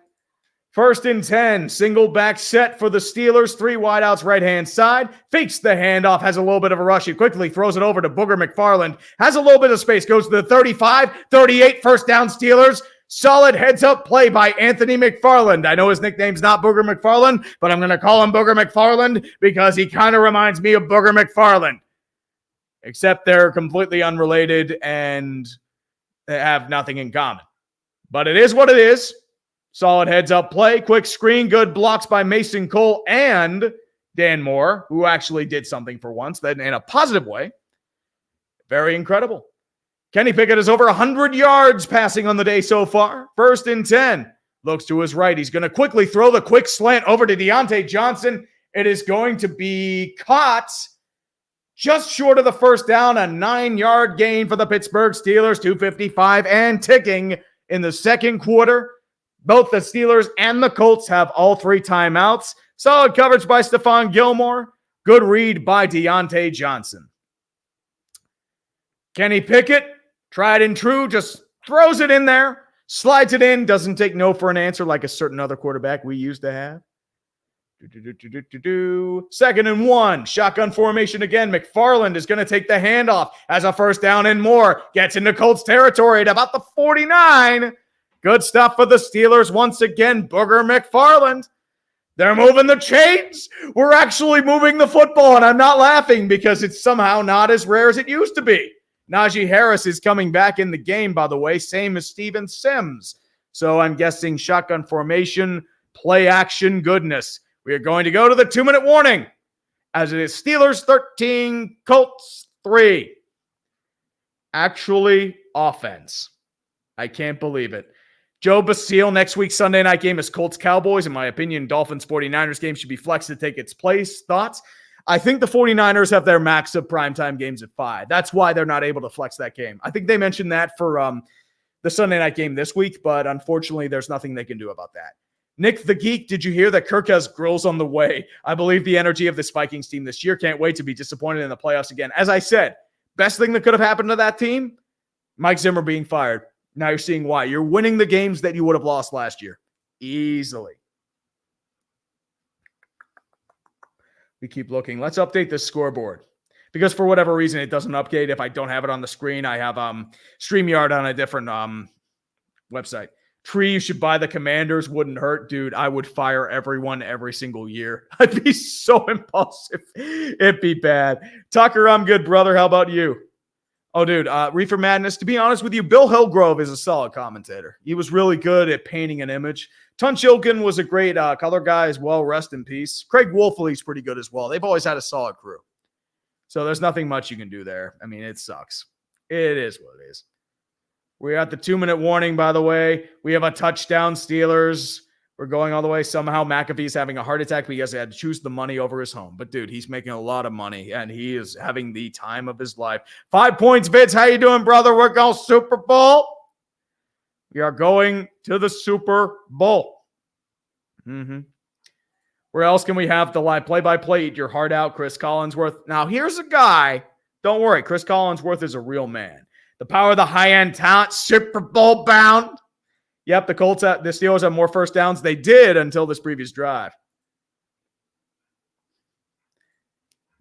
1st and 10, single back set for the Steelers. 3 wideouts right-hand side. Fakes the handoff, has a little bit of a rush. He quickly throws it over to Booger McFarland. Has a little bit of space, goes to the 35, 38, first down Steelers. Solid heads-up play by Anthony McFarland. I know his nickname's not Booger McFarland, but I'm going to call him Booger McFarland because he kind of reminds me of Booger McFarland. Except they're completely unrelated and they have nothing in common. But it is what it is. Solid heads-up play, quick screen, good blocks by Mason Cole and Dan Moore, who actually did something for once, then in a positive way. Very incredible. Kenny Pickett is over 100 yards passing on the day so far. 1st and 10. Looks to his right. He's going to quickly throw the quick slant over to Deontay Johnson. It is going to be caught just short of the first down, a 9-yard gain for the Pittsburgh Steelers, 2:55 and ticking in the second quarter. Both the Steelers and the Colts have all 3 timeouts. Solid coverage by Stephon Gilmore. Good read by Deontay Johnson. Kenny Pickett, tried and true, just throws it in there, slides it in, doesn't take no for an answer like a certain other quarterback we used to have. 2nd and 1. Shotgun formation again. McFarland is going to take the handoff as a first down and more. Gets into Colts territory at about the 49. Good stuff for the Steelers once again. Booger McFarland. They're moving the chains. We're actually moving the football, and I'm not laughing because it's somehow not as rare as it used to be. Najee Harris is coming back in the game, by the way, same as Steven Sims. So I'm guessing shotgun formation, play action goodness. We are going to go to the 2-minute warning as it is Steelers 13, Colts 3. Actually, offense. I can't believe it. Joe Basile, next week's Sunday night game is Colts-Cowboys. In my opinion, Dolphins-49ers game should be flexed to take its place. Thoughts? I think the 49ers have their max of primetime games at 5. That's why they're not able to flex that game. I think they mentioned that for the Sunday night game this week, but unfortunately, there's nothing they can do about that. Nick the Geek, did you hear that Kirk has grills on the way? I believe the energy of this Vikings team this year. Can't wait to be disappointed in the playoffs again. As I said, best thing that could have happened to that team, Mike Zimmer being fired. Now you're seeing why. You're winning the games that you would have lost last year. Easily. We keep looking. Let's update the scoreboard. Because for whatever reason, it doesn't update. If I don't have it on the screen, I have StreamYard on a different website. Tree, you should buy the Commanders. Wouldn't hurt. Dude, I would fire everyone every single year. I'd be so impulsive. It'd be bad. Tucker, I'm good, brother. How about you? Oh, dude, Reefer Madness. To be honest with you, Bill Hillgrove is a solid commentator. He was really good at painting an image. Tunchilkin was a great color guy as well. Rest in peace. Craig Wolfley's pretty good as well. They've always had a solid crew. So there's nothing much you can do there. I mean, it sucks. It is what it is. We're at the 2-minute warning, by the way. We have a touchdown, Steelers. We're going all the way. Somehow McAfee's having a heart attack because he had to choose the money over his home. But, dude, he's making a lot of money, and he is having the time of his life. 5 points, Vince. How you doing, brother? We're going Super Bowl. We are going to the Super Bowl. Where else can we have the live play-by-play? Eat your heart out, Chris Collinsworth. Now, here's a guy. Don't worry. Chris Collinsworth is a real man. The power of the high-end talent, Super Bowl bound. Yep, the Steelers have more first downs. They did until this previous drive.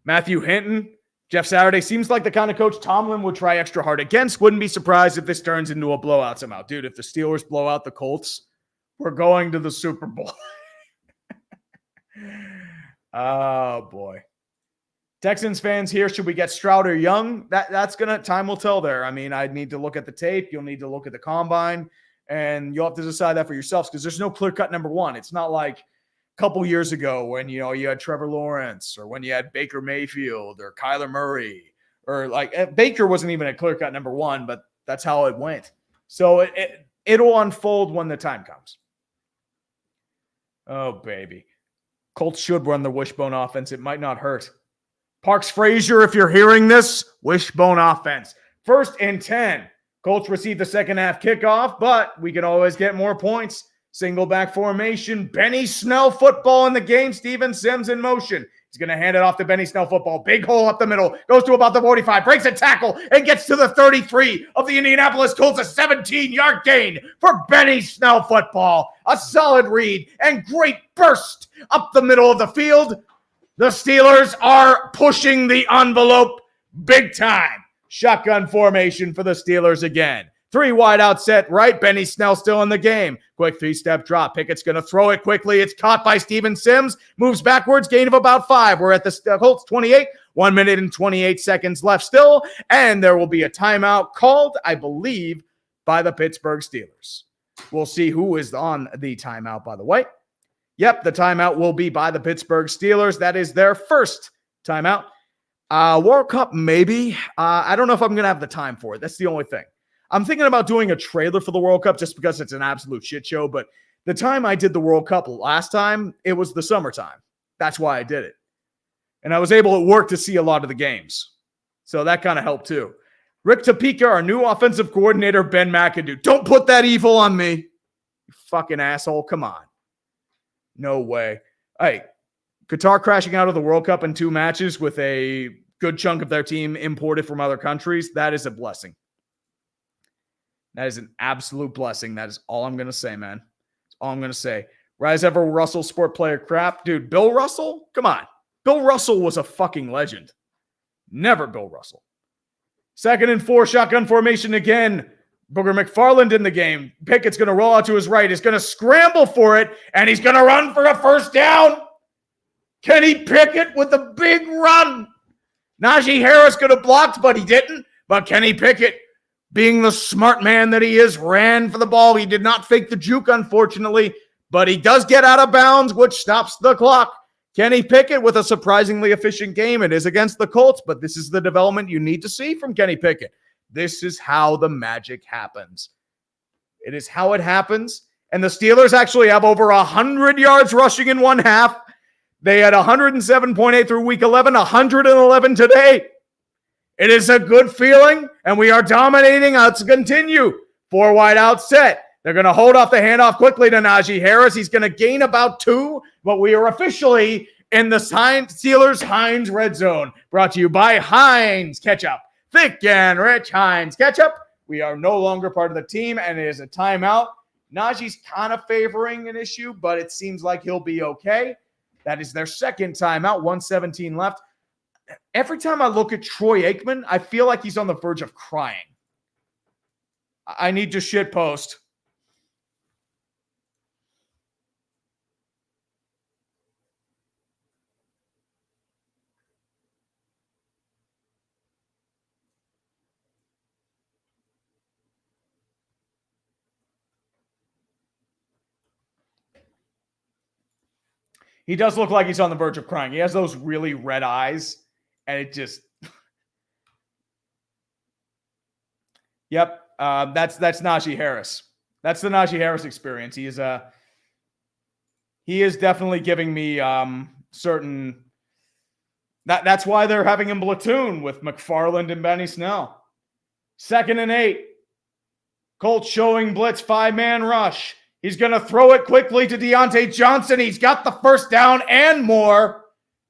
Matthew Hinton, Jeff Saturday seems like the kind of coach Tomlin would try extra hard against. Wouldn't be surprised if this turns into a blowout somehow. Dude, if the Steelers blow out the Colts, we're going to the Super Bowl. Oh, boy. Texans fans here, should we get Stroud or Young? That's time will tell there. I mean, I'd need to look at the tape. You'll need to look at the combine, and you'll have to decide that for yourselves because there's no clear-cut number one. It's not like a couple years ago when, you had Trevor Lawrence or when you had Baker Mayfield or Kyler Murray or Baker wasn't even a clear-cut number one, but that's how it went. So it'll unfold when the time comes. Oh, baby. Colts should run the wishbone offense. It might not hurt. Parks Frazier, if you're hearing this, wishbone offense. 1st and 10. Colts receive the second half kickoff, but we can always get more points. Single back formation. Benny Snell football in the game. Steven Sims in motion. He's going to hand it off to Benny Snell football. Big hole up the middle. Goes to about the 45. Breaks a tackle and gets to the 33 of the Indianapolis Colts. A 17-yard gain for Benny Snell football. A solid read and great burst up the middle of the field. The Steelers are pushing the envelope big time. Shotgun formation for the Steelers again. 3 wide out set right. Benny Snell still in the game. Quick 3-step drop. Pickett's going to throw it quickly. It's caught by Steven Sims. Moves backwards. Gain of about 5. We're at the Colts 28. 1 minute and 28 seconds left still. And there will be a timeout called, I believe, by the Pittsburgh Steelers. We'll see who is on the timeout, by the way. Yep, the timeout will be by the Pittsburgh Steelers. That is their first timeout. World Cup, maybe. I don't know if I'm going to have the time for it. That's the only thing. I'm thinking about doing a trailer for the World Cup just because it's an absolute shit show. But the time I did the World Cup last time, it was the summertime. That's why I did it. And I was able at work to see a lot of the games. So that kind of helped too. Rick Topeka, our new offensive coordinator, Ben McAdoo. Don't put that evil on me. You fucking asshole. Come on. No way. Hey, Qatar crashing out of the World Cup in 2 matches with a good chunk of their team imported from other countries. That is a blessing. That is an absolute blessing. That is all I'm going to say, man. That's all I'm going to say. Rise ever Russell sport player crap. Dude, Bill Russell? Come on. Bill Russell was a fucking legend. Never Bill Russell. 2nd and 4, shotgun formation again. Booger McFarland in the game. Pickett's going to roll out to his right. He's going to scramble for it, and he's going to run for a first down. Kenny Pickett with a big run. Najee Harris could have blocked, but he didn't. But Kenny Pickett, being the smart man that he is, ran for the ball. He did not fake the juke, unfortunately, but he does get out of bounds, which stops the clock. Kenny Pickett with a surprisingly efficient game. It is against the Colts, but this is the development you need to see from Kenny Pickett. This is how the magic happens. It is how it happens. And the Steelers actually have over 100 yards rushing in one half. They had 107.8 through week 11, 111 today. It is a good feeling, and we are dominating. Let's continue. 4 wide out set. They're going to hold off the handoff quickly to Najee Harris. He's going to gain about 2, but we are officially in the Steelers Heinz red zone. Brought to you by Heinz Ketchup. Thick and rich Heinz Ketchup. We are no longer part of the team, and it is a timeout. Najee's kind of favoring an issue, but it seems like he'll be okay. That is their second timeout, 1:17 left. Every time I look at Troy Aikman, I feel like he's on the verge of crying. I need to shit post. He does look like he's on the verge of crying. He has those really red eyes, and it just... Yep, that's Najee Harris. That's the Najee Harris experience. He is definitely giving me certain... That's why they're having him platoon with McFarland and Benny Snell. 2nd and 8. Colts showing blitz 5-man rush. He's going to throw it quickly to Deontay Johnson. He's got the first down and more.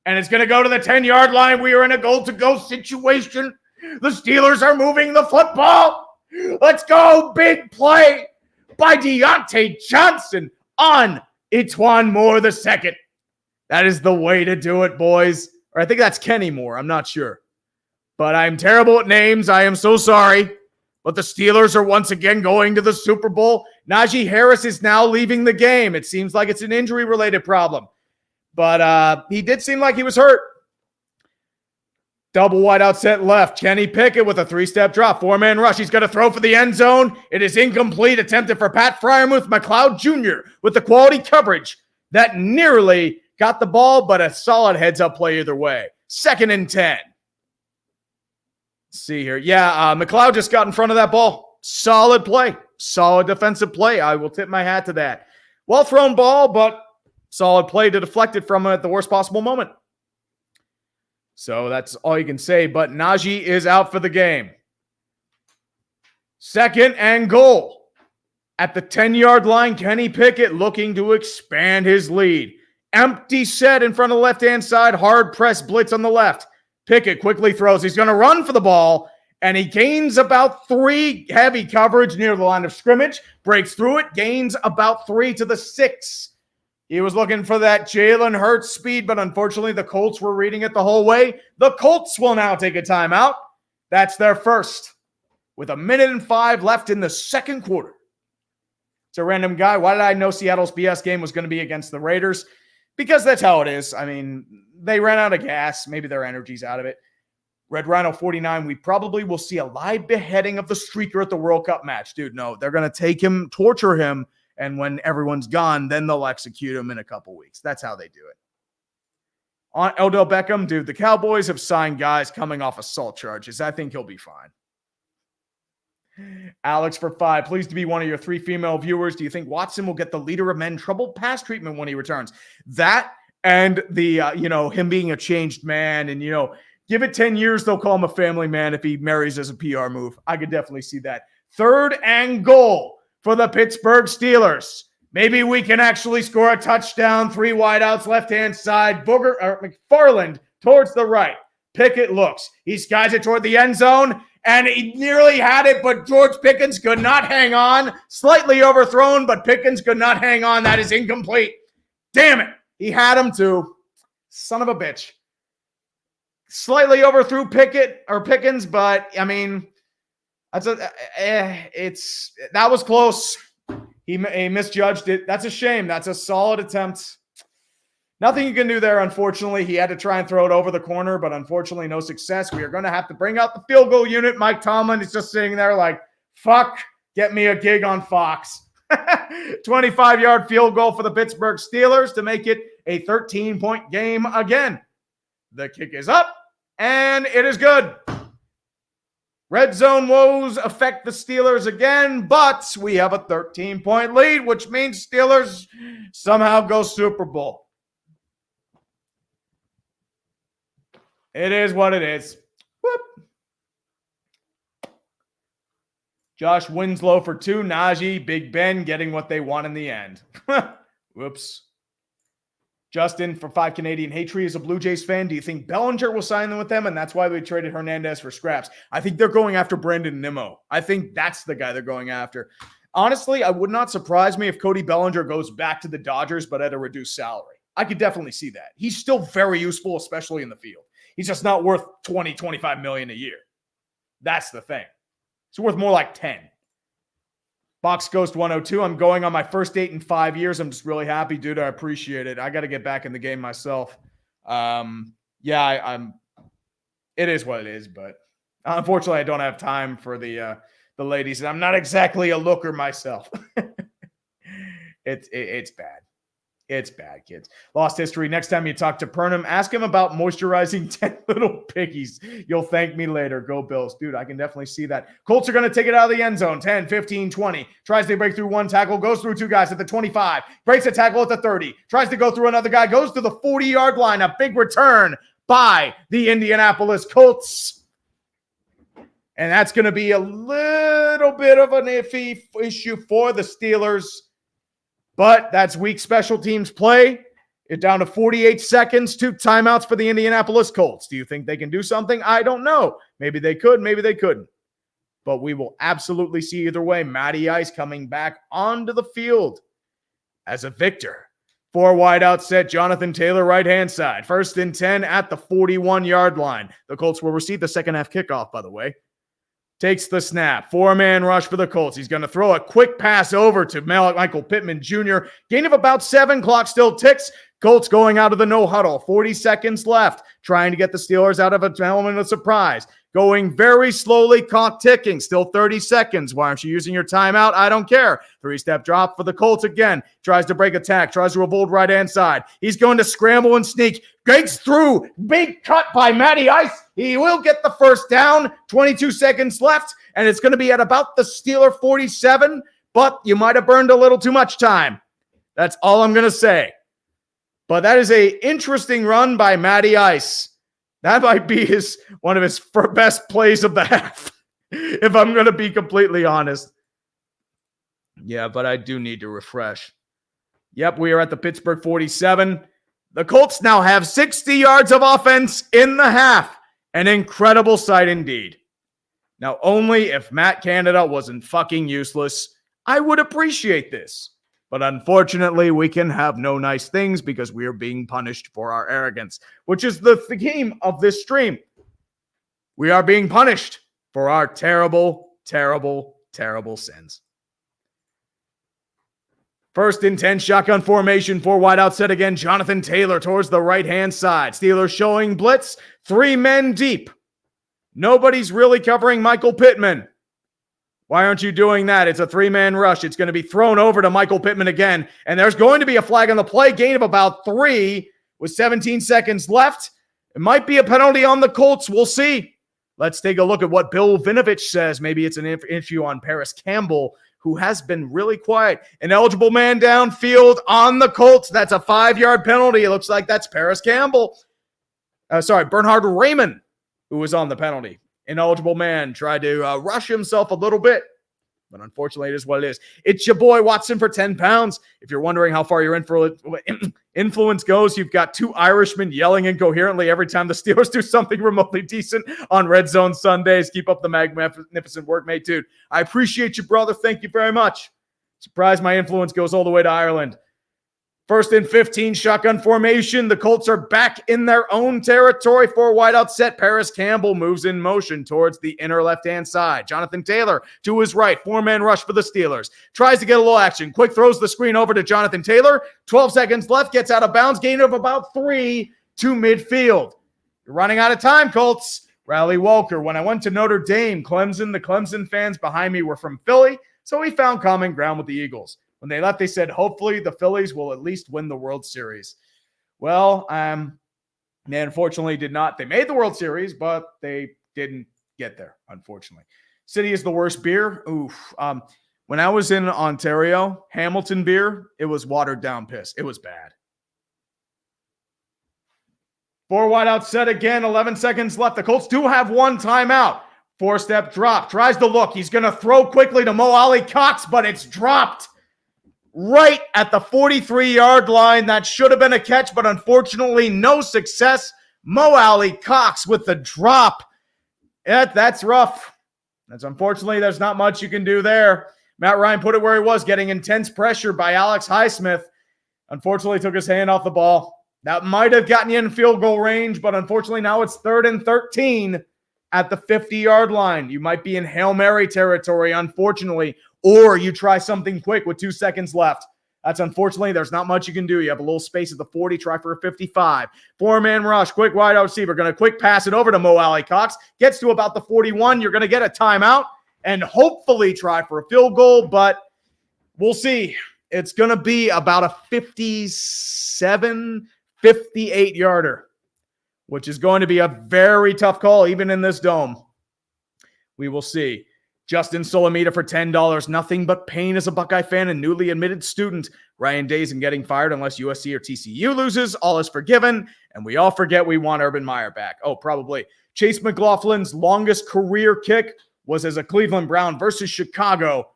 And it's going to go to the 10-yard line. We are in a goal-to-go situation. The Steelers are moving the football. Let's go. Big play by Deontay Johnson on Etwan Moore II. That is the way to do it, boys. Or I think that's Kenny Moore. I'm not sure. But I'm terrible at names. I am so sorry. But the Steelers are once again going to the Super Bowl. Najee Harris is now leaving the game. It seems like it's an injury-related problem. But he did seem like he was hurt. Double wide out set left. Kenny Pickett with a 3-step drop. 4-man rush. He's going to throw for the end zone. It is incomplete. Attempted for Pat Freiermuth McLeod Jr. with the quality coverage that nearly got the ball, but a solid heads-up play either way. 2nd and 10. Let's see here. Yeah, McLeod just got in front of that ball. Solid play. Solid defensive play. I will tip my hat to that. Well thrown ball, but solid play to deflect it from at the worst possible moment. So that's all you can say. But Najee is out for the game. 2nd and goal. At the 10-yard line, Kenny Pickett looking to expand his lead. Empty set in front of the left-hand side. Hard press blitz on the left. Pickett quickly throws. He's going to run for the ball, and he gains about 3. Heavy coverage near the line of scrimmage. Breaks through it. Gains about 3 to the 6. He was looking for that Jalen Hurts speed, but unfortunately the Colts were reading it the whole way. The Colts will now take a timeout. That's their first. With 1:05 left in the second quarter. It's a random guy. Why did I know Seattle's BS game was going to be against the Raiders? Because that's how it is. I mean, they ran out of gas. Maybe their energy's out of it. Red Rhino 49, we probably will see a live beheading of the streaker at the World Cup match. Dude, no, they're going to take him, torture him, and when everyone's gone, then they'll execute him in a couple weeks. That's how they do it. On Odell Beckham, dude, the Cowboys have signed guys coming off assault charges. I think he'll be fine. Alex for 5, pleased to be one of your 3 female viewers. Do you think Watson will get the leader of men troubled pass treatment when he returns? That and the, him being a changed man and, give it 10 years, they'll call him a family man if he marries as a PR move. I could definitely see that. 3rd and goal for the Pittsburgh Steelers. Maybe we can actually score a touchdown. 3 wideouts, left-hand side. McFarland towards the right. Pickett looks. He skies it toward the end zone. And he nearly had it, but George Pickens could not hang on. Slightly overthrown, but Pickens could not hang on. That is incomplete. Damn it. He had him too. Son of a bitch. Slightly overthrew Pickens, but I mean, that was close. He misjudged it. That's a shame. That's a solid attempt. Nothing you can do there, unfortunately. He had to try and throw it over the corner, but unfortunately no success. We are going to have to bring out the field goal unit. Mike Tomlin is just sitting there like, fuck, get me a gig on Fox. 25-yard field goal for the Pittsburgh Steelers to make it a 13-point game again. The kick is up, and it is good. Red zone woes affect the Steelers again, but we have a 13-point lead, which means Steelers somehow go Super Bowl. It is what it is. Whoop. Josh Winslow for 2. Najee, Big Ben getting what they want in the end. Whoops. Justin for 5 Canadian. Hey, Tree is a Blue Jays fan. Do you think Bellinger will sign with them? And that's why we traded Hernandez for scraps. I think they're going after Brandon Nimmo. I think that's the guy they're going after. Honestly, I would not surprise me if Cody Bellinger goes back to the Dodgers, but at a reduced salary. I could definitely see that. He's still very useful, especially in the field. He's just not worth 20, 25 million a year. That's the thing. It's worth more like 10. Box Ghost 102. I'm going on my first date in 5 years. I'm just really happy, dude. I appreciate it. I got to get back in the game myself. I'm. It is what it is, but unfortunately, I don't have time for the ladies, and I'm not exactly a looker myself. It's bad. It's bad, kids. Lost history. Next time you talk to Pernham, ask him about moisturizing 10 little piggies. You'll thank me later. Go Bills. Dude, I can definitely see that. Colts are going to take it out of the end zone. 10, 15, 20. Tries to break through one tackle. Goes through two guys at the 25. Breaks a tackle at the 30. Tries to go through another guy. Goes to the 40-yard line. A big return by the Indianapolis Colts. And that's going to be a little bit of an iffy issue for the Steelers. But that's weak special teams play. It's down to 48 seconds, 2 timeouts for the Indianapolis Colts. Do you think they can do something? I don't know. Maybe they could, maybe they couldn't. But we will absolutely see either way. Matty Ice coming back onto the field as a victor. 4 wide out set, Jonathan Taylor right-hand side. 1st and 10 at the 41-yard line. The Colts will receive the second half kickoff, by the way. Takes the snap. 4-man rush for the Colts. He's going to throw a quick pass over to Michael Pittman Jr. Gain of about 7. Clock still ticks. Colts going out of the no huddle. 40 seconds left. Trying to get the Steelers out of an element of surprise. Going very slowly, clock ticking. Still 30 seconds. Why aren't you using your timeout? I don't care. 3-step drop for the Colts again. Tries to break attack. Tries to revolt right-hand side. He's going to scramble and sneak. Breaks through. Big cut by Matty Ice. He will get the first down. 22 seconds left. And it's going to be at about the Steeler 47. But you might have burned a little too much time. That's all I'm going to say. But that is an interesting run by Matty Ice. That might be one of his best plays of the half, if I'm going to be completely honest. Yeah, but I do need to refresh. Yep, we are at the Pittsburgh 47. The Colts now have 60 yards of offense in the half. An incredible sight indeed. Now, only if Matt Canada wasn't fucking useless, I would appreciate this. But unfortunately, we can have no nice things because we are being punished for our arrogance, which is the theme of this stream. We are being punished for our terrible, terrible, terrible sins. 1st and 10, shotgun formation, 4 wide out set again. Jonathan Taylor towards the right-hand side. Steelers showing blitz, 3 men deep. Nobody's really covering Michael Pittman. Why aren't you doing that? It's a 3-man rush. It's going to be thrown over to Michael Pittman again. And there's going to be a flag on the play. Gain of about 3 with 17 seconds left. It might be a penalty on the Colts. We'll see. Let's take a look at what Bill Vinovich says. Maybe it's an issue on Paris Campbell, who has been really quiet. An eligible man downfield on the Colts. That's a 5-yard penalty. It looks like that's Paris Campbell. Bernhard Raymond, who was on the penalty. Ineligible man tried to rush himself a little bit, but unfortunately it is what it is. It's your boy Watson for 10 pounds. If you're wondering how far your influence goes, you've got 2 Irishmen yelling incoherently every time the Steelers do something remotely decent on Red Zone Sundays. Keep up the magnificent work, mate, dude. I appreciate you, brother. Thank you very much. Surprised my influence goes all the way to Ireland. 1st and 15, shotgun formation. The Colts are back in their own territory. 4 wide out set. Paris Campbell moves in motion towards the inner left-hand side. Jonathan Taylor to his right. 4-man rush for the Steelers. Tries to get a little action. Quick throws the screen over to Jonathan Taylor. 12 seconds left. Gets out of bounds. Gain of about 3 to midfield. You're running out of time, Colts. Rally Walker. When I went to Notre Dame, the Clemson fans behind me were from Philly, so we found common ground with the Eagles. When they left, they said, hopefully the Phillies will at least win the World Series. Well, they unfortunately did not. They made the World Series, but they didn't get there, unfortunately. City is the worst beer. Oof. When I was in Ontario, Hamilton beer, it was watered down piss. It was bad. 4 wide out set again. 11 seconds left. The Colts do have 1 timeout. 4-step drop. Tries to look. He's going to throw quickly to Mo Ali Cox, but it's dropped. right at the 43-yard line. That should have been a catch, but unfortunately, no success. Mo Alley Cox with the drop. That's rough. Unfortunately, there's not much you can do there. Matt Ryan put it where he was, getting intense pressure by Alex Highsmith. Unfortunately, took his hand off the ball. That might have gotten you in field goal range, but unfortunately, now it's 3rd and 13 at the 50-yard line. You might be in Hail Mary territory, unfortunately, or you try something quick with 2 seconds left. That's unfortunately, there's not much you can do. You have a little space at the 40, try for a 55. 4-man rush, quick wide out receiver. Going to quick pass it over to Mo Alley Cox. Gets to about the 41. You're going to get a timeout and hopefully try for a field goal, but we'll see. It's going to be about a 57, 58-yarder, which is going to be a very tough call, even in this dome. We will see. Justin Solomita for $10. Nothing but pain as a Buckeye fan and newly admitted student. Ryan Days and getting fired unless USC or TCU loses. All is forgiven. And we all forget we want Urban Meyer back. Oh, probably. Chase McLaughlin's longest career kick was as a Cleveland Brown versus Chicago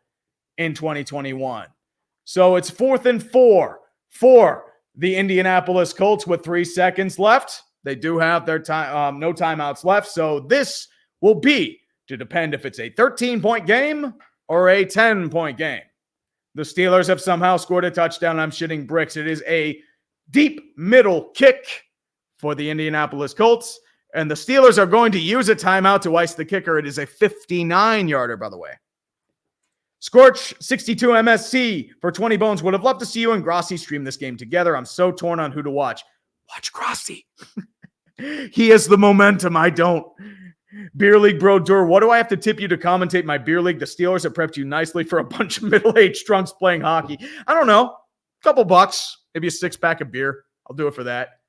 in 2021. So it's 4th and 4 for the Indianapolis Colts with 3 seconds left. They do have their time, no timeouts left. So this will be to depend if it's a 13-point game or a 10-point game. The Steelers have somehow scored a touchdown. I'm shitting bricks. It is a deep middle kick for the Indianapolis Colts, and the Steelers are going to use a timeout to ice the kicker. It is a 59-yarder, by the way. Scorch 62 MSC for 20 bones. Would have loved to see you and Grossi stream this game together. I'm so torn on who to watch. Watch Grossi. He has the momentum. I don't. Beer League Bro Dur, what do I have to tip you to commentate my beer league? The Steelers have prepped you nicely for a bunch of middle-aged drunks playing hockey. I don't know. A couple bucks. Maybe a 6-pack of beer. I'll do it for that.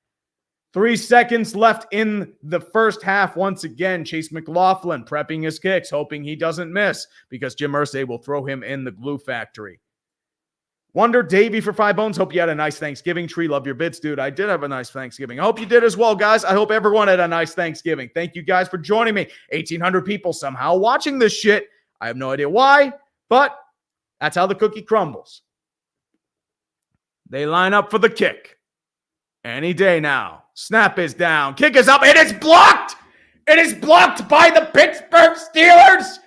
3 seconds left in the first half. Once again, Chase McLaughlin prepping his kicks, hoping he doesn't miss because Jim Irsay will throw him in the glue factory. Wonder Davey for 5 bones. Hope you had a nice Thanksgiving tree. Love your bits, dude. I did have a nice Thanksgiving. I hope you did as well, guys. I hope everyone had a nice Thanksgiving. Thank you guys for joining me. 1,800 people somehow watching this shit. I have no idea why, but that's how the cookie crumbles. They line up for the kick. Any day now. Snap is down. Kick is up. It is blocked. It is blocked by the Pittsburgh Steelers.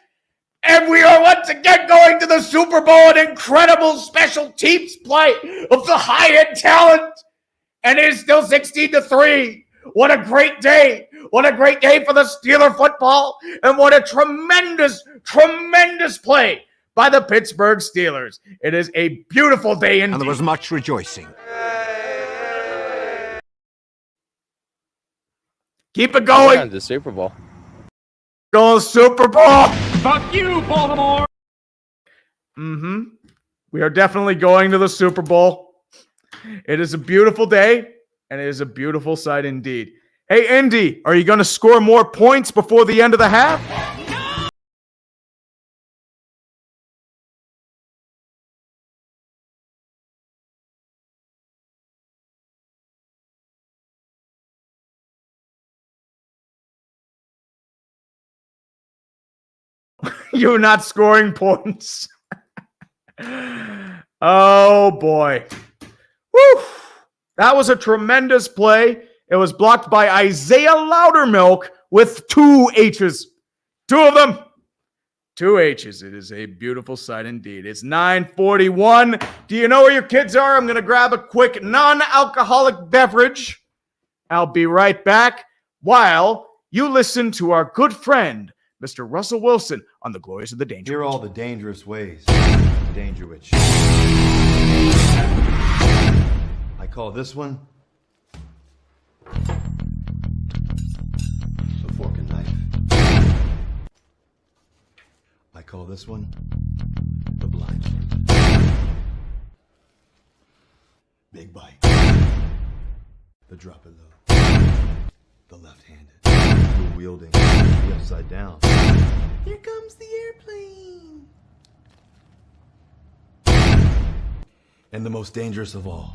And we are once again going to the Super Bowl, an incredible special teams play of the high-end talent. And it is still 16-3. What a great day. What a great day for the Steeler football. And what a tremendous, tremendous play by the Pittsburgh Steelers. It is a beautiful day indeed. And there was much rejoicing. Keep it going. Yeah, the Super Bowl. Go Super Bowl. Fuck you, Baltimore. We are definitely going to the Super Bowl. It is a beautiful day, and it is a beautiful sight indeed. Hey, Indy, are you going to score more points before the end of the half? You're not scoring points. Oh, boy. Woo! That was a tremendous play. It was blocked by Isaiah Loudermilk with 2 H's. 2 of them. 2 H's. It is a beautiful sight indeed. It's 9:41. Do you know where your kids are? I'm going to grab a quick non-alcoholic beverage. I'll be right back while you listen to our good friend, Mr. Russell Wilson, on the glories of the danger. Here are all the dangerous ways. Danger witch. I call this one the fork and knife. I call this one the blindfold. Big bite. The drop it low. The left-handed. Dual wielding. The upside down. Here comes the airplane. And the most dangerous of all,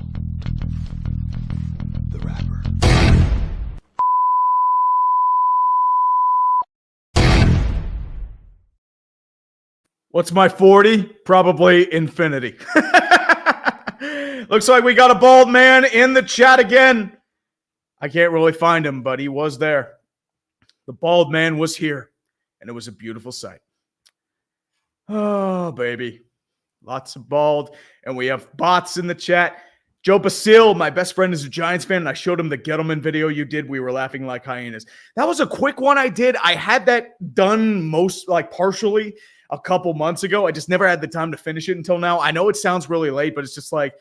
the rapper. What's my 40? Probably infinity. Looks like we got a bald man in the chat again. I can't really find him, but he was there. The bald man was here, and it was a beautiful sight. Oh, baby. Lots of bald, and we have bots in the chat. Joe Basile, my best friend, is a Giants fan, and I showed him the Gettleman video you did. We were laughing like hyenas. That was a quick one I did. I had that done partially a couple months ago. I just never had the time to finish it until now. I know it sounds really late, but it's just like,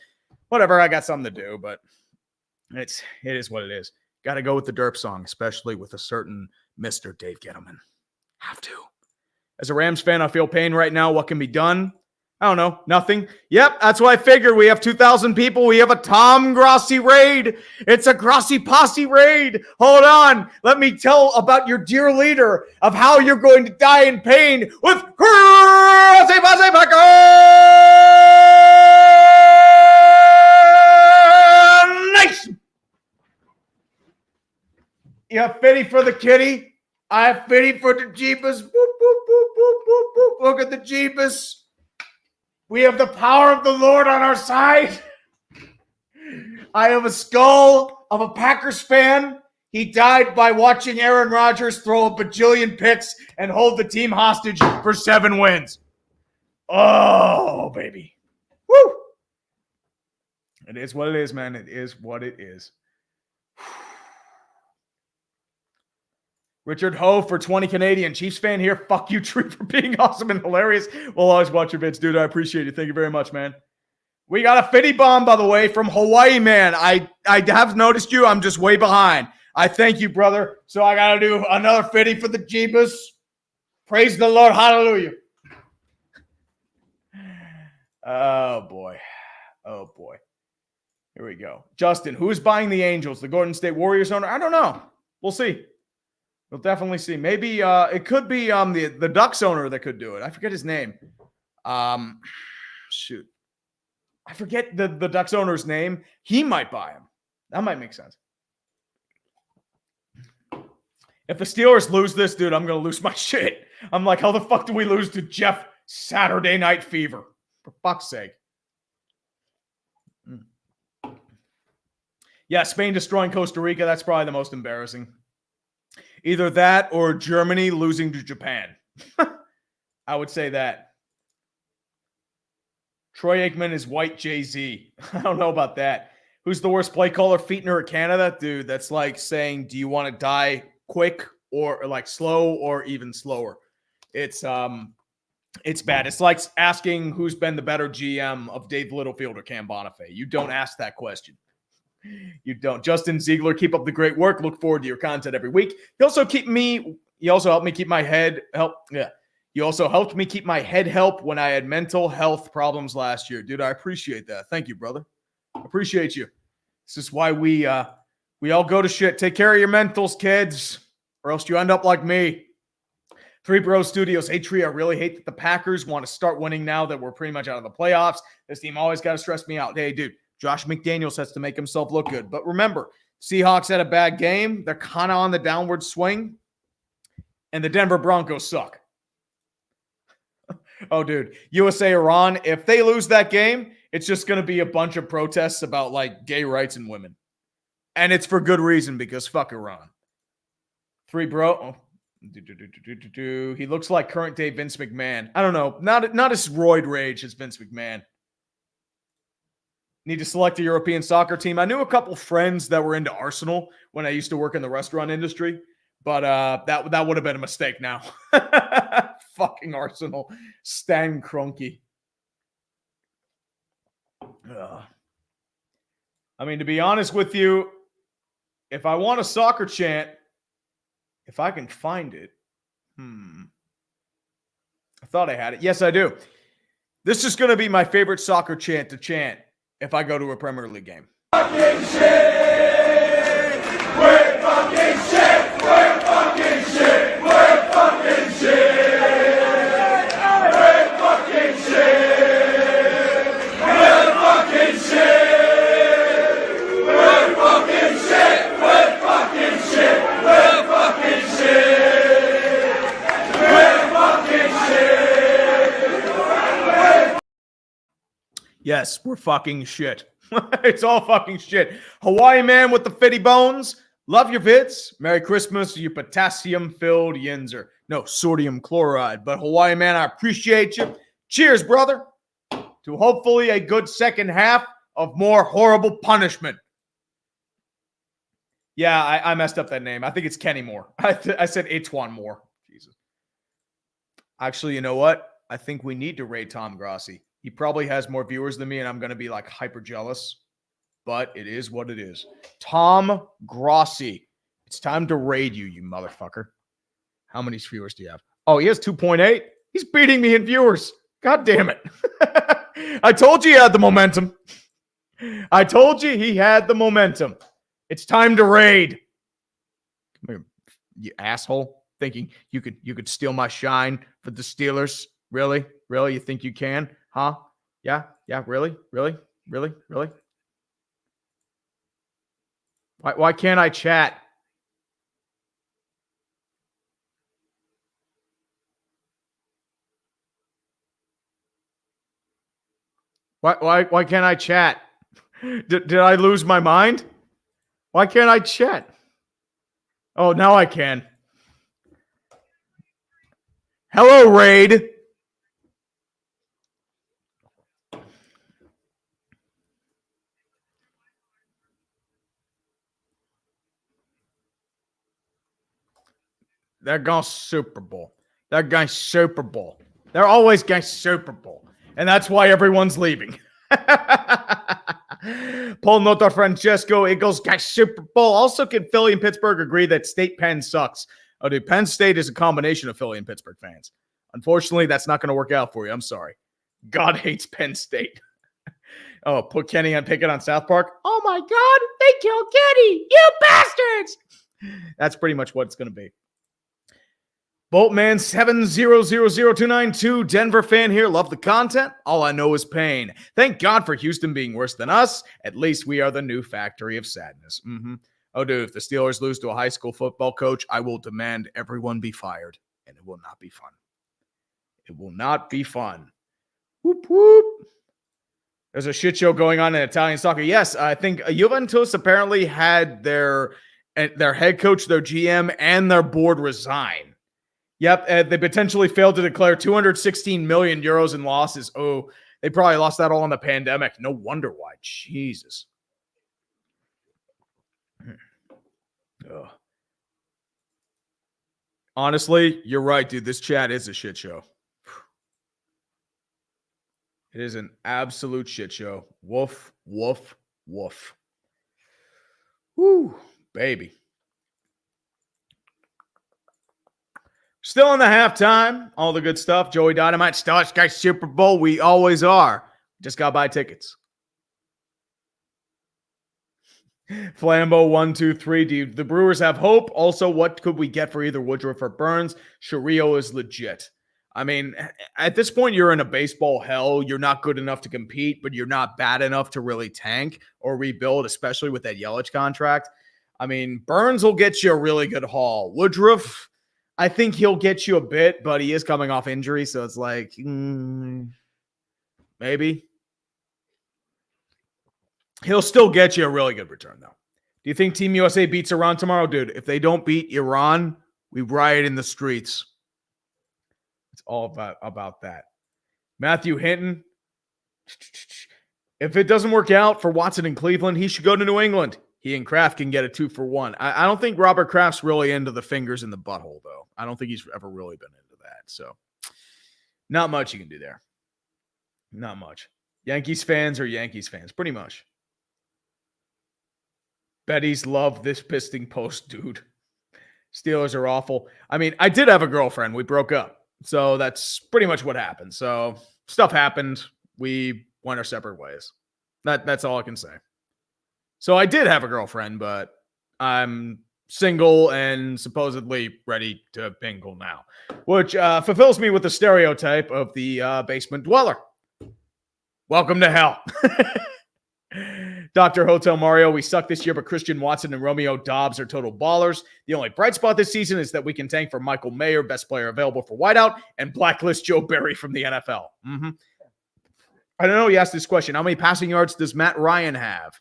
whatever, I got something to do, but it is what it is. Got to go with the derp song, especially with a certain Mr. Dave Gettleman. Have to. As a Rams fan, I feel pain right now. What can be done? I don't know. Nothing. Yep, that's what I figured. We have 2,000 people. We have a Tom Grossi raid. It's a Grossi Posse raid. Hold on. Let me tell about your dear leader of how you're going to die in pain with Grossi Posse Pickens. Nice. You have pity for the kitty. I have pity for the Jeebus. Boop, boop, boop, boop, boop, boop. Look at the Jeebus. We have the power of the Lord on our side. I have a skull of a Packers fan. He died by watching Aaron Rodgers throw a bajillion picks and hold the team hostage for 7 wins. Oh, baby. Woo! It is what it is, man. It is what it is. Richard Ho for 20 Canadian. Chiefs fan here. Fuck you, Tree, for being awesome and hilarious. We'll always watch your vids, dude. I appreciate it. Thank you very much, man. We got a Fitty bomb, by the way, from Hawaii, man. I have noticed you. I'm just way behind. I thank you, brother. So I got to do another Fitty for the Jeebus. Praise the Lord. Hallelujah. Oh, boy. Oh, boy. Here we go. Justin, who's buying the Angels? The Golden State Warriors owner? I don't know. We'll see. We'll definitely see. Maybe it could be the Ducks owner that could do it. I forget his name. Shoot. I forget the Ducks owner's name. He might buy him. That might make sense. If the Steelers lose this, dude, I'm going to lose my shit. I'm like, how the fuck do we lose to Jeff Saturday Night Fever? For fuck's sake. Yeah, Spain destroying Costa Rica. That's probably the most embarrassing. Either that or Germany losing to Japan. I would say that. Troy Aikman is white Jay-Z. I don't know about that. Who's the worst play caller, Feetner or Canada? Dude, that's like saying, do you want to die quick or like slow or even slower? It's bad. It's like asking who's been the better GM of Dave Littlefield or Cam Bonifay. You don't ask that question. You don't. Justin Ziegler, keep up the great work. Look forward to your content every week. You also helped me keep my head You also helped me keep my head help when I had mental health problems last year. Dude, I appreciate that. Thank you, brother. Appreciate you. This is why we all go to shit. Take care of your mentals, kids, or else you end up like me. Three Bro Studios. Hey, Tree, I really hate that the Packers want to start winning now that we're pretty much out of the playoffs. This team always got to stress me out. Hey, dude. Josh McDaniels has to make himself look good. But remember, Seahawks had a bad game. They're kind of on the downward swing. And the Denver Broncos suck. Oh, dude. USA-Iran, if they lose that game, it's just going to be a bunch of protests about, like, gay rights and women. And it's for good reason, because fuck Iran. Three Bro. Oh. He looks like current-day Vince McMahon. I don't know. Not as roid rage as Vince McMahon. Need to select a European soccer team. I knew a couple friends that were into Arsenal when I used to work in the restaurant industry, but that would have been a mistake now. Fucking Arsenal. Stan Kroenke. I mean, to be honest with you, if I want a soccer chant, if I can find it. I thought I had it. Yes, I do. This is going to be my favorite soccer chant to chant if I go to a Premier League game. Fucking shit! We're fucking shit! We're fucking shit! We're fucking shit! We're fucking shit! We're fucking shit! We're fucking shit! We're fucking shit! We're fucking shit! We're fucking shit! Yes, we're fucking shit. It's all fucking shit. Hawaii man with the fitty bones. Love your vids. Merry Christmas, you potassium-filled yinzer. No, sodium chloride. But Hawaii man, I appreciate you. Cheers, brother, to hopefully a good second half of more horrible punishment. Yeah, I messed up that name. I think it's Kenny Moore. I said Antoine Moore. Jesus. Actually, you know what? I think we need to raid Tom Grossi. He probably has more viewers than me, and I'm going to be like hyper jealous. But it is what it is. Tom Grossi. It's time to raid you, you motherfucker. How many viewers do you have? Oh, he has 2.8. He's beating me in viewers. God damn it. I told you he had the momentum. I told you he had the momentum. It's time to raid. Come here, you asshole. Thinking you could steal my shine for the Steelers? Really? Really? You think you can? Huh? Yeah? Yeah, really? Really? Really? Really? Why can't I chat? Why can't I chat? Did I lose my mind? Why can't I chat? Oh, now I can. Hello, Raid. They're going Super Bowl. They're going Super Bowl. They're always going Super Bowl. And that's why everyone's leaving. Paul Notar Francesco, Eagles guy Super Bowl. Also, can Philly and Pittsburgh agree that State Penn sucks? Oh, dude, Penn State is a combination of Philly and Pittsburgh fans. Unfortunately, that's not going to work out for you. I'm sorry. God hates Penn State. Oh, put Kenny on Pickett on South Park. Oh my God, they killed Kenny. You bastards. That's pretty much what it's going to be. Boltman 7000292, Denver fan here. Love the content. All I know is pain. Thank God for Houston being worse than us. At least we are the new factory of sadness. Oh, dude, if the Steelers lose to a high school football coach, I will demand everyone be fired, and it will not be fun. It will not be fun. Whoop, whoop. There's a shit show going on in Italian soccer. Yes, I think Juventus apparently had their head coach, their GM, and their board resign. Yep, they potentially failed to declare 216 million euros in losses. Oh, they probably lost that all in the pandemic. No wonder why. Jesus. Ugh. Honestly, you're right, dude. This chat is a shit show. It is an absolute shit show. Woof, woof, woof. Woo, baby. Still in the halftime. All the good stuff. Joey Dynamite, Stars Guy Super Bowl. We always are. Just got to buy tickets. Flambeau 123. Do the Brewers have hope? Also, what could we get for either Woodruff or Burns? Chourio is legit. I mean, at this point, you're in a baseball hell. You're not good enough to compete, but you're not bad enough to really tank or rebuild, especially with that Yelich contract. I mean, Burns will get you a really good haul. Woodruff, I think he'll get you a bit, but he is coming off injury, so it's like, maybe. He'll still get you a really good return, though. Do you think Team USA beats Iran tomorrow? Dude, if they don't beat Iran, we riot in the streets. It's all about that. Matthew Hinton, if it doesn't work out for Watson in Cleveland, he should go to New England. He and Kraft can get a 2-for-1. I don't think Robert Kraft's really into the fingers in the butthole, though. I don't think he's ever really been into that. So, not much you can do there. Not much. Yankees fans are Yankees fans, pretty much. Betty's love this pisting post, dude. Steelers are awful. I mean, I did have a girlfriend. We broke up. So that's pretty much what happened. So stuff happened. We went our separate ways. That's all I can say. So I did have a girlfriend, but I'm single and supposedly ready to bingle now, which fulfills me with the stereotype of the basement dweller. Welcome to hell. Dr. Hotel Mario, we suck this year, but Christian Watson and Romeo Dobbs are total ballers. The only bright spot this season is that we can tank for Michael Mayer, best player available for wideout, and blacklist Joe Barry from the NFL. I don't know. He asked this question. How many passing yards does Matt Ryan have?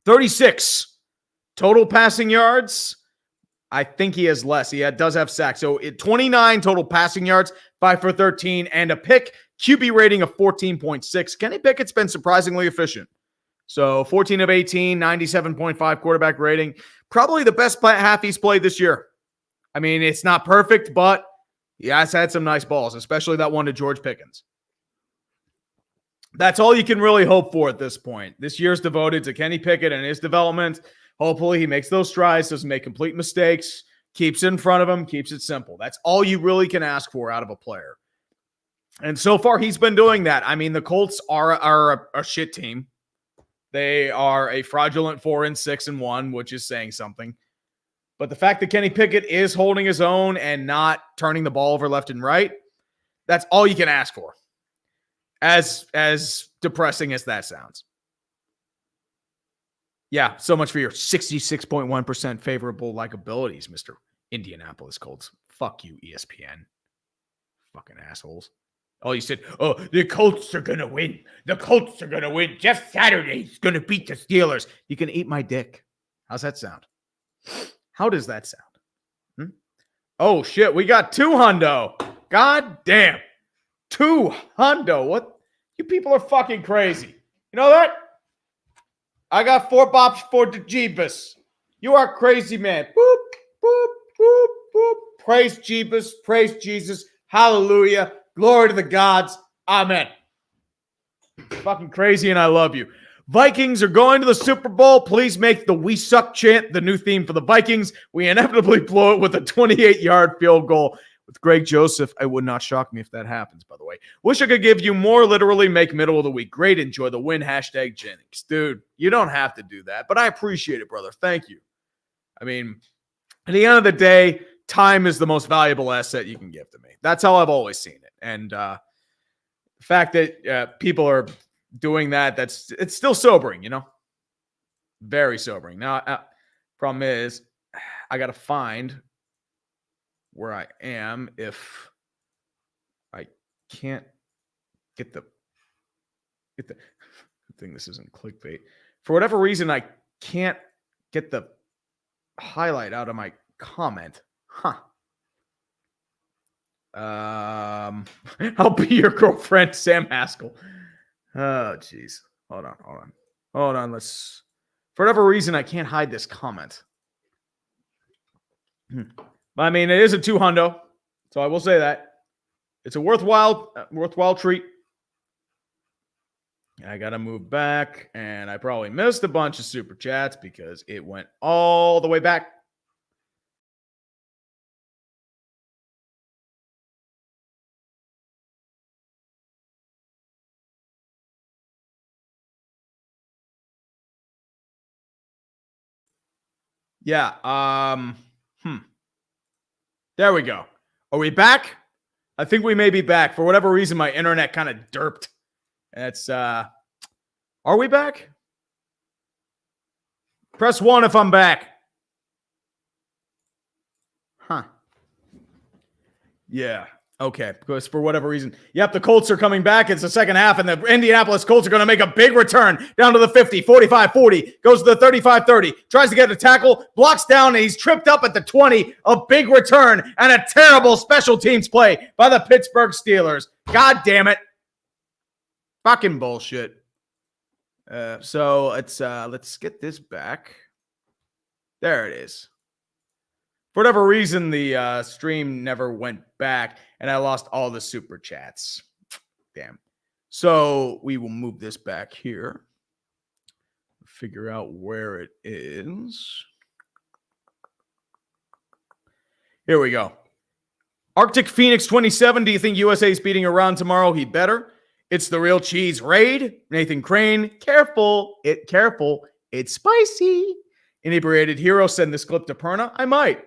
36 total passing yards. I think he has less. He does have sacks. So 29 total passing yards, 5 for 13, and a pick. QB rating of 14.6. Kenny Pickett's been surprisingly efficient. So 14 of 18, 97.5 quarterback rating. Probably the best half he's played this year. I mean, it's not perfect, but he has had some nice balls, especially that one to George Pickens. That's all you can really hope for at this point. This year's devoted to Kenny Pickett and his development. Hopefully he makes those strides, doesn't make complete mistakes, keeps it in front of him, keeps it simple. That's all you really can ask for out of a player. And so far, he's been doing that. I mean, the Colts are a shit team. They are a fraudulent 4-6-1, which is saying something. But the fact that Kenny Pickett is holding his own and not turning the ball over left and right, that's all you can ask for. As depressing as that sounds. Yeah, so much for your 66.1% favorable likabilities, Mr. Indianapolis Colts. Fuck you, ESPN. Fucking assholes. Oh, you said, oh, the Colts are going to win. The Colts are going to win. Jeff Saturday's going to beat the Steelers. You can eat my dick. How's that sound? How does that sound? Oh, shit. We got 2 hundo. God damn. 2 hundo. What? You people are fucking crazy. You know that? I got 4 bops for the Jeebus. You are crazy, man. Boop, boop, boop, boop. Praise Jeebus. Praise Jesus. Hallelujah. Glory to the gods. Amen. Fucking crazy, and I love you. Vikings are going to the Super Bowl. Please make the "We Suck" chant the new theme for the Vikings. We inevitably blow it with a 28-yard field goal with Greg Joseph. It would not shock me if that happens, by the way. Wish I could give you more. Literally make middle of the week. Great. Enjoy the win. Hashtag Jennings. Dude, you don't have to do that, but I appreciate it, brother. Thank you. I mean, at the end of the day, time is the most valuable asset you can give to me. That's how I've always seen it. And the fact that people are doing that, it's still sobering, you know? Very sobering. Now, problem is, I got to find where I am if I can't get the good thing this isn't clickbait. For whatever reason, I can't get the highlight out of my comment. I'll be your girlfriend, Sam Haskell. Oh, jeez. Hold on. For whatever reason, I can't hide this comment. I mean, it is a 2 hundo, so I will say that. It's a worthwhile treat. I got to move back, and I probably missed a bunch of super chats because it went all the way back. Yeah, there we go. Are we back? I think we may be back. For whatever reason, my internet kind of derped. That's, are we back? Press 1 if I'm back. Yeah. Okay. Because for whatever reason, yep, the Colts are coming back. It's the second half, and the Indianapolis Colts are going to make a big return down to the 50, 45, 40, goes to the 35, 30, tries to get a tackle, blocks down, and he's tripped up at the 20. A big return and a terrible special teams play by the Pittsburgh Steelers. God damn it. Fucking bullshit. So let's get this back. There it is. For whatever reason, the stream never went back, and I lost all the super chats. Damn. So we will move this back here. Figure out where it is. Here we go. Arctic Phoenix 27. Do you think USA is beating Iran tomorrow? He better. It's the real cheese raid. Nathan Crane. Careful. It's spicy. Inebriated Hero. Send this clip to Perna. I might.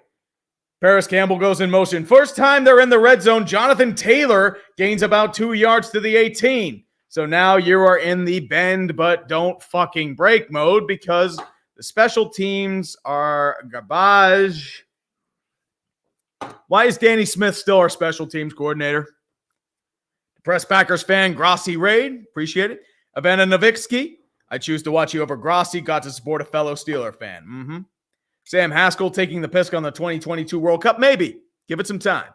Paris Campbell goes in motion. First time they're in the red zone. Jonathan Taylor gains about 2 yards to the 18. So now you are in the bend, but don't fucking break mode because the special teams are garbage. Why is Danny Smith still our special teams coordinator? Press Packers fan, Grossi Raid. Appreciate it. Avana Novitsky. I choose to watch you over Grossi. Got to support a fellow Steeler fan. Sam Haskell taking the piss on the 2022 World Cup. Maybe. Give it some time.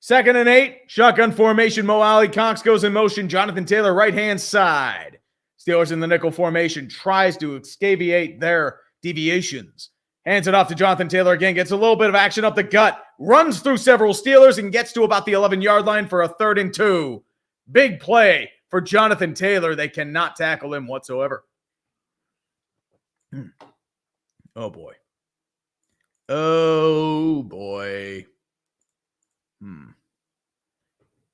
2nd and 8. Shotgun formation. Mo Alley. Cox goes in motion. Jonathan Taylor, right-hand side. Steelers in the nickel formation. Tries to excavate their deviations. Hands it off to Jonathan Taylor again. Gets a little bit of action up the gut. Runs through several Steelers and gets to about the 11-yard line for a 3rd and 2. Big play for Jonathan Taylor. They cannot tackle him whatsoever. Oh, boy. Oh, boy.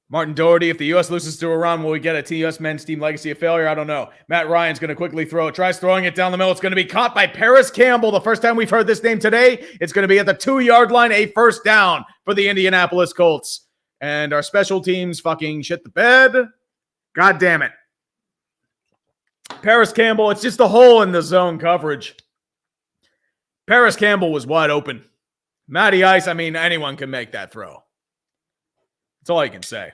Martin Doherty, if the U.S. loses to Iran, will we get a TS men's team legacy of failure? I don't know. Matt Ryan's going to quickly throw. Tries throwing it down the middle. It's going to be caught by Paris Campbell. The first time we've heard this name today. It's going to be at the 2-yard line, a first down for the Indianapolis Colts. And our special teams fucking shit the bed. God damn it. Paris Campbell, it's just a hole in the zone coverage. Paris Campbell was wide open. Matty Ice, I mean, anyone can make that throw. That's all I can say.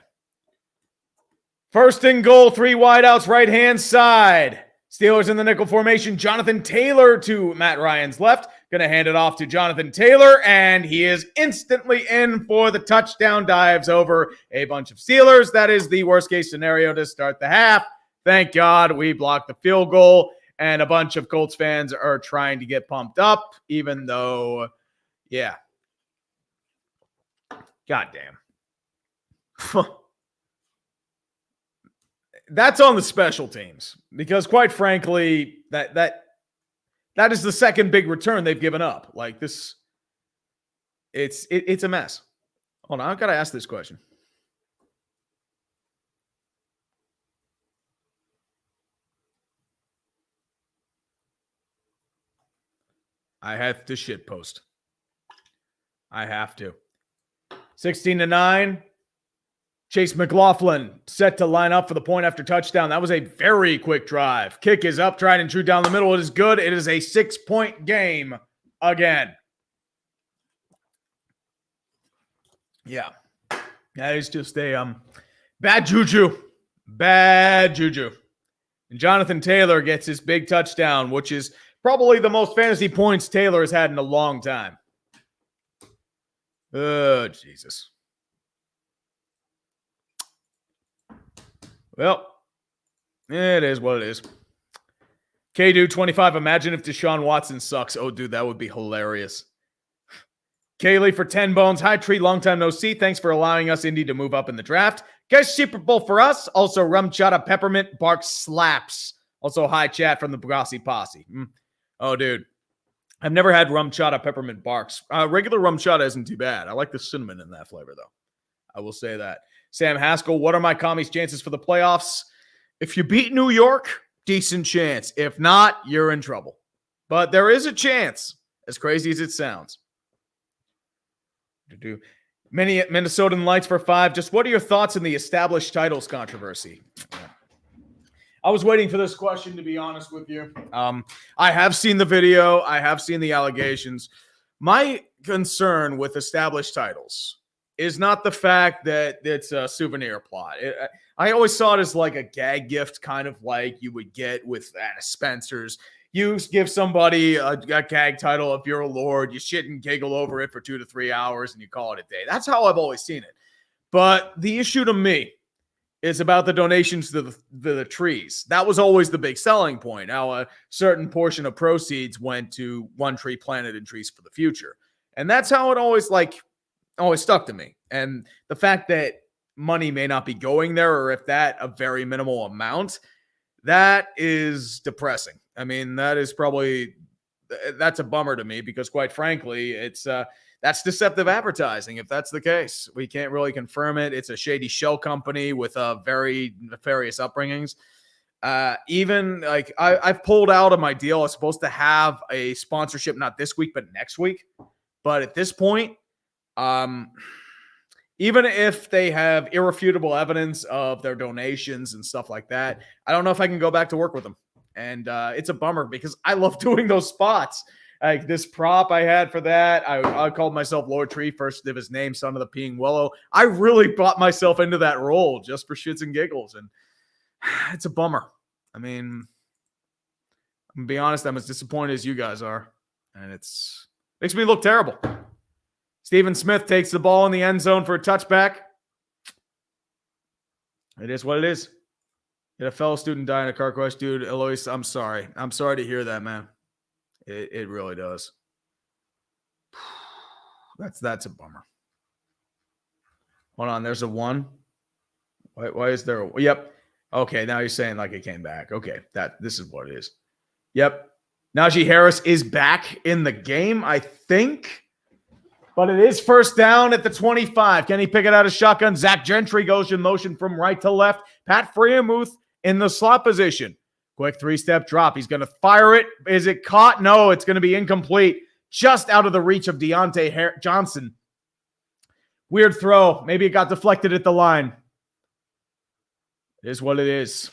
1st and goal, 3 wideouts, right-hand side. Steelers in the nickel formation. Jonathan Taylor to Matt Ryan's left. Going to hand it off to Jonathan Taylor, and he is instantly in for the touchdown. Dives over a bunch of Steelers. That is the worst-case scenario to start the half. Thank God we blocked the field goal, and a bunch of Colts fans are trying to get pumped up, even though, yeah. Goddamn. That's on the special teams because, quite frankly, that is the second big return they've given up. Like this, it's a mess. Hold on, I've got to ask this question. I have to shitpost. I have to. 16-9. Chase McLaughlin set to line up for the point after touchdown. That was a very quick drive. Kick is up, tried and true down the middle. It is good. It is a 6-point game again. Yeah. That is just a bad juju. Bad juju. And Jonathan Taylor gets his big touchdown, which is probably the most fantasy points Taylor has had in a long time. Oh, Jesus. Well, it is what it is. K-Dude 25. Imagine if Deshaun Watson sucks. Oh, dude, that would be hilarious. Kaylee for 10 bones. Hi, Tree. Long time no see. Thanks for allowing us, Indy, to move up in the draft. Guys, Super Bowl for us. Also, Rum Chata Peppermint Bark Slaps. Also, hi, chat from the Brassi Posse. Oh, dude. I've never had Rum Chata Peppermint Barks. Regular Rum Chata isn't too bad. I like the cinnamon in that flavor, though. I will say that. Sam Haskell, what are my commies' chances for the playoffs? If you beat New York, decent chance. If not, you're in trouble. But there is a chance, as crazy as it sounds. Many Minnesotan Lights for 5. Just what are your thoughts on the established titles controversy? I was waiting for this question, to be honest with you. I have seen the video. I have seen the allegations. My concern with established titles is not the fact that it's a souvenir plot. I always saw it as like a gag gift, kind of like you would get with Spencer's. You give somebody a gag title. If you're a lord, you shit and giggle over it for 2 to 3 hours and you call it a day. That's how I've always seen it. But the issue to me is about the donations to the trees. That was always the big selling point. Now, a certain portion of proceeds went to One Tree Planted and Trees for the Future. And that's how it always stuck to me. And the fact that money may not be going there, or if that a very minimal amount, that is depressing. I mean, that's a bummer to me because, quite frankly, that's deceptive advertising. If that's the case, we can't really confirm it. It's a shady shell company with very nefarious upbringings. Even like I've pulled out of my deal. I was supposed to have a sponsorship, not this week, but next week. But at this point, even if they have irrefutable evidence of their donations and stuff like that, I don't know if I can go back to work with them. And it's a bummer because I love doing those spots. Like this prop I had for that, I called myself Lord Tree, first of his name, son of the Peeing Willow. I really bought myself into that role just for shits and giggles, and it's a bummer. I mean, I'm gonna be honest, I'm as disappointed as you guys are, and it's makes me look terrible. Steven Smith takes the ball in the end zone for a touchback. It is what it is. Had a fellow student die in a car crash. Dude, Eloise, I'm sorry. I'm sorry to hear that, man. It really does. That's a bummer. Hold on, there's a 1. Why is there a... Yep. Okay, now you're saying like it came back. Okay, this is what it is. Yep. Najee Harris is back in the game, I think. But it is first down at the 25. Can he pick it out of shotgun? Zach Gentry goes in motion from right to left. Pat Freiermuth in the slot position. Quick 3-step drop. He's going to fire it. Is it caught? No, it's going to be incomplete. Just out of the reach of Deontay Johnson. Weird throw. Maybe it got deflected at the line. It is what it is.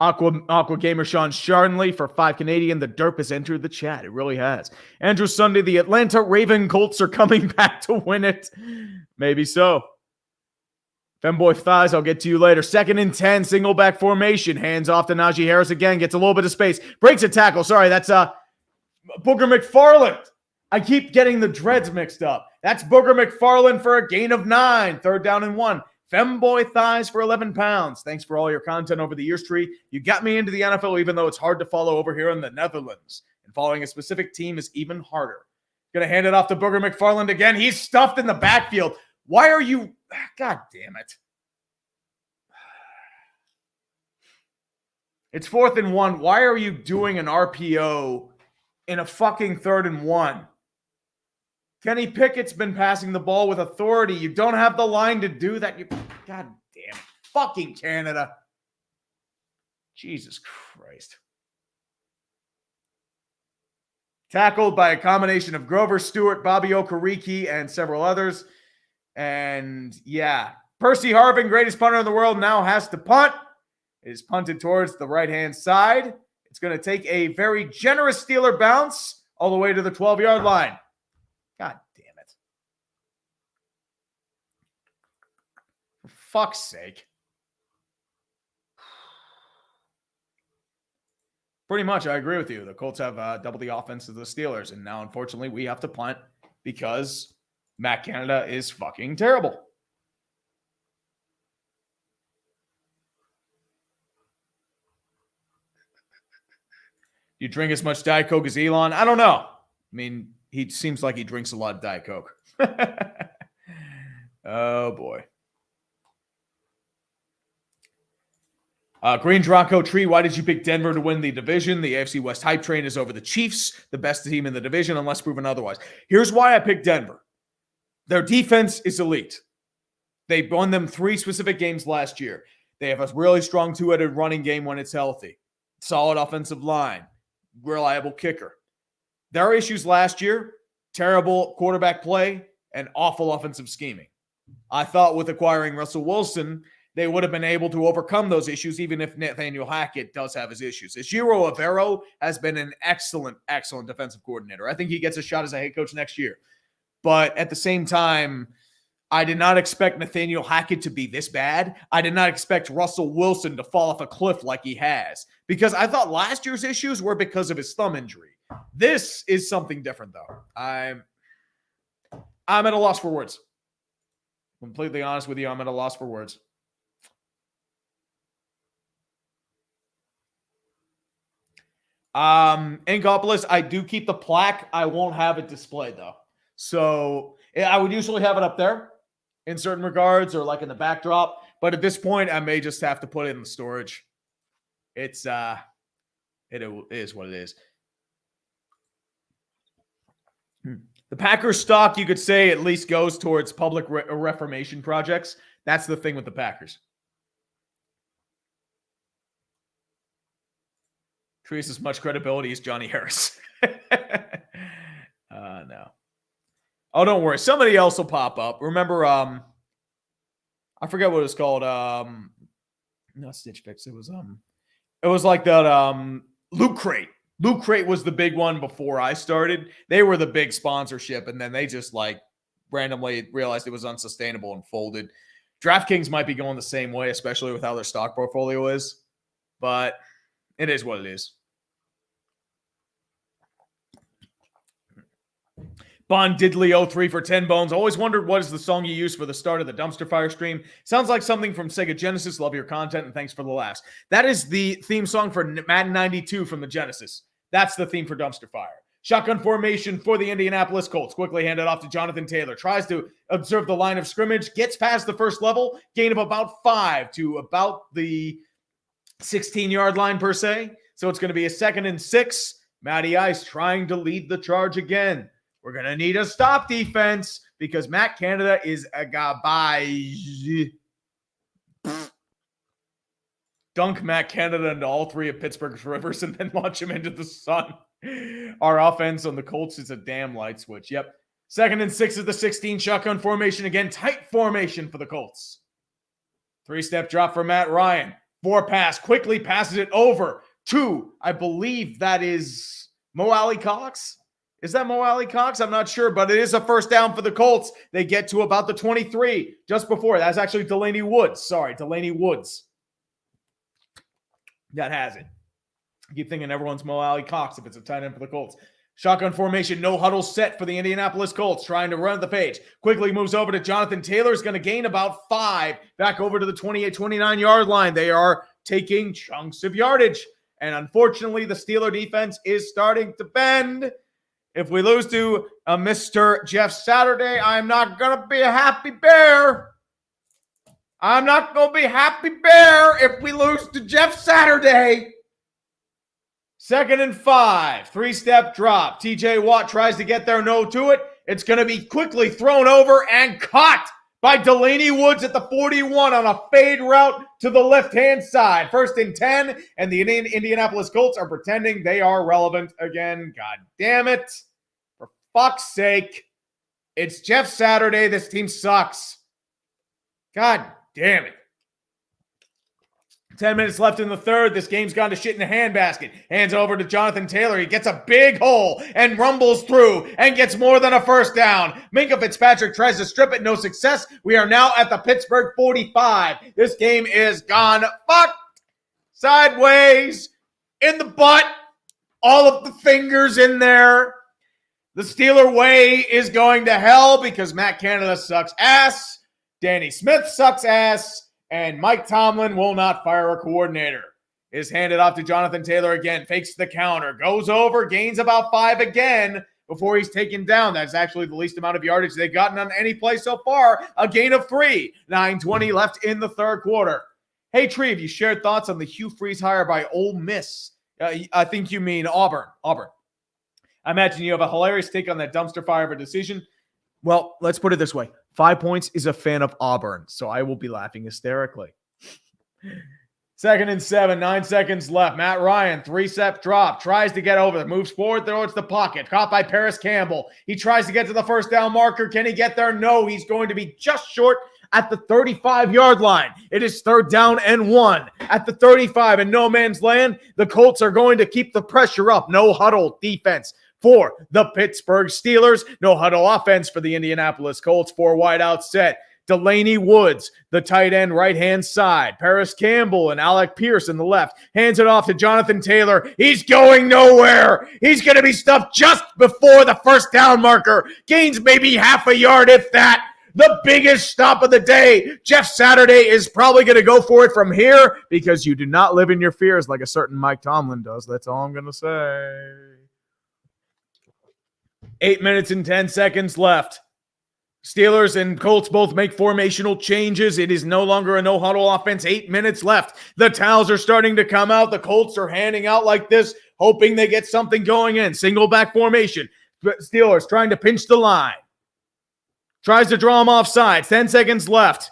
Aqua Gamer Sean Sharnley for 5 Canadian. The derp has entered the chat. It really has. Andrew Sunday, the Atlanta Raven Colts are coming back to win it. Maybe so. Femboy Thighs, I'll get to you later. 2nd and 10, single back formation. Hands off to Najee Harris again. Gets a little bit of space. Breaks a tackle. Sorry, that's Booger McFarland. I keep getting the dreads mixed up. That's Booger McFarland for a gain of 9. 3rd down and 1. Femboy Thighs for 11 pounds. Thanks for all your content over the years, Tree. You got me into the NFL, even though it's hard to follow over here in the Netherlands. And following a specific team is even harder. Going to hand it off to Booger McFarland again. He's stuffed in the backfield. Why are you... God damn it. It's 4th and 1. Why are you doing an RPO in a fucking 3rd and 1? Kenny Pickett's been passing the ball with authority. You don't have the line to do that. God damn it. Fucking Canada. Jesus Christ. Tackled by a combination of Grover Stewart, Bobby Okereke, and several others. And yeah, Percy Harvin, greatest punter in the world, now has to punt. It is punted towards the right-hand side. It's going to take a very generous Steeler bounce all the way to the 12-yard line. God damn it. For fuck's sake. Pretty much, I agree with you. The Colts have double the offense of the Steelers, and now, unfortunately, we have to punt because Matt Canada is fucking terrible. You drink as much Diet Coke as Elon? I don't know. I mean, he seems like he drinks a lot of Diet Coke. Oh, boy. Green Draco Tree, why did you pick Denver to win the division? The AFC West hype train is over the Chiefs, the best team in the division, unless proven otherwise. Here's why I picked Denver. Their defense is elite. They won them 3 specific games last year. They have a really strong 2-headed running game when it's healthy. Solid offensive line. Reliable kicker. Their issues last year, terrible quarterback play and awful offensive scheming. I thought with acquiring Russell Wilson, they would have been able to overcome those issues, even if Nathaniel Hackett does have his issues. Ejiro Evero has been an excellent, excellent defensive coordinator. I think he gets a shot as a head coach next year. But at the same time, I did not expect Nathaniel Hackett to be this bad. I did not expect Russell Wilson to fall off a cliff like he has. Because I thought last year's issues were because of his thumb injury. This is something different, though. I'm at a loss for words. Completely honest with you, I'm at a loss for words. Inkopolis, I do keep the plaque. I won't have it displayed, though. So I would usually have it up there in certain regards or like in the backdrop. But at this point, I may just have to put it in the storage. It is what it is. The Packers stock, you could say, at least goes towards public reformation projects. That's the thing with the Packers. Trees as much credibility as Johnny Harris. No. Oh, don't worry. Somebody else will pop up. Remember, I forget what it was called. Not Stitch Fix. It was like that. Loot Crate. Loot Crate was the big one before I started. They were the big sponsorship, and then they just like randomly realized it was unsustainable and folded. DraftKings might be going the same way, especially with how their stock portfolio is, but it is what it is. Bond Diddley 03 for 10 bones. Always wondered what is the song you use for the start of the Dumpster Fire stream. Sounds like something from Sega Genesis. Love your content and thanks for the laughs. That is the theme song for Madden 92 from the Genesis. That's the theme for Dumpster Fire. Shotgun formation for the Indianapolis Colts. Quickly handed off to Jonathan Taylor. Tries to observe the line of scrimmage. Gets past the first level. Gain of about 5 to about the 16-yard line per se. So it's going to be a 2nd and 6. Matty Ice trying to lead the charge again. We're going to need a stop defense because Matt Canada is a garbage. Dunk Matt Canada into all 3 of Pittsburgh's rivers and then launch him into the sun. Our offense on the Colts is a damn light switch. Yep. 2nd and 6 is the 16 shotgun formation. Again, tight formation for the Colts. 3-step drop for Matt Ryan. 4 pass. Quickly passes it over to, I believe that is Mo Alley Cox. Is that Mo Alley Cox? I'm not sure, but it is a first down for the Colts. They get to about the 23 just before. That's actually Delaney Woods. Sorry, Delaney Woods. That has it. I keep thinking everyone's Mo Alley Cox if it's a tight end for the Colts. Shotgun formation, no huddle set for the Indianapolis Colts. Trying to run the page. Quickly moves over to Jonathan Taylor. Is going to gain about 5. Back over to the 28, 29-yard line. They are taking chunks of yardage. And unfortunately, the Steeler defense is starting to bend. If we lose to a Mr. Jeff Saturday, I'm not going to be a happy bear. I'm not going to be a happy bear if we lose to Jeff Saturday. 2nd and 5. 3-step drop. TJ Watt tries to get there, no to it. It's going to be quickly thrown over and caught by Delaney Woods at the 41 on a fade route to the left-hand side. 1st and 10, and the Indianapolis Colts are pretending they are relevant again. God damn it. For fuck's sake. It's Jeff Saturday. This team sucks. God damn it. 10 minutes left in the third. This game's gone to shit in the handbasket. Hands over to Jonathan Taylor. He gets a big hole and rumbles through and gets more than a first down. Minkah Fitzpatrick tries to strip it. No success. We are now at the Pittsburgh 45. This game is gone fucked sideways in the butt. All of the fingers in there. The Steeler way is going to hell because Matt Canada sucks ass. Danny Smith sucks ass. And Mike Tomlin will not fire a coordinator. Is handed off to Jonathan Taylor again. Fakes the counter. Goes over. Gains about 5 again before he's taken down. That's actually the least amount of yardage they've gotten on any play so far. A gain of 3. 9:20 left in the third quarter. Hey, Tree, have you shared thoughts on the Hugh Freeze hire by Ole Miss? I think you mean Auburn. I imagine you have a hilarious take on that dumpster fire of a decision. Well, let's put it this way. 5 Points is a fan of Auburn, so I will be laughing hysterically. 2nd and 7, 9 seconds left. Matt Ryan, 3-step drop, tries to get over, moves forward towards the pocket. Caught by Paris Campbell. He tries to get to the first down marker. Can he get there? No, he's going to be just short at the 35-yard line. It is 3rd down and 1 at the 35 in no man's land. The Colts are going to keep the pressure up. No huddle defense for the Pittsburgh Steelers. No huddle offense for the Indianapolis Colts. 4 wide out set. Delaney Woods, the tight end right-hand side. Paris Campbell and Alec Pierce in the left. Hands it off to Jonathan Taylor. He's going nowhere. He's going to be stuffed just before the first down marker. Gains maybe half a yard, if that. The biggest stop of the day. Jeff Saturday is probably going to go for it from here because you do not live in your fears like a certain Mike Tomlin does. That's all I'm going to say. 8 minutes and 10 seconds left. Steelers and Colts both make formational changes. It is no longer a no-huddle offense. 8 minutes left. The towels are starting to come out. The Colts are handing out like this, hoping they get something going in. Single back formation. Steelers trying to pinch the line. Tries to draw him off sides. 10 seconds left.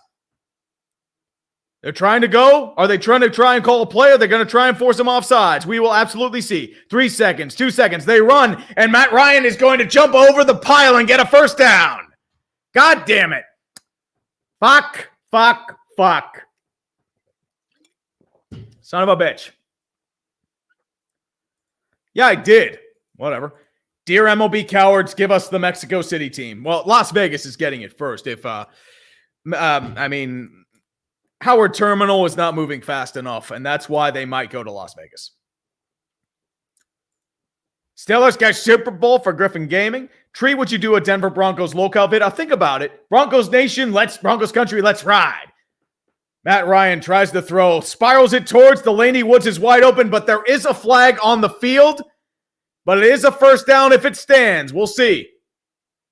They're trying to go. Are they trying to and call a play? Or they're going to try and force him off sides? We will absolutely see. 3 seconds, 2 seconds. They run, and Matt Ryan is going to jump over the pile and get a first down. God damn it. Fuck. Son of a bitch. Yeah, I did. Whatever. Dear MLB cowards, give us the Mexico City team. Well, Las Vegas is getting it first. If, Howard Terminal is not moving fast enough, and that's why they might go to Las Vegas. Steelers got Super Bowl for Griffin Gaming. Tree, would you do a Denver Broncos locale vid? I'll think about it. Broncos Nation, Broncos Country, let's ride. Matt Ryan tries to throw, spirals it towards Delaney Woods is wide open, but there is a flag on the field. But it is a first down if it stands. We'll see.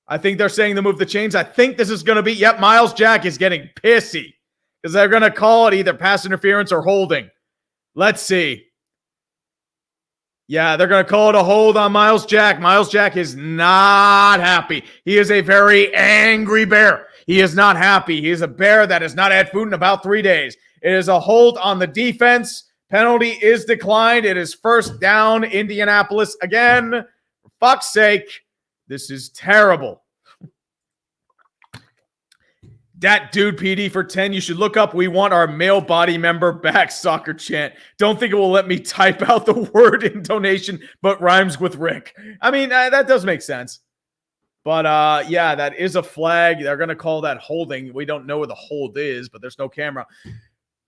I think they're saying to move the chains. I think this is going to be, Miles Jack is getting pissy because they're going to call it either pass interference or holding. Let's see. Yeah, they're going to call it a hold on Miles Jack. Miles Jack is not happy. He is a very angry bear. He is not happy. He is a bear that has not had food in about 3 days. It is a hold on the defense. Penalty is declined. It is first down, Indianapolis again. For fuck's sake, this is terrible. That dude, PD for 10, you should look up, we want our male body member back soccer chant. Don't think it will let me type out the word intonation, but rhymes with Rick. I mean, that does make sense. But, yeah, that is a flag. They're going to call that holding. We don't know where the hold is, but there's no camera.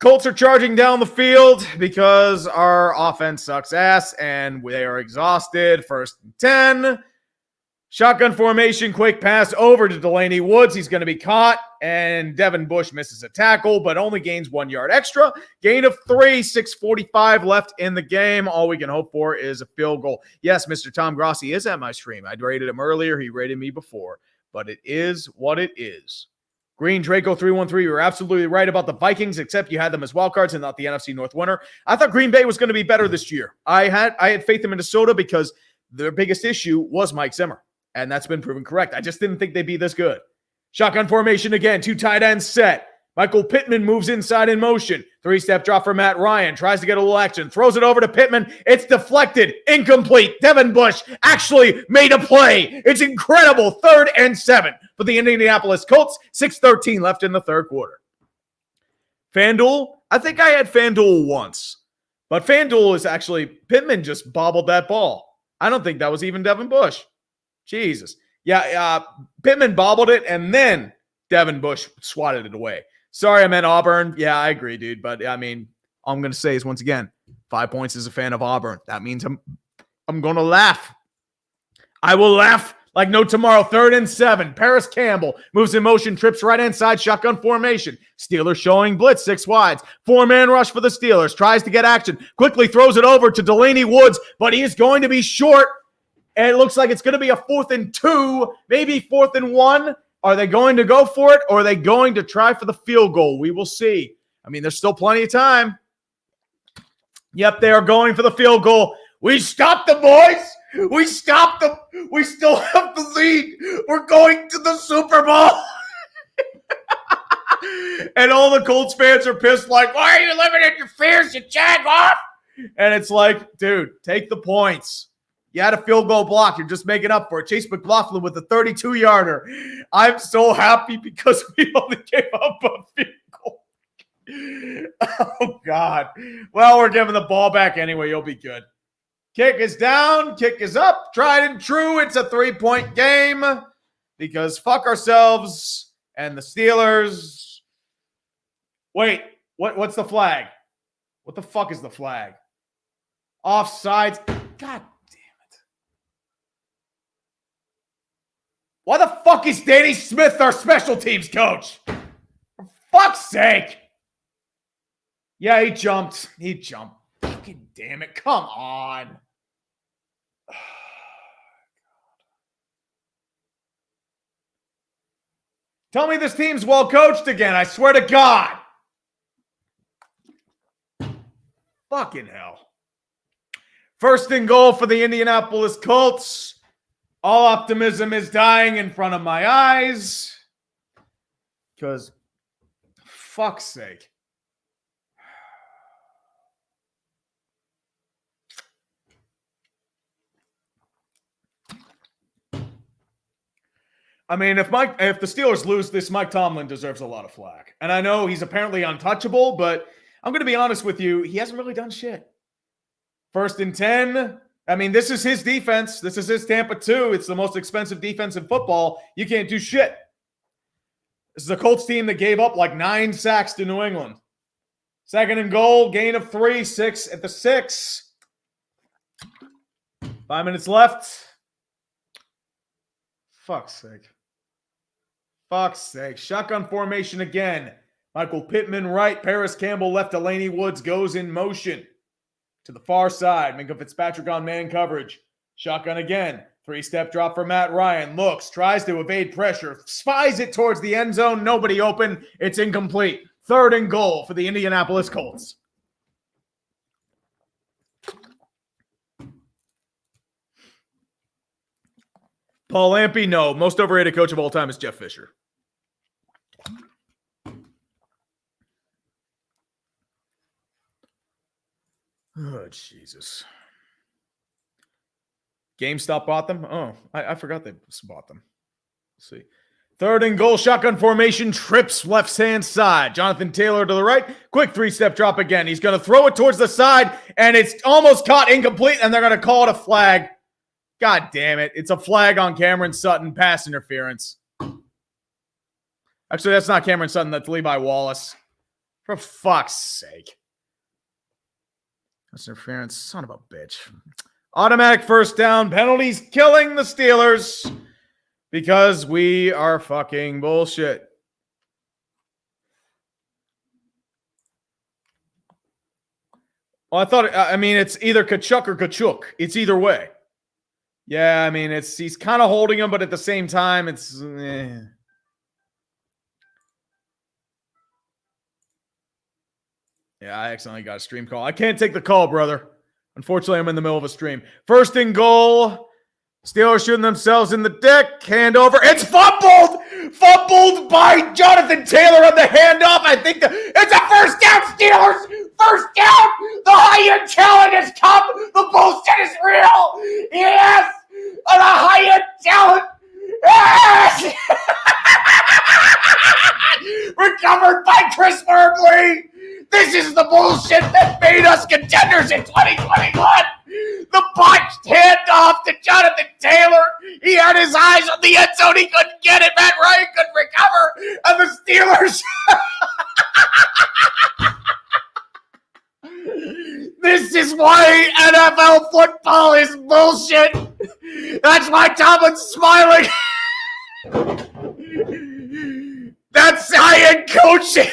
Colts are charging down the field because our offense sucks ass and they are exhausted. First and 10. Shotgun formation, quick pass over to Delaney Woods. He's going to be caught, and Devin Bush misses a tackle, but only gains 1 yard extra. Gain of 3, 6:45 left in the game. All we can hope for is a field goal. Yes, Mr. Tom Grossi is at my stream. I rated him earlier. He rated me before, but it is what it is. Green Draco 313, you were absolutely right about the Vikings, except you had them as wildcards and not the NFC North winner. I thought Green Bay was going to be better this year. I had faith in Minnesota because their biggest issue was Mike Zimmer. And that's been proven correct. I just didn't think they'd be this good. Shotgun formation again. 2 tight ends set. Michael Pittman moves inside in motion. 3-step drop for Matt Ryan. Tries to get a little action. Throws it over to Pittman. It's deflected. Incomplete. Devin Bush actually made a play. It's incredible. 3rd and 7 for the Indianapolis Colts. 6:13 left in the third quarter. FanDuel. I think I had FanDuel once. But FanDuel is actually, Pittman just bobbled that ball. I don't think that was even Devin Bush. Jesus. Yeah, Pittman bobbled it, and then Devin Bush swatted it away. Sorry, I meant Auburn. Yeah, I agree, dude. But, I mean, all I'm going to say is, once again, 5 points as a fan of Auburn. That means I'm going to laugh. I will laugh like no tomorrow. 3rd and 7. Paris Campbell moves in motion, trips right inside, shotgun formation. Steelers showing blitz, 6 wides. 4-man rush for the Steelers. Tries to get action. Quickly throws it over to Delaney Woods, but he is going to be short. And it looks like it's going to be a 4th and 2, maybe 4th and 1. Are they going to go for it, or are they going to try for the field goal? We will see. I mean, there's still plenty of time. Yep, they are going for the field goal. We stopped them, boys. We stopped them. We still have the lead. We're going to the Super Bowl. And all the Colts fans are pissed like, why are you living in your fears, you jag off? And it's like, dude, take the points. You had a field goal block. You're just making up for it. Chase McLaughlin with a 32-yarder. I'm so happy because we only gave up a field goal. Oh, God. Well, we're giving the ball back anyway. You'll be good. Kick is down. Kick is up. Tried and true. It's a 3-point game because fuck ourselves and the Steelers. Wait, what's the flag? What the fuck is the flag? Offsides. God. Why the fuck is Danny Smith our special teams coach? For fuck's sake. Yeah, he jumped. He jumped. Fucking damn it. Come on. Tell me this team's well coached again. I swear to God. Fucking hell. 1st and goal for the Indianapolis Colts. All optimism is dying in front of my eyes. Because, fuck's sake. I mean, if the Steelers lose this, Mike Tomlin deserves a lot of flack. And I know he's apparently untouchable, but I'm going to be honest with you. He hasn't really done shit. 1st and 10. I mean, this is his defense. This is his Tampa 2. It's the most expensive defense in football. You can't do shit. This is a Colts team that gave up like 9 sacks to New England. 2nd and goal, gain of 3, 6 at the 6. 5 minutes left. Fuck's sake. Fuck's sake. Shotgun formation again. Michael Pittman right. Paris Campbell left. Delaney Woods goes in motion to the far side. Minka Fitzpatrick on man coverage. Shotgun again. 3-step drop for Matt Ryan. Looks, tries to evade pressure. Spies it towards the end zone. Nobody open. It's incomplete. 3rd and goal for the Indianapolis Colts. Paul Lampe, no. Most overrated coach of all time is Jeff Fisher. Oh, Jesus. GameStop bought them? Oh, I forgot they bought them. Let's see. 3rd and goal, shotgun formation, trips left-hand side. Jonathan Taylor to the right. Quick 3-step drop again. He's going to throw it towards the side, and it's almost caught incomplete, and they're going to call it a flag. God damn it. It's a flag on Cameron Sutton, pass interference. Actually, that's not Cameron Sutton. That's Levi Wallace. For fuck's sake. That's interference. Son of a bitch. Automatic 1st down. Penalties killing the Steelers because we are fucking bullshit. Well, it's either Kachuk or Kachuk. It's either way. Yeah, I mean, he's kind of holding him, but at the same time, it's... Yeah, I accidentally got a stream call. I can't take the call, brother. Unfortunately, I'm in the middle of a stream. 1st and goal. Steelers shooting themselves in the dick. Handover. It's fumbled! Fumbled by Jonathan Taylor on the handoff. I think it's a 1st down, Steelers! 1st down! The high-end talent has come! The bullshit is real! Yes! And a high-end talent! Yes! Recovered by Chris Wormley! This is the bullshit that made us contenders in 2021! The botched handoff to Jonathan Taylor. He had his eyes on the end zone. He couldn't get it. Matt Ryan couldn't recover. And the Steelers... This is why NFL football is bullshit. That's why Tomlin's smiling. That's high-end coaching.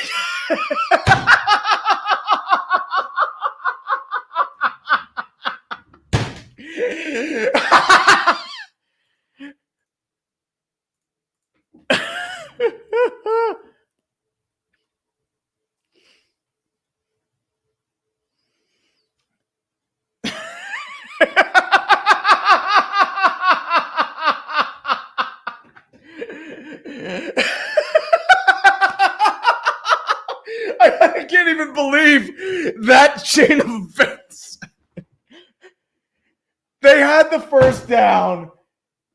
I can't even believe that chain of events. They had the 1st down,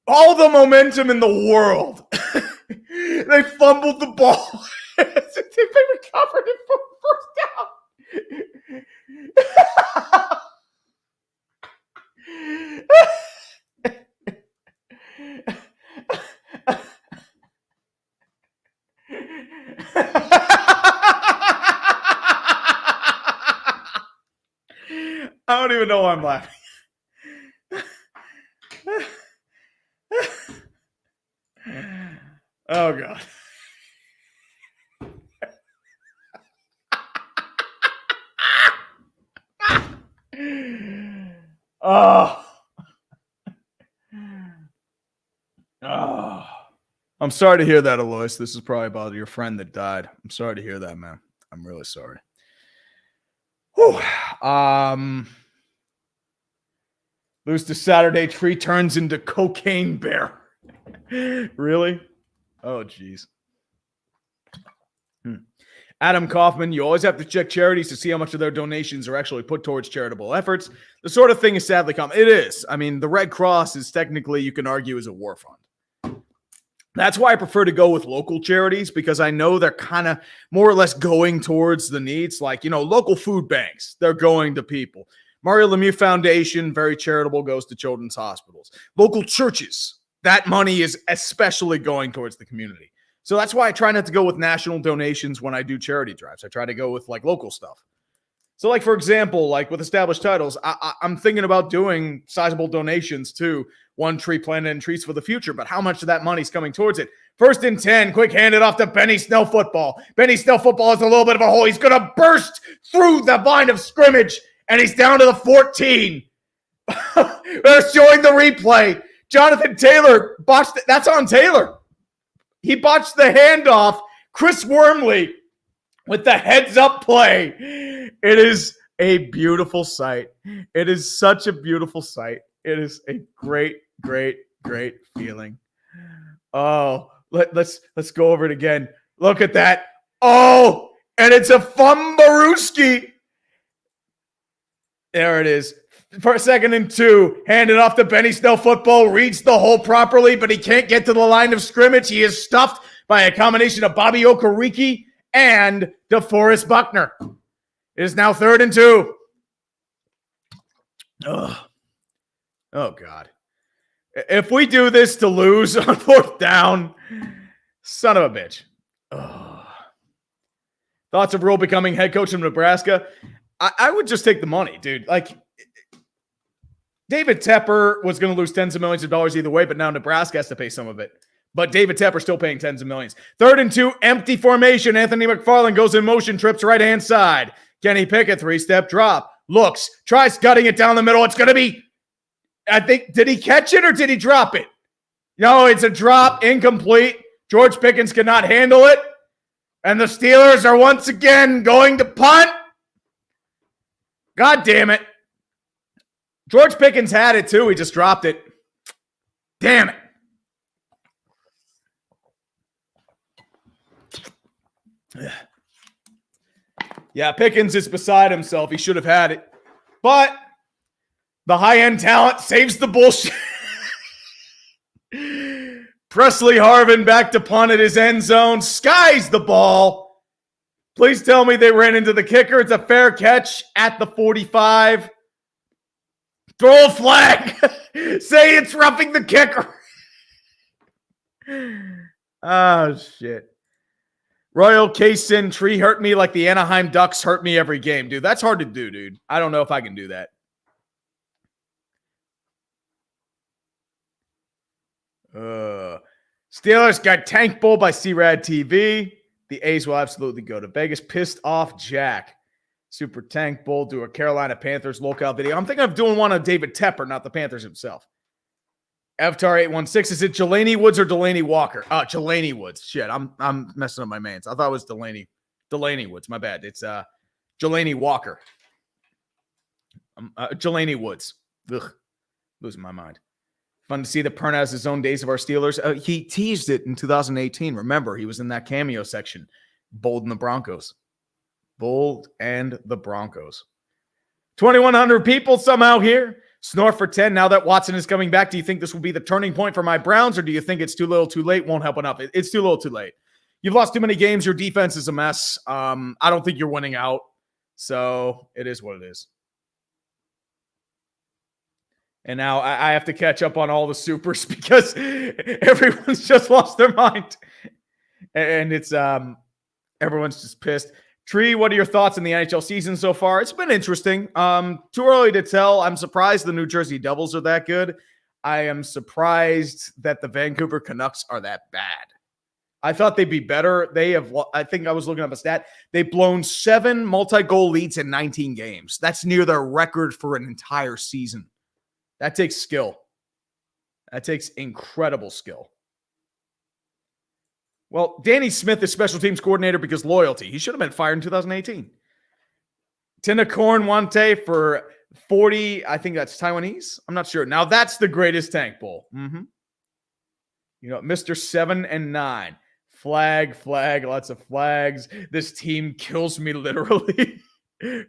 all the momentum in the world. They fumbled the ball. They recovered it for 1st down. I don't even know why I'm laughing. Oh, God. Oh. Oh. I'm sorry to hear that, Alois. This is probably about your friend that died. I'm sorry to hear that, man. I'm really sorry. Whew. Lose to Saturday, Tree turns into Cocaine Bear. Really? Oh, jeez. Adam Kaufman, you always have to check charities to see how much of their donations are actually put towards charitable efforts. The sort of thing is sadly common. It is. I mean, the Red Cross is technically, you can argue, is a war fund. That's why I prefer to go with local charities, because I know they're kind of more or less going towards the needs. Like, local food banks, they're going to people. Mario Lemieux Foundation, very charitable, goes to children's hospitals. Local churches, that money is especially going towards the community. So that's why I try not to go with national donations when I do charity drives. I try to go with like local stuff. So like, for example, like with established titles, I'm thinking about doing sizable donations to One Tree Planted and Trees for the Future, but how much of that money is coming towards it? 1st and 10, quick handed off to Benny Snell football. Benny Snell football has a little bit of a hole. He's going to burst through the line of scrimmage, and he's down to the 14. They're showing the replay. Jonathan Taylor botched it. That's on Taylor. He botched the handoff. Chris Wormley with the heads-up play. It is a beautiful sight. It is such a beautiful sight. It is a great, great, great feeling. Oh, let's go over it again. Look at that. Oh, and it's a fumbarooski. There it is. For 2nd and 2, handed off to Benny Snell football, reads the hole properly, but he can't get to the line of scrimmage. He is stuffed by a combination of Bobby Okereke and DeForest Buckner. It is now 3rd and 2. Ugh. Oh, God. If we do this to lose on 4th down, son of a bitch. Ugh. Thoughts of Rule becoming head coach of Nebraska? I would just take the money, dude. Like, David Tepper was going to lose tens of millions of dollars either way, but now Nebraska has to pay some of it. But David Tepper still paying tens of millions. 3rd and 2, empty formation. Anthony McFarland goes in motion, trips right-hand side. Kenny Pickett, 3-step drop. Looks, tries cutting it down the middle. It's going to be, I think, did he catch it or did he drop it? No, it's a drop, incomplete. George Pickens cannot handle it. And the Steelers are once again going to punt. God damn it. George Pickens had it too. He just dropped it. Damn it. Yeah, Pickens is beside himself. He should have had it. But the high-end talent saves the bullshit. Presley Harvin back to punt at his end zone. Skies the ball. Please tell me they ran into the kicker. It's a fair catch at the 45. Throw a flag. Say it's roughing the kicker. Oh, shit. Royal Kaysen Tree hurt me like the Anaheim Ducks hurt me every game. Dude, that's hard to do, dude. I don't know if I can do that. Steelers got tank bull by C-Rad TV. The A's will absolutely go to Vegas. Pissed off Jack. Super tank bull. Do a Carolina Panthers locale video. I'm thinking of doing one of David Tepper, not the Panthers himself. Avatar 816. Is it Jelani Woods or Delaney Walker? Oh, Jelani Woods. Shit, I'm messing up my mans. I thought it was Delaney Woods. My bad. It's Jelani Walker. Jelani Woods. Ugh. Losing my mind. Fun to see that Pern has his own days of our Steelers. He teased it in 2018. Remember, he was in that cameo section. Bold and the Broncos. Bold and the Broncos. 2,100 people somehow here. Snore for 10. Now that Watson is coming back, do you think this will be the turning point for my Browns, or do you think it's too little too late? Won't help enough. It's too little too late. You've lost too many games. Your defense is a mess. I don't think you're winning out. So it is what it is. And now I have to catch up on all the supers because everyone's just lost their mind. And it's everyone's just pissed. Tree, what are your thoughts on the NHL season so far? It's been interesting. Too early to tell. I'm surprised the New Jersey Devils are that good. I am surprised that the Vancouver Canucks are that bad. I thought they'd be better. They have, I think I was looking up a stat. They've blown 7 multi-goal leads in 19 games. That's near their record for an entire season. That takes skill. That takes incredible skill. Well, Danny Smith is special teams coordinator because loyalty. He should have been fired in 2018. Tina Kornwante for 40. I think that's Taiwanese. I'm not sure. Now that's the greatest tank bowl. Mm-hmm. You know, Mr. 7 and 9. Flag, lots of flags. This team kills me literally.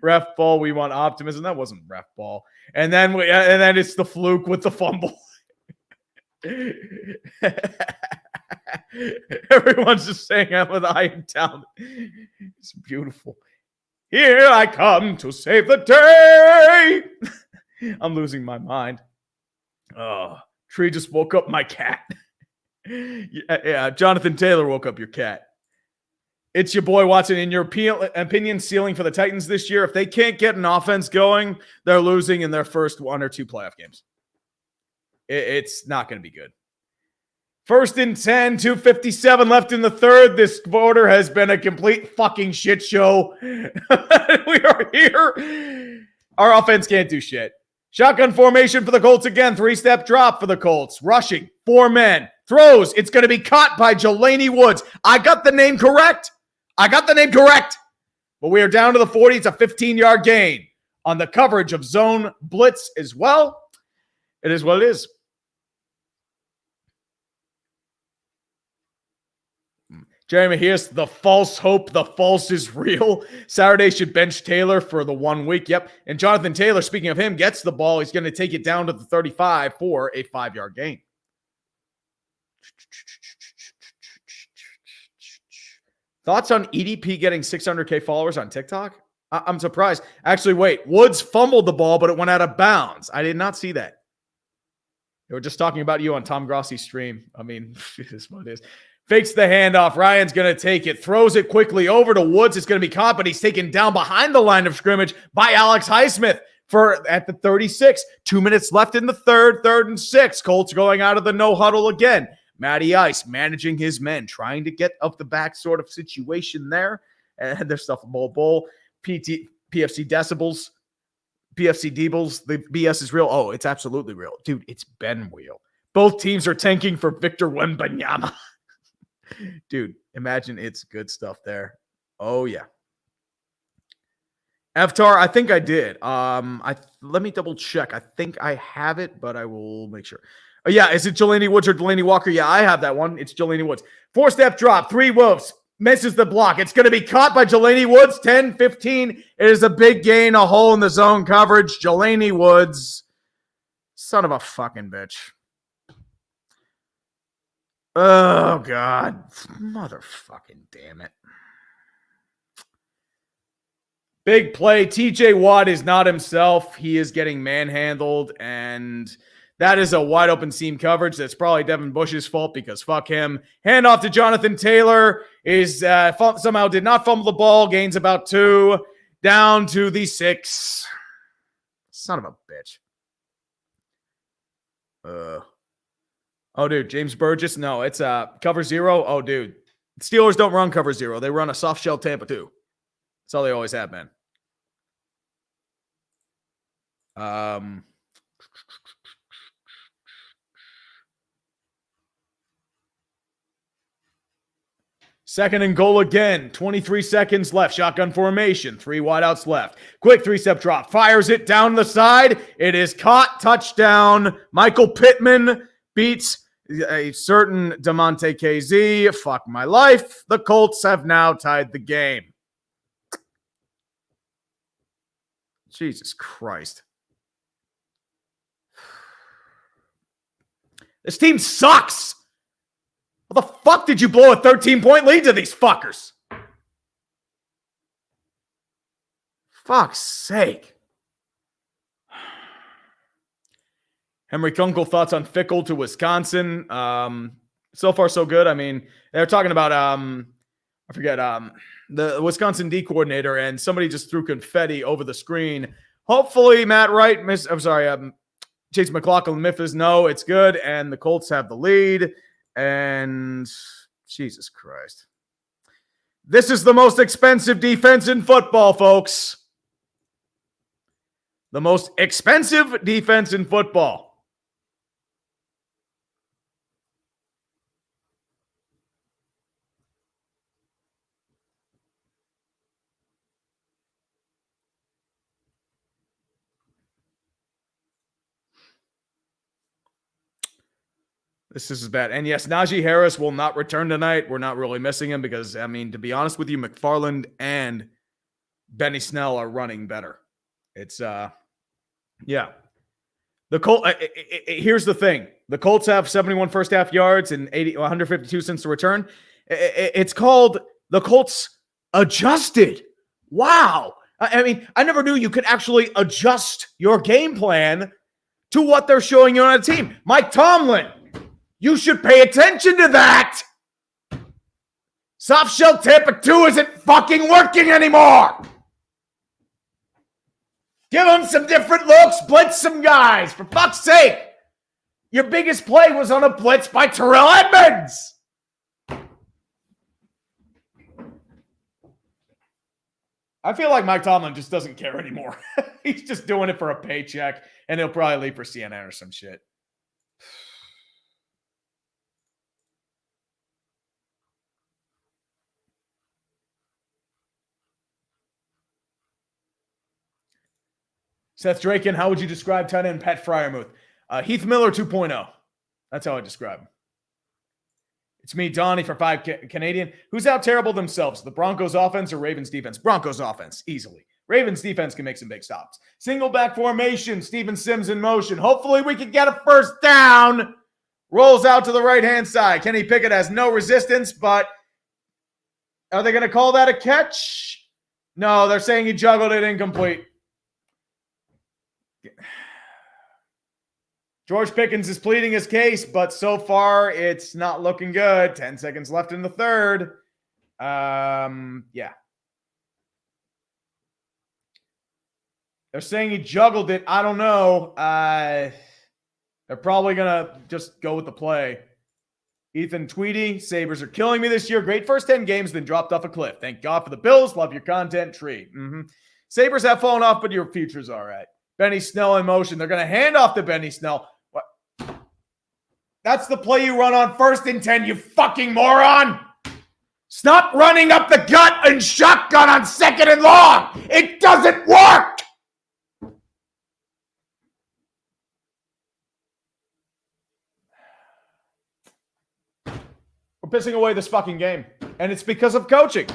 Ref ball, we want optimism. That wasn't ref ball. And then it's the fluke with the fumble. Everyone's just saying I'm with I am talent. It's beautiful. Here I come to save the day. I'm losing my mind. Oh, Tree just woke up my cat. Yeah, Jonathan Taylor woke up your cat. It's your boy Watson. In your opinion, ceiling for the Titans this year, if they can't get an offense going, they're losing in their first 1 or 2 playoff games. It's not going to be good. 1st and 10, 2:57 left in the third. This quarter has been a complete fucking shit show. We are here. Our offense can't do shit. Shotgun formation for the Colts again. 3-step drop for the Colts. Rushing. 4 men. Throws. It's going to be caught by Jelani Woods. I got the name correct. But we are down to the 40. It's a 15-yard gain on the coverage of zone blitz as well. It is what it is. Jeremy, here's the false hope. The false is real. Saturday should bench Taylor for the 1 week. Yep. And Jonathan Taylor, speaking of him, gets the ball. He's going to take it down to the 35 for a 5-yard gain. Thoughts on EDP getting 600K followers on TikTok? I'm surprised. Actually, wait. Woods fumbled the ball, but it went out of bounds. I did not see that. They were just talking about you on Tom Grossi's stream. I mean, it is what it is. Fakes the handoff. Ryan's going to take it. Throws it quickly over to Woods. It's going to be caught, but he's taken down behind the line of scrimmage by Alex Highsmith at the 36. 2 minutes left in the third. 3rd and 6. Colts going out of the no huddle again. Matty Ice managing his men, trying to get up the back sort of situation there. And there's stuff bowl. PFC decibels. PFC Deebles. The BS is real. Oh, it's absolutely real. Dude, it's been real. Both teams are tanking for Victor Wembanyama. Dude, imagine it's good stuff there. Oh, yeah. Avatar, I think I did. Let me double check. I think I have it, but I will make sure. Oh, yeah, is it Jelani Woods or Delaney Walker? Yeah, I have that one. It's Jelani Woods. 4-step drop, 3 wolves. Misses the block. It's going to be caught by Jelani Woods. 10, 15. It is a big gain, a hole in the zone coverage. Jelani Woods. Son of a fucking bitch. Oh, God. Motherfucking damn it. Big play. TJ Watt is not himself. He is getting manhandled, and that is a wide open seam coverage. That's probably Devin Bush's fault because fuck him. Handoff to Jonathan Taylor is somehow did not fumble the ball. Gains about 2. Down to the 6. Son of a bitch. Oh, dude, James Burgess. No, it's cover 0. Oh, dude. Steelers don't run cover 0. They run a soft shell Tampa 2. That's all they always have, man. Second and goal again. 23 seconds left. Shotgun formation. 3 wideouts left. Quick 3-step drop. Fires it down the side. It is caught. Touchdown. Michael Pittman beats a certain DeMonte KZ. Fuck my life. The Colts have now tied the game. Jesus Christ. This team sucks. What the fuck did you blow a 13-point lead to these fuckers? Fuck's sake. Henry Kunkel, thoughts on Fickle to Wisconsin. So far, so good. I mean, they're talking about, I forget, the Wisconsin D coordinator, and somebody just threw confetti over the screen. Hopefully, Matt Wright, Chase McLaughlin, Memphis, no, it's good, and the Colts have the lead, and Jesus Christ. This is the most expensive defense in football, folks. The most expensive defense in football. This is bad. And yes, Najee Harris will not return tonight. We're not really missing him because, I mean, to be honest with you, McFarland and Benny Snell are running better. It's, yeah. The Colts, here's the thing. The Colts have 71 first half yards and 152 since the return. It's called the Colts adjusted. Wow. I mean, I never knew you could actually adjust your game plan to what they're showing you on a team. Mike Tomlin, you should pay attention to that. Soft shell Tampa 2 isn't fucking working anymore. Give them some different looks, blitz some guys. For fuck's sake. Your biggest play was on a blitz by Terrell Edmonds. I feel like Mike Tomlin just doesn't care anymore. He's just doing it for a paycheck, and he'll probably leave for CNN or some shit. Seth Draken, how would you describe tight end Pat Fryermuth? Heath Miller 2.0. That's how I describe him. It's me, Donnie, for 5 Canadian. Who's out terrible themselves? The Broncos offense or Ravens defense? Broncos offense, easily. Ravens defense can make some big stops. Single back formation, Steven Sims in motion. Hopefully we can get a first down. Rolls out to the right-hand side. Kenny Pickett has no resistance, but are they going to call that a catch? No, they're saying he juggled it incomplete. George Pickens is pleading his case, but so far it's not looking good. 10 seconds left in the third. Yeah. They're saying he juggled it. I don't know. They're probably going to just go with the play. Ethan Tweedy, Sabres are killing me this year. Great first 10 games, then dropped off a cliff. Thank God for the Bills. Love your content, tree. Sabres have fallen off, but your future's all right. Benny Snell in motion. They're going to hand off to Benny Snell. What? That's the play you run on 1st and 10, you fucking moron. Stop running up the gut and shotgun on 2nd and long. It doesn't work. We're pissing away this fucking game, and it's because of coaching.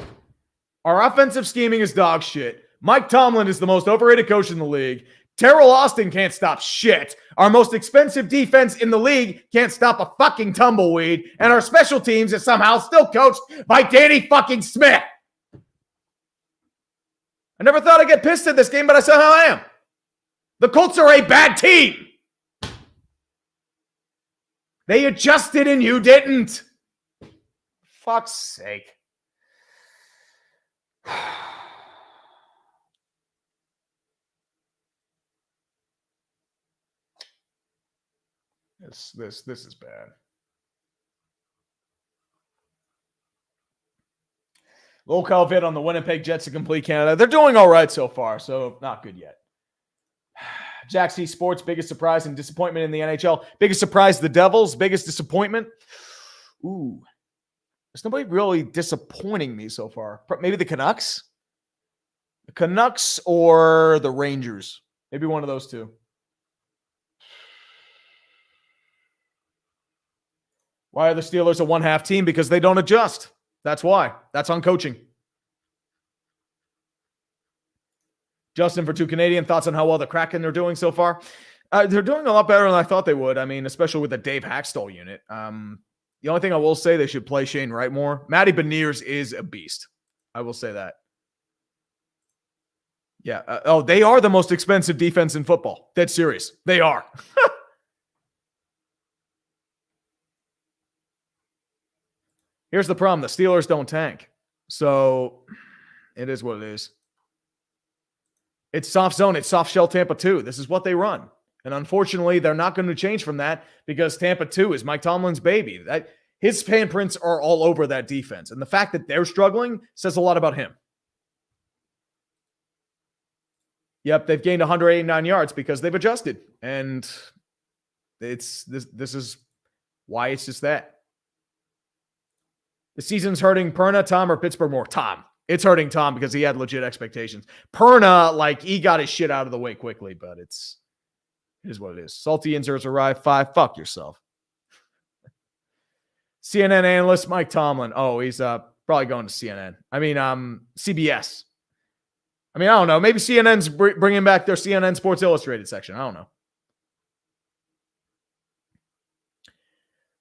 Our offensive scheming is dog shit. Mike Tomlin is the most overrated coach in the league. Terrell Austin can't stop shit. Our most expensive defense in the league can't stop a fucking tumbleweed. And our special teams is somehow still coached by Danny fucking Smith. I never thought I'd get pissed at this game, but I somehow am. The Colts are a bad team. They adjusted and you didn't. Fuck's sake. This is bad. Local vid on the Winnipeg Jets to complete Canada. They're doing all right so far, so not good yet. Jack C Sports, biggest surprise and disappointment in the NHL. Biggest surprise, the Devils. Biggest disappointment. Ooh. There's nobody really disappointing me so far. Maybe the Canucks? The Canucks or the Rangers. Maybe one of those two. Why are the Steelers a one-half team? Because they don't adjust. That's why. That's on coaching. Justin for 2 Canadian. Thoughts on how well the Kraken are doing so far? They're doing a lot better than I thought they would. I mean, especially with the Dave Hackstall unit. The only thing I will say, they should play Shane Wright more. Matty Beniers is a beast. I will say that. Yeah. They are the most expensive defense in football. Dead serious. They are. Here's the problem. The Steelers don't tank. So it is what it is. It's soft zone. It's soft shell Tampa 2. This is what they run. And unfortunately, they're not going to change from that because Tampa 2 is Mike Tomlin's baby. His handprints are all over that defense. And the fact that they're struggling says a lot about him. Yep, they've gained 189 yards because they've adjusted. And this is why it's just that. The season's hurting Perna, Tom, or Pittsburgh more? Tom. It's hurting Tom because he had legit expectations. Perna, he got his shit out of the way quickly, but it is what it is. Salty inserts arrive 5. Fuck yourself. CNN analyst Mike Tomlin. Oh, he's probably going to CNN. I mean, CBS. I mean, I don't know. Maybe CNN's bringing back their CNN Sports Illustrated section. I don't know.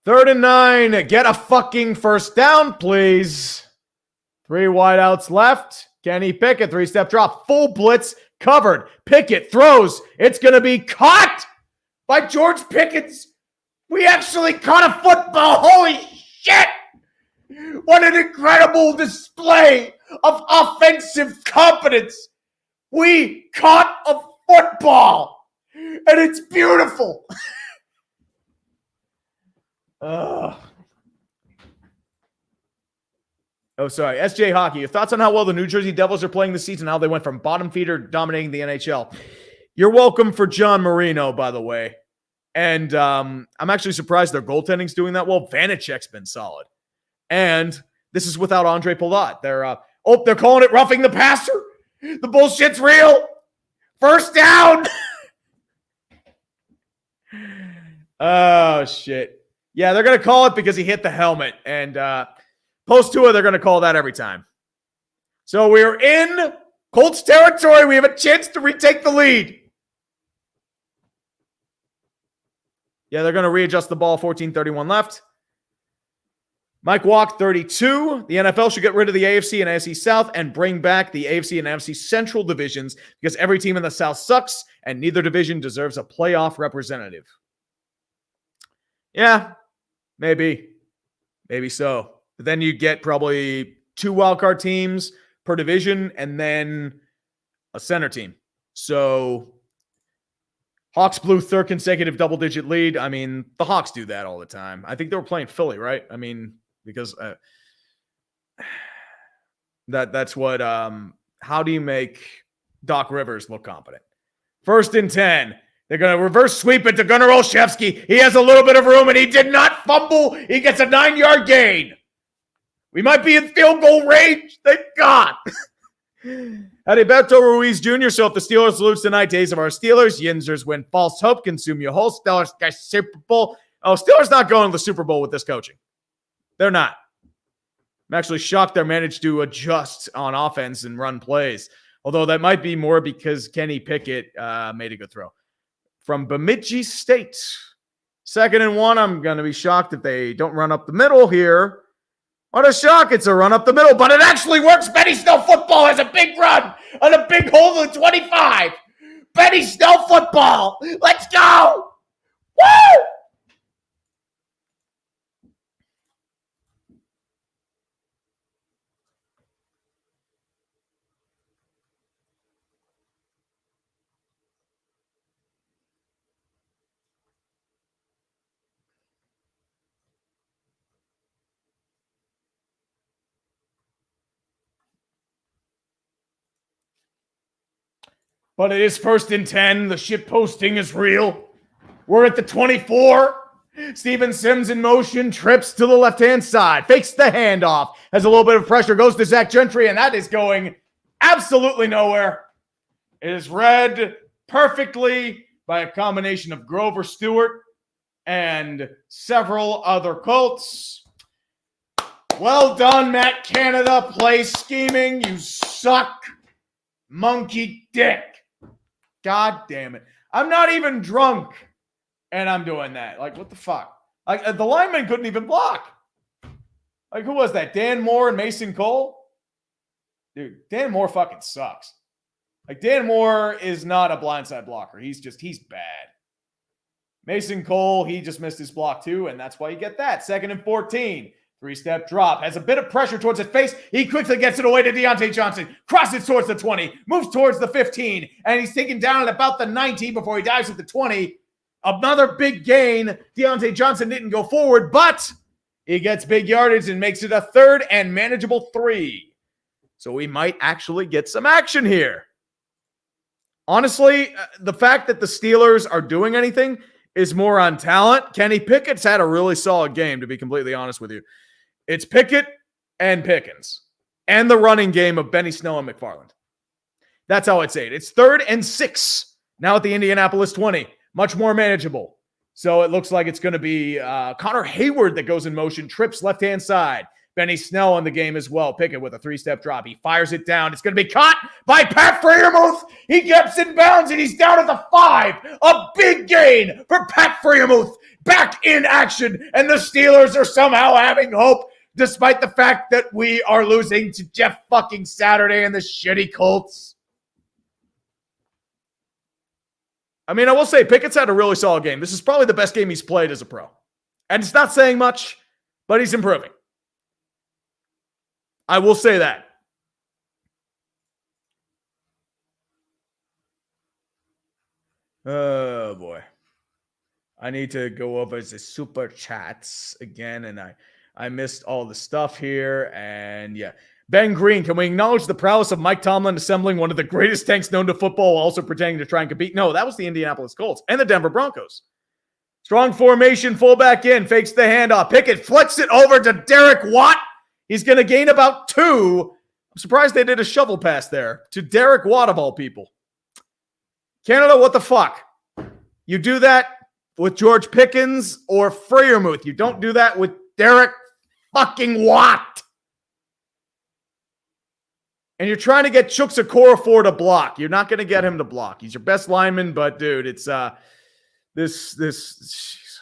3rd and 9. Get a fucking first down, please. 3 wideouts left. Kenny Pickett, 3-step drop, full blitz, covered. Pickett throws. It's going to be caught by George Pickens. We actually caught a football. Holy shit! What an incredible display of offensive competence. We caught a football, and it's beautiful. Oh, sorry. SJ Hockey, your thoughts on how well the New Jersey Devils are playing this season, how they went from bottom feeder dominating the NHL. You're welcome for John Marino, by the way. And I'm actually surprised their goaltending's doing that well. Vanacek's been solid. And this is without Andre Palat. They're calling it roughing the passer. The bullshit's real. First down. Oh, shit. Yeah, they're going to call it because he hit the helmet. And post-Tua, they're going to call that every time. So we're in Colts territory. We have a chance to retake the lead. Yeah, they're going to readjust the ball. 14:31 left. Mike Walk, 32. The NFL should get rid of the AFC and AFC South and bring back the AFC and AFC Central divisions because every team in the South sucks and neither division deserves a playoff representative. Yeah, maybe. Maybe so. But then you get probably 2 wildcard teams per division and then a center team. So Hawks blew 3rd consecutive double-digit lead. I mean, the Hawks do that all the time. I think they were playing Philly, right? I mean, because that's what how do you make Doc Rivers look competent? 1st and 10. They're going to reverse sweep it to Gunnar Olszewski. He has a little bit of room, and he did not fumble. He gets a 9-yard gain. We might be in field goal range. Thank God. Heriberto Ruiz Jr. So if the Steelers lose tonight, days of our Steelers, Yinzers win false hope, consume your whole Steelers guys Super Bowl. Oh, Steelers not going to the Super Bowl with this coaching. They're not. I'm actually shocked they managed to adjust on offense and run plays. Although that might be more because Kenny Pickett made a good throw. From Bemidji State. 2nd and 1. I'm going to be shocked if they don't run up the middle here. What a shock. It's a run up the middle, but it actually works. Benny Snell football has a big run on a big hole in the 25. Benny Snell football. Let's go. Woo! But it is 1st and 10. The shit posting is real. We're at the 24. Steven Sims in motion, trips to the left-hand side, fakes the handoff, has a little bit of pressure, goes to Zach Gentry, and that is going absolutely nowhere. It is read perfectly by a combination of Grover Stewart and several other Colts. Well done, Matt Canada. Play scheming. You suck, monkey dick. God damn it. I'm not even drunk, and I'm doing that. Like, what the fuck? Like, the lineman couldn't even block. Like, who was that? Dan Moore and Mason Cole? Dude, Dan Moore fucking sucks. Like, Dan Moore is not a blindside blocker. He's bad. Mason Cole, he just missed his block too, and that's why you get that. 2nd and 14. 3-step drop. Has a bit of pressure towards his face. He quickly gets it away to Deontay Johnson. Crosses towards the 20. Moves towards the 15. And he's taken down at about the 19 before he dives at the 20. Another big gain. Deontay Johnson didn't go forward, but he gets big yardage and makes it a 3rd and manageable 3. So we might actually get some action here. Honestly, the fact that the Steelers are doing anything is more on talent. Kenny Pickett's had a really solid game, to be completely honest with you. It's Pickett and Pickens and the running game of Benny Snell and McFarland. That's how I'd say it. It's 3rd and 6 now at the Indianapolis 20. Much more manageable. So it looks like it's going to be Connor Hayward that goes in motion, trips left-hand side. Benny Snell in the game as well. Pickett with a 3-step drop. He fires it down. It's going to be caught by Pat Freiermuth. He gets in bounds, and he's down at the 5. A big gain for Pat Freiermuth. Back in action, and the Steelers are somehow having hope. despite the fact that we are losing to Jeff fucking Saturday and the shitty Colts. I mean, I will say Pickens had a really solid game. This is probably the best game he's played as a pro. And it's not saying much, but he's improving. I will say that. Oh, boy. I need to go over the super chats again, and I missed all the stuff here. And, yeah. Ben Green, can we acknowledge the prowess of Mike Tomlin assembling one of the greatest tanks known to football while also pretending to try and compete? No, that was the Indianapolis Colts and the Denver Broncos. Strong formation, fullback in, fakes the handoff. Pickett flicks it over to Derek Watt. He's going to gain about 2. I'm surprised they did a shovel pass there to Derek Watt of all people. Canada, what the fuck? You do that with George Pickens or Freiermuth. You don't do that with Derek fucking Watt. And you're trying to get Chuks Okorafor to block. You're not going to get him to block. He's your best lineman, but dude, it's this Jesus.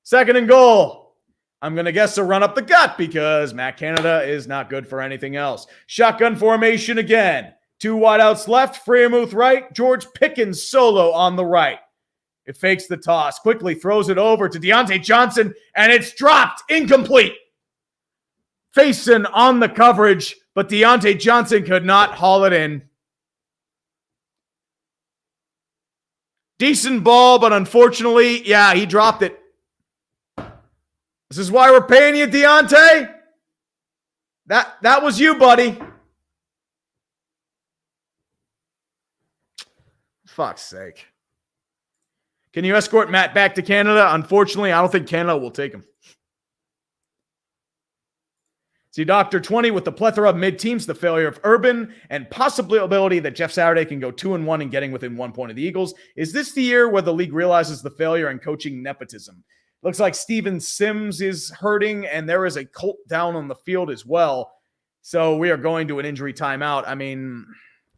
Second and goal. I'm going to guess a run up the gut because Matt Canada is not good for anything else. Shotgun formation again. 2 wideouts left, Freiermuth right, George Pickens solo on the right. It fakes the toss, quickly throws it over to Deontay Johnson, and it's dropped, incomplete. Faison on the coverage, but Deontay Johnson could not haul it in. Decent ball, but unfortunately, yeah, he dropped it. This is why we're paying you, Deontay. That was you, buddy. Fuck's sake. Can you escort Matt back to Canada? Unfortunately, I don't think Canada will take him. See, Dr. 20 with the plethora of mid-teams, the failure of Urban, and possibility that Jeff Saturday can go 2-1 and getting within 1 point of the Eagles. Is this the year where the league realizes the failure in coaching nepotism? Looks like Steven Sims is hurting, and there is a Colt down on the field as well. So we are going to an injury timeout. I mean,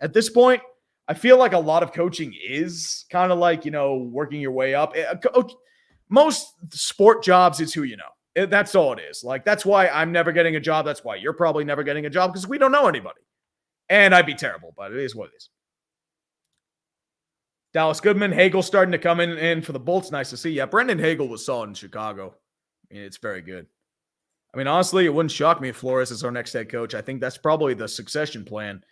at this point, I feel like a lot of coaching is kind of like, working your way up. Most sport jobs is who you know. That's all it is. Like, that's why I'm never getting a job. That's why you're probably never getting a job, because we don't know anybody. And I'd be terrible, but it is what it is. Dallas Goodman, Hagel starting to come in for the Bolts. Nice to see. Yeah, Brendan Hagel was solid in Chicago. I mean, it's very good. I mean, honestly, it wouldn't shock me if Flores is our next head coach. I think that's probably the succession plan.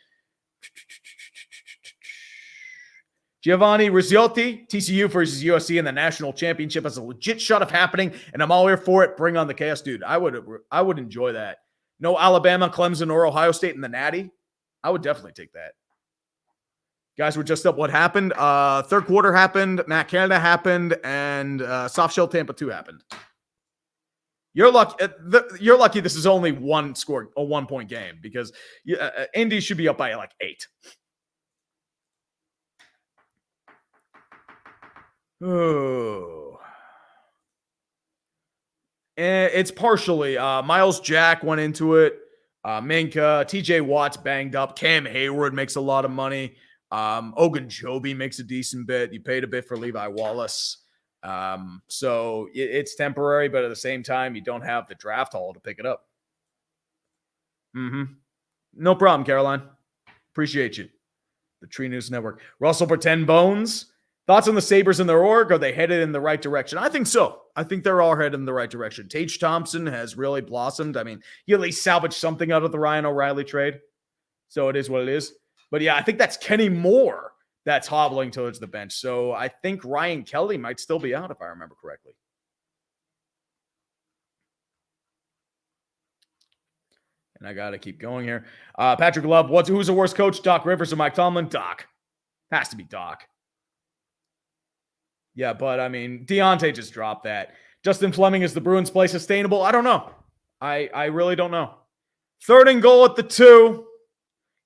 Giovanni Rizziotti, TCU versus USC in the national championship has a legit shot of happening, and I'm all here for it. Bring on the chaos, dude. I would enjoy that. No Alabama, Clemson, or Ohio State in the Natty. I would definitely take that. Guys, we're just up what happened. Third quarter happened, Matt Canada happened, and Soft Shell Tampa 2 happened. You're lucky this is only a 1-point game, because Indy should be up by like 8. Oh, it's partially. Miles Jack went into it. Minka, TJ Watt's banged up. Cam Hayward makes a lot of money. Ogunjobi makes a decent bit. You paid a bit for Levi Wallace. So it's temporary, but at the same time, you don't have the draft haul to pick it up. No problem, Caroline. Appreciate you. The Tree News Network. Russell Pretend Bones. Thoughts on the Sabres and their org? Are they headed in the right direction? I think so. I think they're all headed in the right direction. Tage Thompson has really blossomed. I mean, he at least salvaged something out of the Ryan O'Reilly trade. So it is what it is. But yeah, I think that's Kenny Moore that's hobbling towards the bench. So I think Ryan Kelly might still be out, if I remember correctly. And I got to keep going here. Patrick Love, who's the worst coach, Doc Rivers or Mike Tomlin? Doc. Has to be Doc. Yeah, but I mean, Deontay just dropped that. Justin Fleming, is the Bruins play sustainable? I don't know. I really don't know. 3rd and goal at the 2.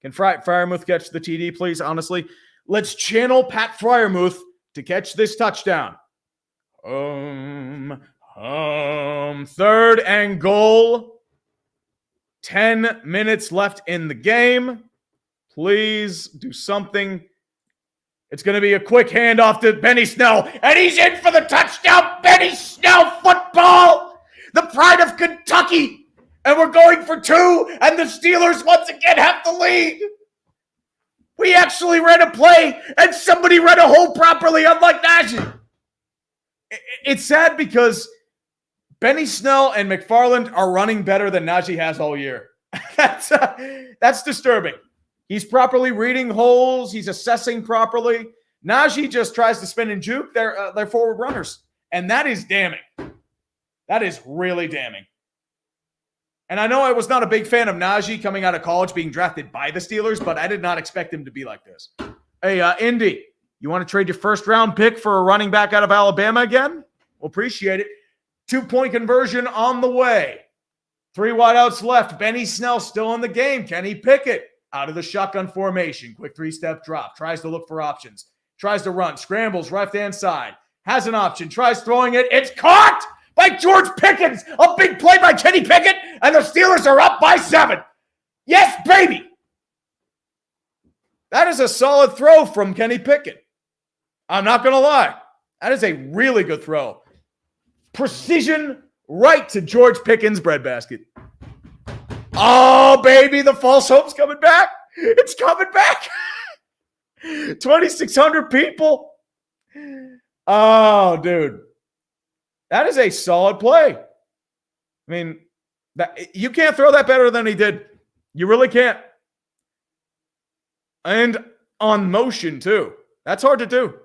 Can Freiermuth catch the TD, please? Honestly, let's channel Pat Freiermuth to catch this touchdown. 3rd and goal. 10 minutes left in the game. Please do something. It's going to be a quick handoff to Benny Snell, and he's in for the touchdown. Benny Snell football. the pride of Kentucky, and we're going for 2, and the Steelers once again have the lead. We actually ran a play, and somebody read a hole properly, unlike Najee. It's sad because Benny Snell and McFarland are running better than Najee has all year. That's disturbing. He's properly reading holes. He's assessing properly. Najee just tries to spin and juke. They're forward runners, and that is damning. That is really damning. And I know I was not a big fan of Najee coming out of college being drafted by the Steelers, but I did not expect him to be like this. Hey, Indy, you want to trade your first-round pick for a running back out of Alabama again? We'll appreciate it. 2-point conversion on the way. 3 wideouts left. Benny Snell still in the game. Kenny Pickett out of the shotgun formation. Quick 3-step drop. Tries to look for options. Tries to run. Scrambles left-hand side. Has an option. Tries throwing it. It's caught by George Pickens. A big play by Kenny Pickett. And the Steelers are up by 7. Yes, baby. That is a solid throw from Kenny Pickett. I'm not going to lie. That is a really good throw. Precision right to George Pickens' breadbasket. Oh, baby, the false hope's coming back. It's coming back. 2,600 people. Oh, dude. That is a solid play. I mean, you can't throw that better than he did. You really can't. And on motion, too. That's hard to do.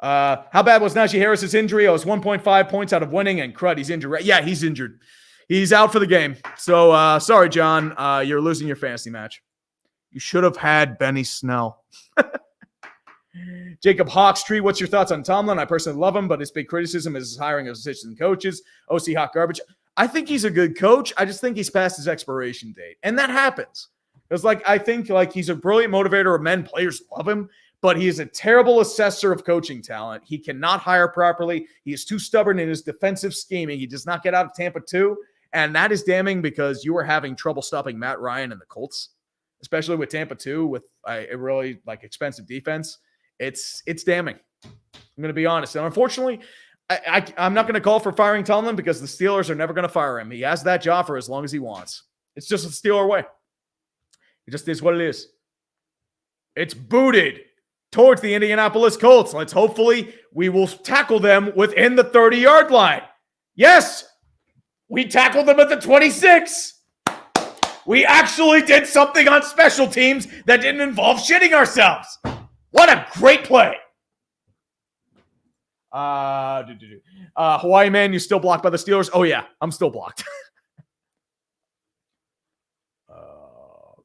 How bad was Najee Harris's injury? It was 1.5 points out of winning, and crud, he's injured. Yeah, he's injured. He's out for the game. So, sorry, John. You're losing your fantasy match. You should have had Benny Snell. Jacob Hawkstree, what's your thoughts on Tomlin? I personally love him, but his big criticism is his hiring of assistant coaches. OC Hot Garbage. I think he's a good coach. I just think he's past his expiration date. And that happens. Because, I think, he's a brilliant motivator of men. Players love him. But he is a terrible assessor of coaching talent. He cannot hire properly. He is too stubborn in his defensive scheming. He does not get out of Tampa 2. And that is damning because you are having trouble stopping Matt Ryan and the Colts, especially with Tampa 2 with a really expensive defense. It's damning. I'm going to be honest. And unfortunately, I'm not going to call for firing Tomlin because the Steelers are never going to fire him. He has that job for as long as he wants. It's just a Steeler way. It just is what it is. It's booted towards the Indianapolis Colts. Hopefully we will tackle them within the 30-yard line. Yes, we tackled them at the 26. We actually did something on special teams that didn't involve shitting ourselves. What a great play. Hawaii man, you still blocked by the Steelers? Oh, yeah, I'm still blocked. Oh,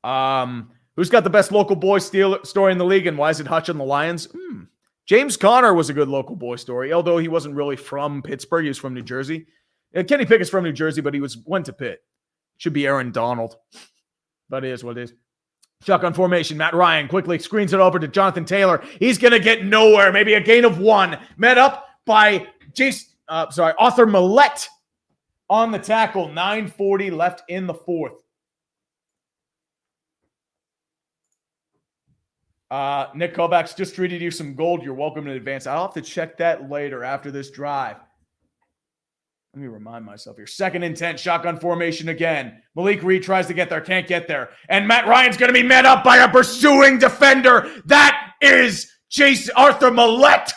God. Who's got the best local boy story in the league, and why is it Hutch on the Lions? James Conner was a good local boy story, although he wasn't really from Pittsburgh. He was from New Jersey. Kenny Pickett's from New Jersey, but he went to Pitt. Should be Aaron Donald. But it is what it is. Shotgun formation. Matt Ryan quickly screens it over to Jonathan Taylor. He's going to get nowhere. Maybe a gain of 1. Met up by Arthur Millette on the tackle. 9:40 left in the 4th. Nick Kovacs just treated you some gold. You're welcome in advance. I'll have to check that later after this drive. Let me remind myself here. 2nd and 10, shotgun formation again. Malik Reed tries to get there, can't get there. And Matt Ryan's going to be met up by a pursuing defender. That is Arthur Millette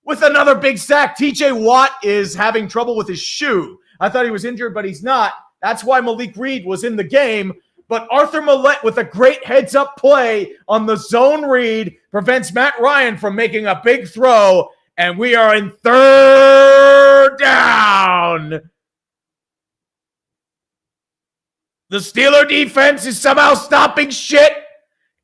with another big sack. TJ Watt is having trouble with his shoe. I thought he was injured, but he's not. That's why Malik Reed was in the game. But Arthur Millette with a great heads-up play on the zone read prevents Matt Ryan from making a big throw. And we are in 3rd down. The Steeler defense is somehow stopping shit.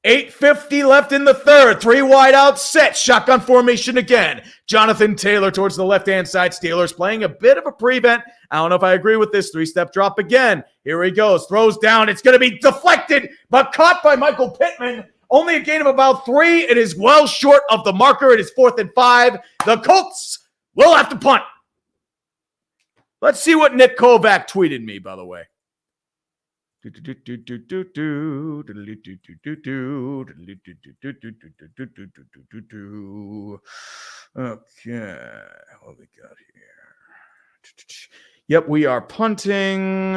8:50 left in the 3rd. 3 wide out set. Shotgun formation again. Jonathan Taylor towards the left-hand side. Steelers playing a bit of a prevent. I don't know if I agree with this. 3-step drop again. Here he goes. Throws down. It's going to be deflected, but caught by Michael Pittman. Only a gain of about 3. It is well short of the marker. It is 4th and 5. The Colts will have to punt. Let's see what Nick Kovac tweeted me, by the way. Okay. What we got here? Yep, we are punting.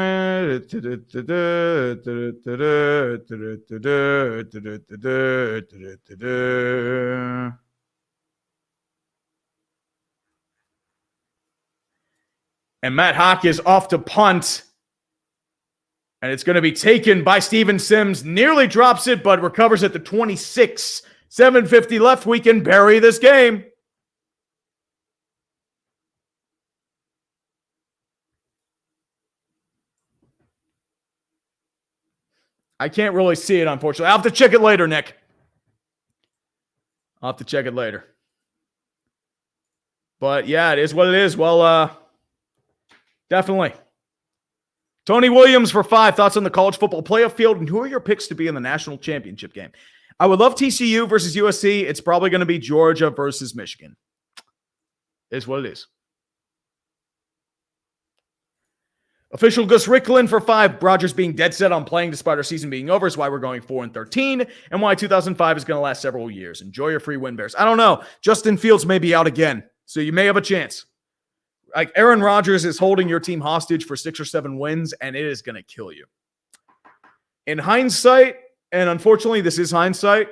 And Matt Hawk is off to punt. And it's going to be taken by Steven Sims. Nearly drops it, but recovers at the 26. 7:50 left. We can bury this game. I can't really see it, unfortunately. I'll have to check it later, Nick. I'll have to check it later. But yeah, it is what it is. Well, definitely. Tony Williams for 5. Thoughts on the college football playoff field, and who are your picks to be in the national championship game? I would love TCU versus USC. It's probably going to be Georgia versus Michigan. Is what it is. Official Gus Ricklin for 5. Rodgers being dead set on playing despite our season being over is why we're going 4-13, and why 2005 is going to last several years. Enjoy your free win, Bears. I don't know. Justin Fields may be out again, so you may have a chance. Like, Aaron Rodgers is holding your team hostage for 6 or 7 wins, and it is going to kill you. In hindsight, and unfortunately this is hindsight,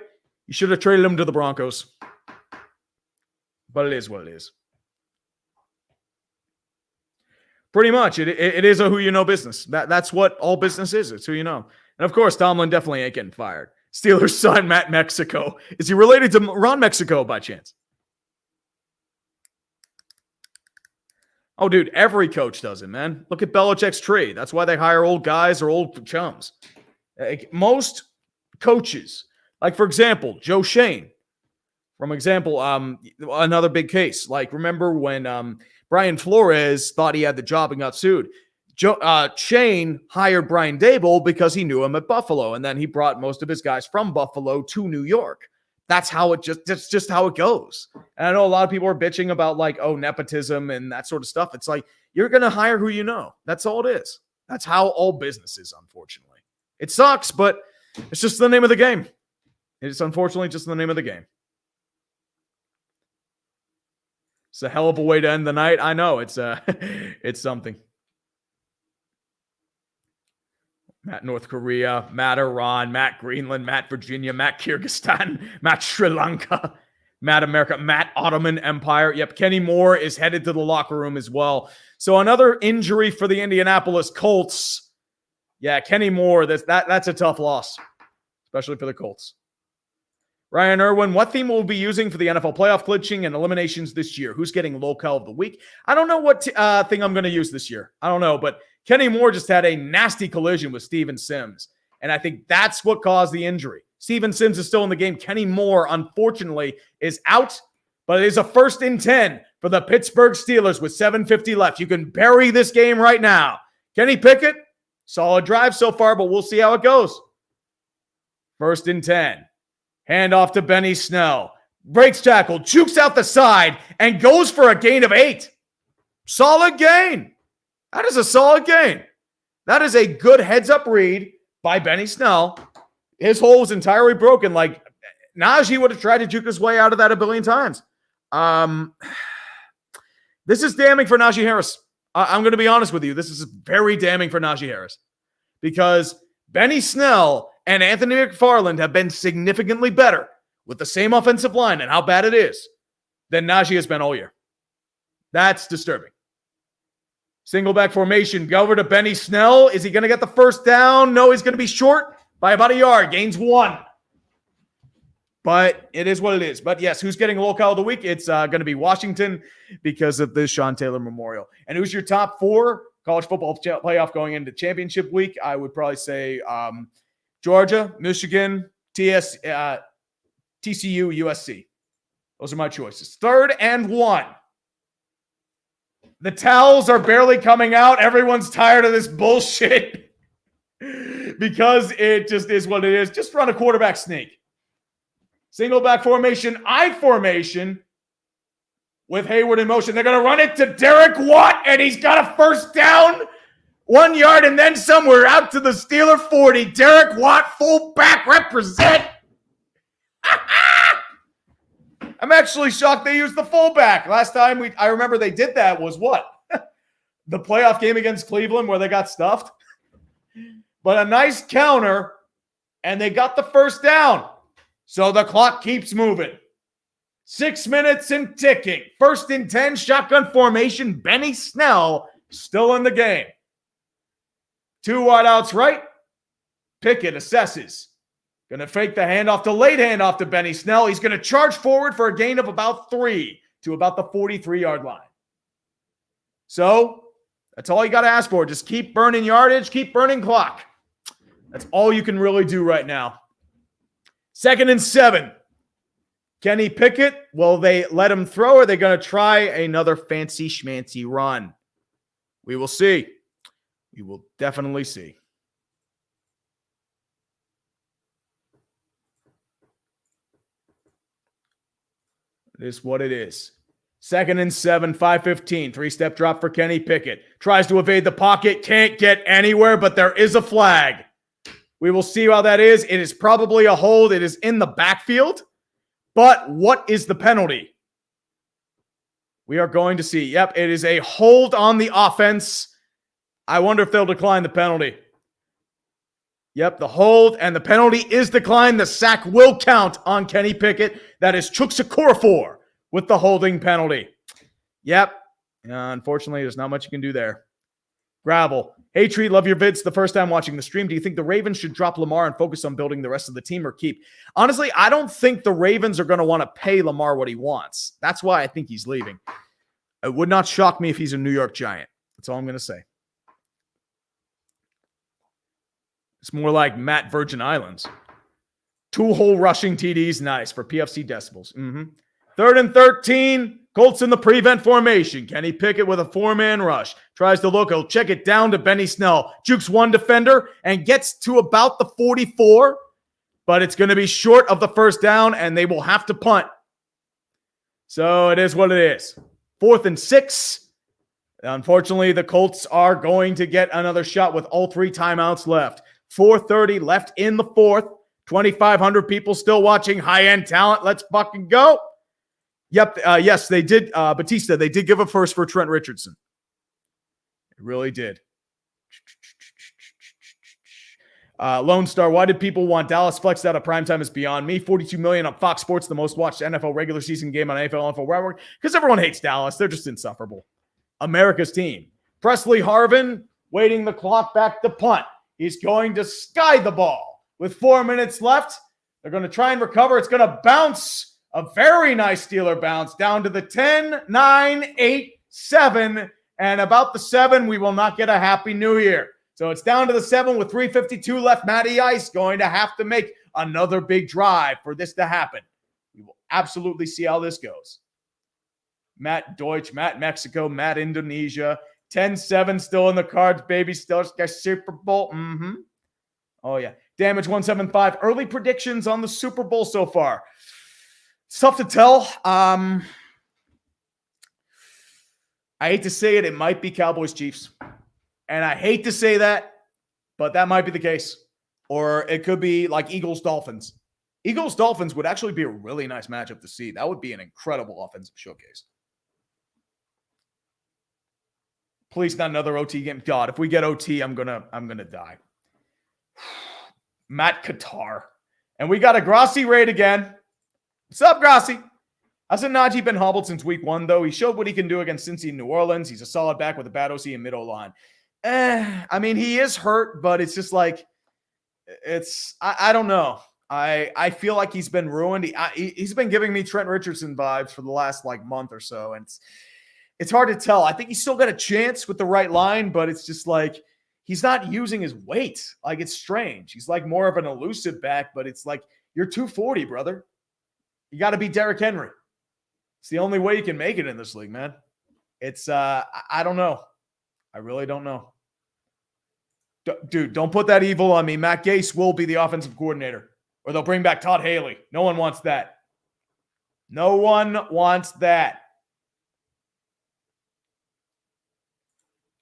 you should have traded him to the Broncos. But it is what it is. Pretty much, it is a who you know business. That's what all business is. It's who you know. And of course, Tomlin definitely ain't getting fired. Steelers son, Matt Mexico. Is he related to Ron Mexico by chance? Oh, dude, every coach does it, man. Look at Belichick's tree. That's why they hire old guys or old chums. Like, most coaches, like, for example, Joe Shane, another big case. Like, remember when Brian Flores thought he had the job and got sued? Shane hired Brian Dable because he knew him at Buffalo, and then he brought most of his guys from Buffalo to New York. That's just how it goes. And I know a lot of people are bitching about, like, oh, nepotism and that sort of stuff. It's like, you're going to hire who you know. That's all it is. That's how all business is, unfortunately. It sucks, but it's just the name of the game. It's unfortunately just the name of the game. It's a hell of a way to end the night. I know it's something. Matt North Korea, Matt Iran, Matt Greenland, Matt Virginia, Matt Kyrgyzstan, Matt Sri Lanka, Matt America, Matt Ottoman Empire. Yep, Kenny Moore is headed to the locker room as well. So another injury for the Indianapolis Colts. Yeah, Kenny Moore, that's a tough loss, especially for the Colts. Ryan Irwin, what theme will we be using for the NFL playoff clinching and eliminations this year? Who's getting locale of the week? I don't know what thing I'm going to use this year. I don't know, but Kenny Moore just had a nasty collision with Steven Sims, and I think that's what caused the injury. Steven Sims is still in the game. Kenny Moore, unfortunately, is out, but it is a 1st and 10 for the Pittsburgh Steelers with 7:50 left. You can bury this game right now. Kenny Pickett, solid drive so far, but we'll see how it goes. 1st and 10. Hand off to Benny Snell. Breaks tackle, jukes out the side, and goes for a gain of 8. Solid gain. That is a solid gain. That is a good heads-up read by Benny Snell. His hole was entirely broken. Like, Najee would have tried to juke his way out of that a billion times. This is damning for Najee Harris. I'm going to be honest with you. This is very damning for Najee Harris. Because Benny Snell and Anthony McFarland have been significantly better with the same offensive line and how bad it is than Najee has been all year. That's disturbing. Single back formation. Go over to Benny Snell. Is he going to get the first down? No, he's going to be short by about a yard. Gains 1. But it is what it is. But yes, who's getting locale of the week? It's going to be Washington because of the Sean Taylor Memorial. And who's your top 4 college football playoff going into championship week? I would probably say Georgia, Michigan, TCU, USC. Those are my choices. 3rd and 1. The towels are barely coming out. Everyone's tired of this bullshit because it just is what it is. Just run a quarterback sneak. Single back formation, I formation with Hayward in motion. They're going to run it to Derek Watt, and he's got a first down, 1 yard, and then somewhere out to the Steeler 40. Derek Watt, fullback, represent. I'm actually shocked they used the fullback. Last time I remember they did that was what? The playoff game against Cleveland where they got stuffed. But a nice counter, and they got the first down. So the clock keeps moving. 6 minutes and ticking. 1st and 10, shotgun formation. Benny Snell still in the game. 2 wideouts right. Pickett assesses. Going to fake the handoff, delayed handoff to Benny Snell. He's going to charge forward for a gain of about 3 to about the 43-yard line. So that's all you got to ask for. Just keep burning yardage, keep burning clock. That's all you can really do right now. 2nd and 7. Kenny Pickett, will they let him throw, or are they going to try another fancy schmancy run? We will see. We will definitely see. It is what it is. 2nd and 7, 5:15. 3-step drop for Kenny Pickett. Tries to evade the pocket. Can't get anywhere, but there is a flag. We will see how that is. It is probably a hold. It is in the backfield. But what is the penalty? We are going to see. Yep, it is a hold on the offense. I wonder if they'll decline the penalty. Yep, the hold and the penalty is declined. The sack will count on Kenny Pickett. That is Chukwuezekorfor with the holding penalty. Yep, unfortunately, there's not much you can do there. Gravel. Hey, Treat, love your vids. The first time watching the stream. Do you think the Ravens should drop Lamar and focus on building the rest of the team, or keep? Honestly, I don't think the Ravens are going to want to pay Lamar what he wants. That's why I think he's leaving. It would not shock me if he's a New York Giant. That's all I'm going to say. It's more like Matt Virgin Islands. 2 rushing TDs. Nice for PFC decibels. 3rd and 13. Colts in the prevent formation. Kenny Pickett with a 4-man rush. Tries to look. He'll check it down to Benny Snell. Jukes 1 defender and gets to about the 44. But it's going to be short of the first down, and they will have to punt. So it is what it is. 4th and 6. Unfortunately, the Colts are going to get another shot with all 3 timeouts left. 4:30 left in the 4th. 2,500 people still watching. High-end talent. Let's fucking go. Yep. Yes, they did. Batista, they did give a first for Trent Richardson. It really did. Lone Star, why did people want Dallas flexed out of primetime is beyond me. 42 million on Fox Sports, the most watched NFL regular season game on NFL Info Network. Because everyone hates Dallas. They're just insufferable. America's team. Presley Harvin waiting the clock back to punt. He's going to sky the ball with 4 minutes left. They're going to try and recover. It's going to bounce. A very nice Steeler bounce down to the 10, 9, 8, 7. And about the 7, we will not get a Happy New Year. So it's down to the 7 with 3:52 left. Matty Ice going to have to make another big drive for this to happen. We will absolutely see how this goes. Matt Deutsch, Matt Mexico, Matt Indonesia. 10-7 still in the cards, baby. Still got Super Bowl. Oh, yeah. Damage 175. Early predictions on the Super Bowl so far. It's tough to tell. I hate to say it. It might be Cowboys-Chiefs. And I hate to say that, but that might be the case. Or it could be like Eagles-Dolphins. Eagles-Dolphins would actually be a really nice matchup to see. That would be an incredible offensive showcase. Please, not another OT game. God, if we get OT, I'm gonna die. Matt Qatar. And we got a Grossi raid again. What's up, Grossi? Hasn't Najee been hobbled since week 1, though? He showed what he can do against Cincy and New Orleans. He's a solid back with a bad OC and mid-O line. I mean, he is hurt, but it's just like, I don't know. I feel like he's been ruined. He's been giving me Trent Richardson vibes for the last month or so, and it's hard to tell. I think he's still got a chance with the right line, but it's just like he's not using his weight. It's strange. He's more of an elusive back, but it's you're 240, brother. You got to be Derrick Henry. It's the only way you can make it in this league, man. It's I don't know. I really don't know. Dude, don't put that evil on me. Matt Gase will be the offensive coordinator, or they'll bring back Todd Haley. No one wants that. No one wants that.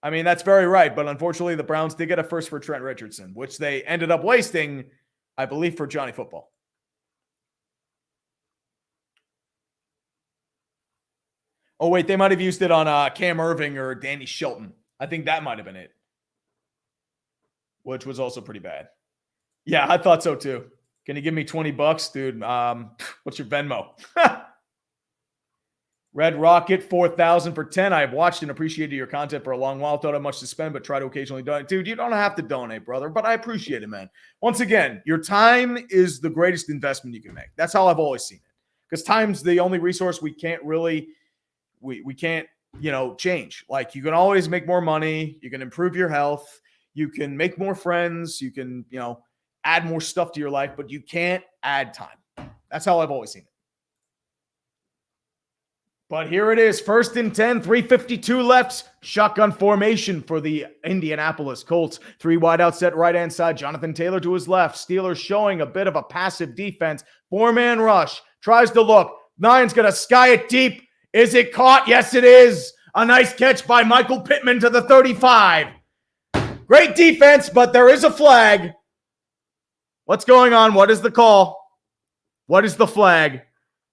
I mean, that's very right, but unfortunately, the Browns did get a first for Trent Richardson, which they ended up wasting, I believe, for Johnny Football. Oh, wait, they might have used it on Cam Irving or Danny Shelton. I think that might have been it, which was also pretty bad. Yeah, I thought so too. Can you give me $20, dude? What's your Venmo? Red Rocket 4,000 for 10. I have watched and appreciated your content for a long while. Don't have much to spend, but try to occasionally donate. Dude, you don't have to donate, brother, but I appreciate it, man. Once again, your time is the greatest investment you can make. That's how I've always seen it. Because time's the only resource we can't really, we can't, change. Like, you can always make more money. You can improve your health. You can make more friends. You can, add more stuff to your life, but you can't add time. That's how I've always seen it. But here it is, 1st and 10, 3:52 left. Shotgun formation for the Indianapolis Colts. 3 wide out set right-hand side. Jonathan Taylor to his left. Steelers showing a bit of a passive defense. 4-man rush. Tries to look. Nine's going to sky it deep. Is it caught? Yes, it is. A nice catch by Michael Pittman to the 35. Great defense, but there is a flag. What's going on? What is the call? What is the flag?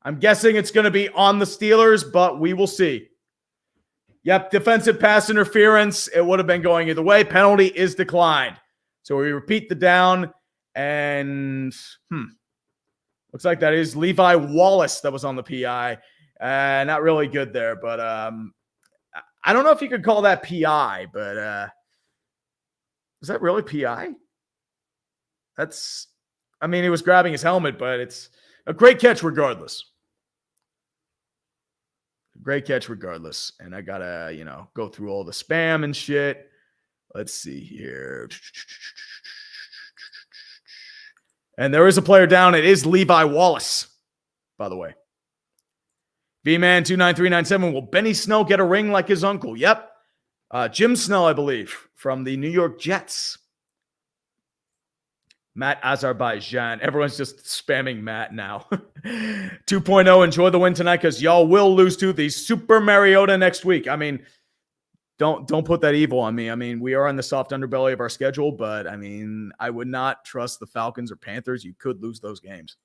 I'm guessing it's going to be on the Steelers, but we will see. Yep, defensive pass interference. It would have been going either way. Penalty is declined. So we repeat the down, and looks like that is Levi Wallace that was on the PI. Not really good there, but I don't know if you could call that PI, but is that really PI? He was grabbing his helmet, but it's a great catch regardless. Great catch regardless. And I got to, go through all the spam and shit. Let's see here. And there is a player down. It is Levi Wallace, by the way. V-Man 29397. Will Benny Snell get a ring like his uncle? Yep. Jim Snell, I believe, from the New York Jets. Matt Azerbaijan. Everyone's just spamming Matt now. 2.0. Enjoy the win tonight because y'all will lose to the Super Mariota next week. Don't put that evil on me. We are on the soft underbelly of our schedule, but I would not trust the Falcons or Panthers. You could lose those games.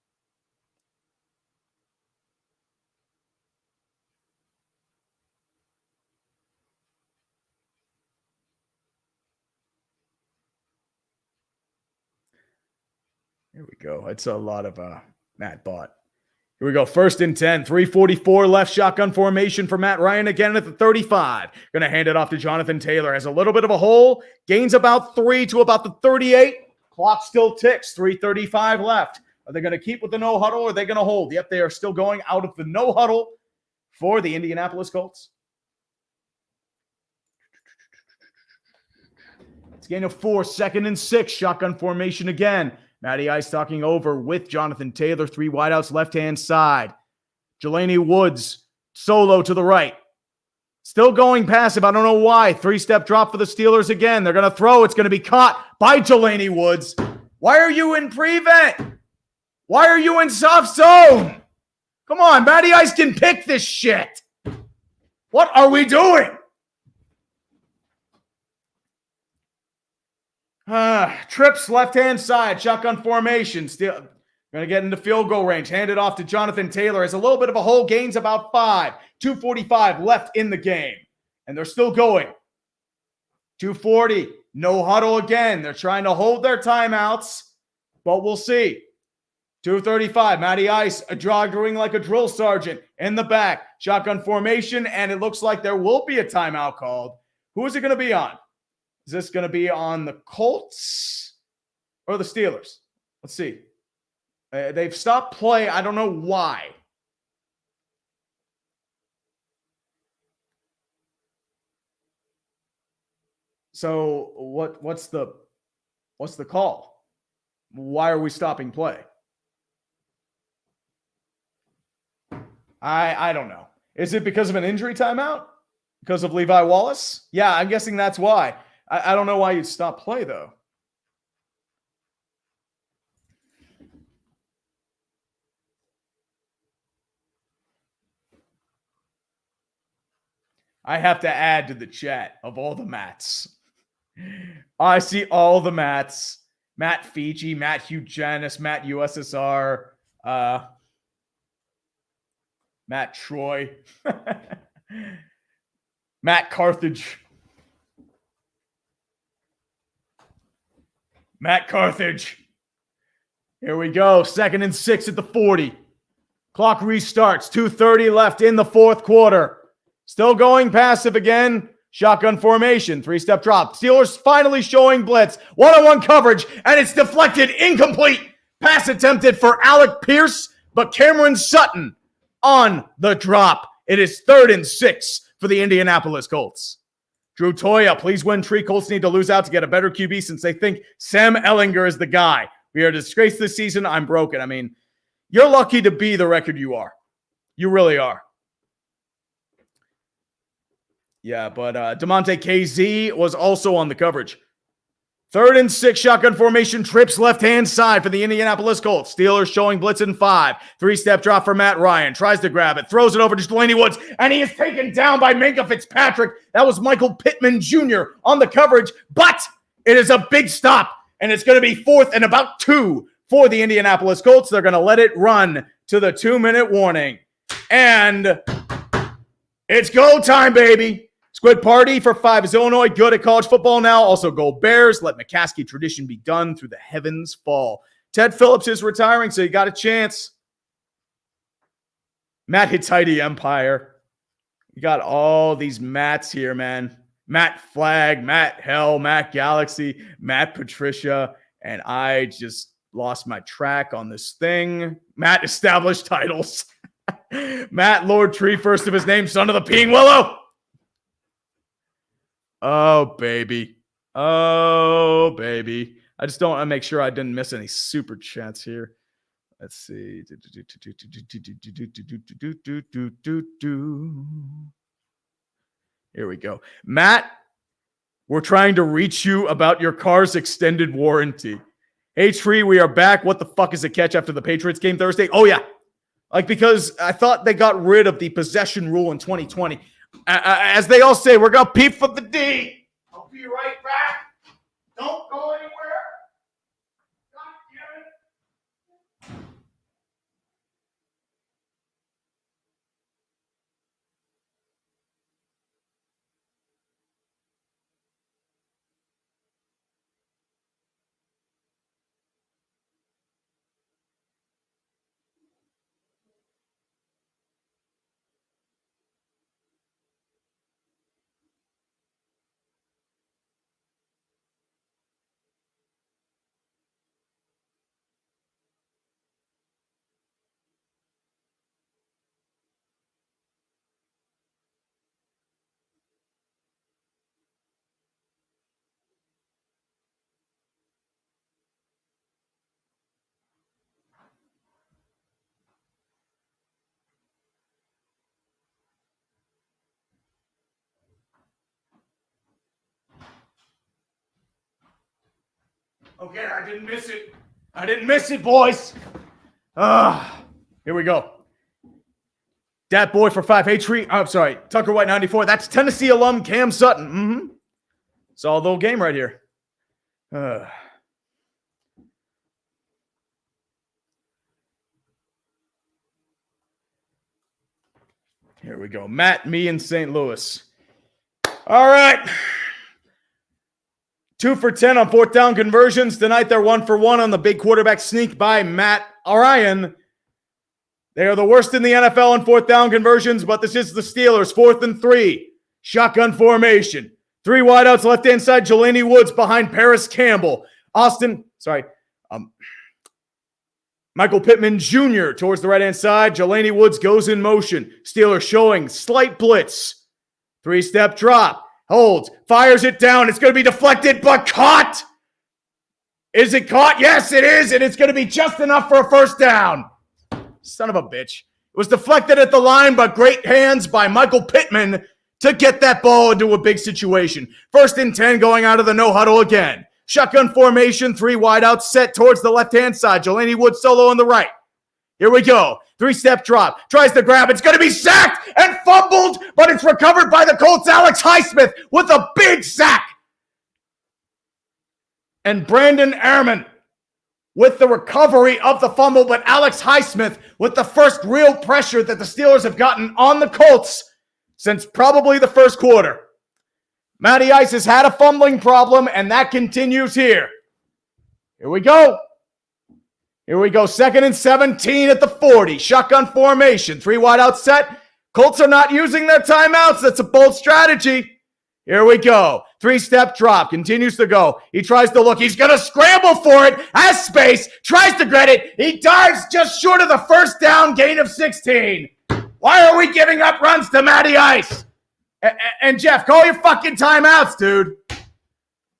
Here we go. It's a lot of Matt bought. Here we go. 1st and 10, 3:44 left. Shotgun formation for Matt Ryan again at the 35. Going to hand it off to Jonathan Taylor. Has a little bit of a hole. Gains about 3 to about the 38. Clock still ticks. 3:35 left. Are they going to keep with the no huddle or are they going to hold? Yep, they are still going out of the no huddle for the Indianapolis Colts. It's gain of 4. 2nd and 6. Shotgun formation again. Matty Ice talking over with Jonathan Taylor. 3 wideouts left-hand side. Jelani Woods solo to the right. Still going passive. I don't know why. 3-step drop for the Steelers again. They're going to throw. It's going to be caught by Jelani Woods. Why are you in prevent? Why are you in soft zone? Come on. Matty Ice can pick this shit. What are we doing? Trips left-hand side, shotgun formation. Still going to get into field goal range. Hand it off to Jonathan Taylor. Has a little bit of a hole. Gains about 5. 2:45 left in the game. And they're still going. 2:40. No huddle again. They're trying to hold their timeouts, but we'll see. 2:35. Matty Ice jogging like a drill sergeant in the back. Shotgun formation, and it looks like there will be a timeout called. Who is it going to be on? Is this going to be on the Colts or the Steelers? Let's see. They've stopped play. I don't know why. So what's the call? Why are we stopping play? I don't know. Is it because of an injury timeout? Because of Levi Wallace? Yeah, I'm guessing that's why. I don't know why you'd stop play, though. I have to add to the chat of all the Matts. I see all the Matts. Matt Fiji, Matt Hugenis, Matt USSR, Matt Troy. Matt Carthage. Matt Carthage. Here we go. 2nd and 6 at the 40. Clock restarts. 2:30 left in the fourth quarter. Still going passive again. Shotgun formation. 3-step drop. Steelers finally showing blitz. One-on-one coverage, and it's deflected. Incomplete. Pass attempted for Alec Pierce, but Cameron Sutton on the drop. It is 3rd and 6 for the Indianapolis Colts. Drew Toya, please win. Colts need to lose out to get a better QB since they think Sam Ehlinger is the guy. We are disgraced this season. I'm broken. I mean, you're lucky to be the record you are. You really are. Yeah, but DeMonte KZ was also on the coverage. 3rd and 6, shotgun formation, trips left-hand side for the Indianapolis Colts. Steelers showing blitz in 5. 3-step drop for Matt Ryan. Tries to grab it, throws it over to Delaney Woods, and he is taken down by Minkah Fitzpatrick. That was Michael Pittman Jr. on the coverage, but it is a big stop, and it's going to be 4th and about 2 for the Indianapolis Colts. They're going to let it run to the 2-minute warning. And it's go time, baby. Squid Party for 5 is Illinois. Good at college football now. Also go Bears. Let McCaskey tradition be done through the heavens fall. Ted Phillips is retiring, so you got a chance. Matt Hittite Empire. You got all these Matts here, man. Matt Flagg, Matt Hell, Matt Galaxy, Matt Patricia, and I just lost my track on this thing. Matt established titles. Matt Lord Tree, first of his name, son of the Peeing Willow. Oh, baby. Oh, baby. I just don't want to make sure I didn't miss any super chats here. Let's see. Here we go. Matt, we're trying to reach you about your car's extended warranty. H3, we are back. What the fuck is a catch after the Patriots game Thursday? Oh, yeah. Because I thought they got rid of the possession rule in 2020. As they all say, we're going to peep for the D. I'll be right back. Don't go anywhere. God damn it. Okay, I didn't miss it. I didn't miss it, boys. Here we go. Dat boy for 5. H3. I'm sorry. Tucker White 94. That's Tennessee alum Cam Sutton. Saw a little game right here. Here we go. Matt, me, and St. Louis. All right. 2 for 10 on 4th down conversions. Tonight, they're 1 for 1 on the big quarterback sneak by Matt Ryan. They are the worst in the NFL on 4th down conversions, but this is the Steelers. 4th and 3. Shotgun formation. 3 wideouts left-hand side. Jelani Woods behind Paris Campbell. Michael Pittman Jr. towards the right-hand side. Jelani Woods goes in motion. Steelers showing slight blitz. 3-step drop. Holds. Fires it down. It's going to be deflected, but caught. Is it caught? Yes, it is, and it's going to be just enough for a first down. Son of a bitch. It was deflected at the line, but great hands by Michael Pittman to get that ball into a big situation. 1st and 10 going out of the no-huddle again. Shotgun formation, 3 wideouts set towards the left-hand side. Jelani Woods solo on the right. Here we go. 3-step drop. Tries to grab. It's going to be sacked and fumbled, but it's recovered by the Colts. Alex Highsmith with a big sack. And Brandon Ehrman with the recovery of the fumble, but Alex Highsmith with the first real pressure that the Steelers have gotten on the Colts since probably the first quarter. Matty Ice has had a fumbling problem, and that continues here. Here we go. Here we go. 2nd and 17 at the 40. Shotgun formation. 3 wide out set. Colts are not using their timeouts. That's a bold strategy. Here we go. 3-step drop. Continues to go. He tries to look. He's going to scramble for it. Has space. Tries to get it. He dives just short of the first down. Gain of 16. Why are we giving up runs to Matty Ice? And Jeff, call your fucking timeouts, dude.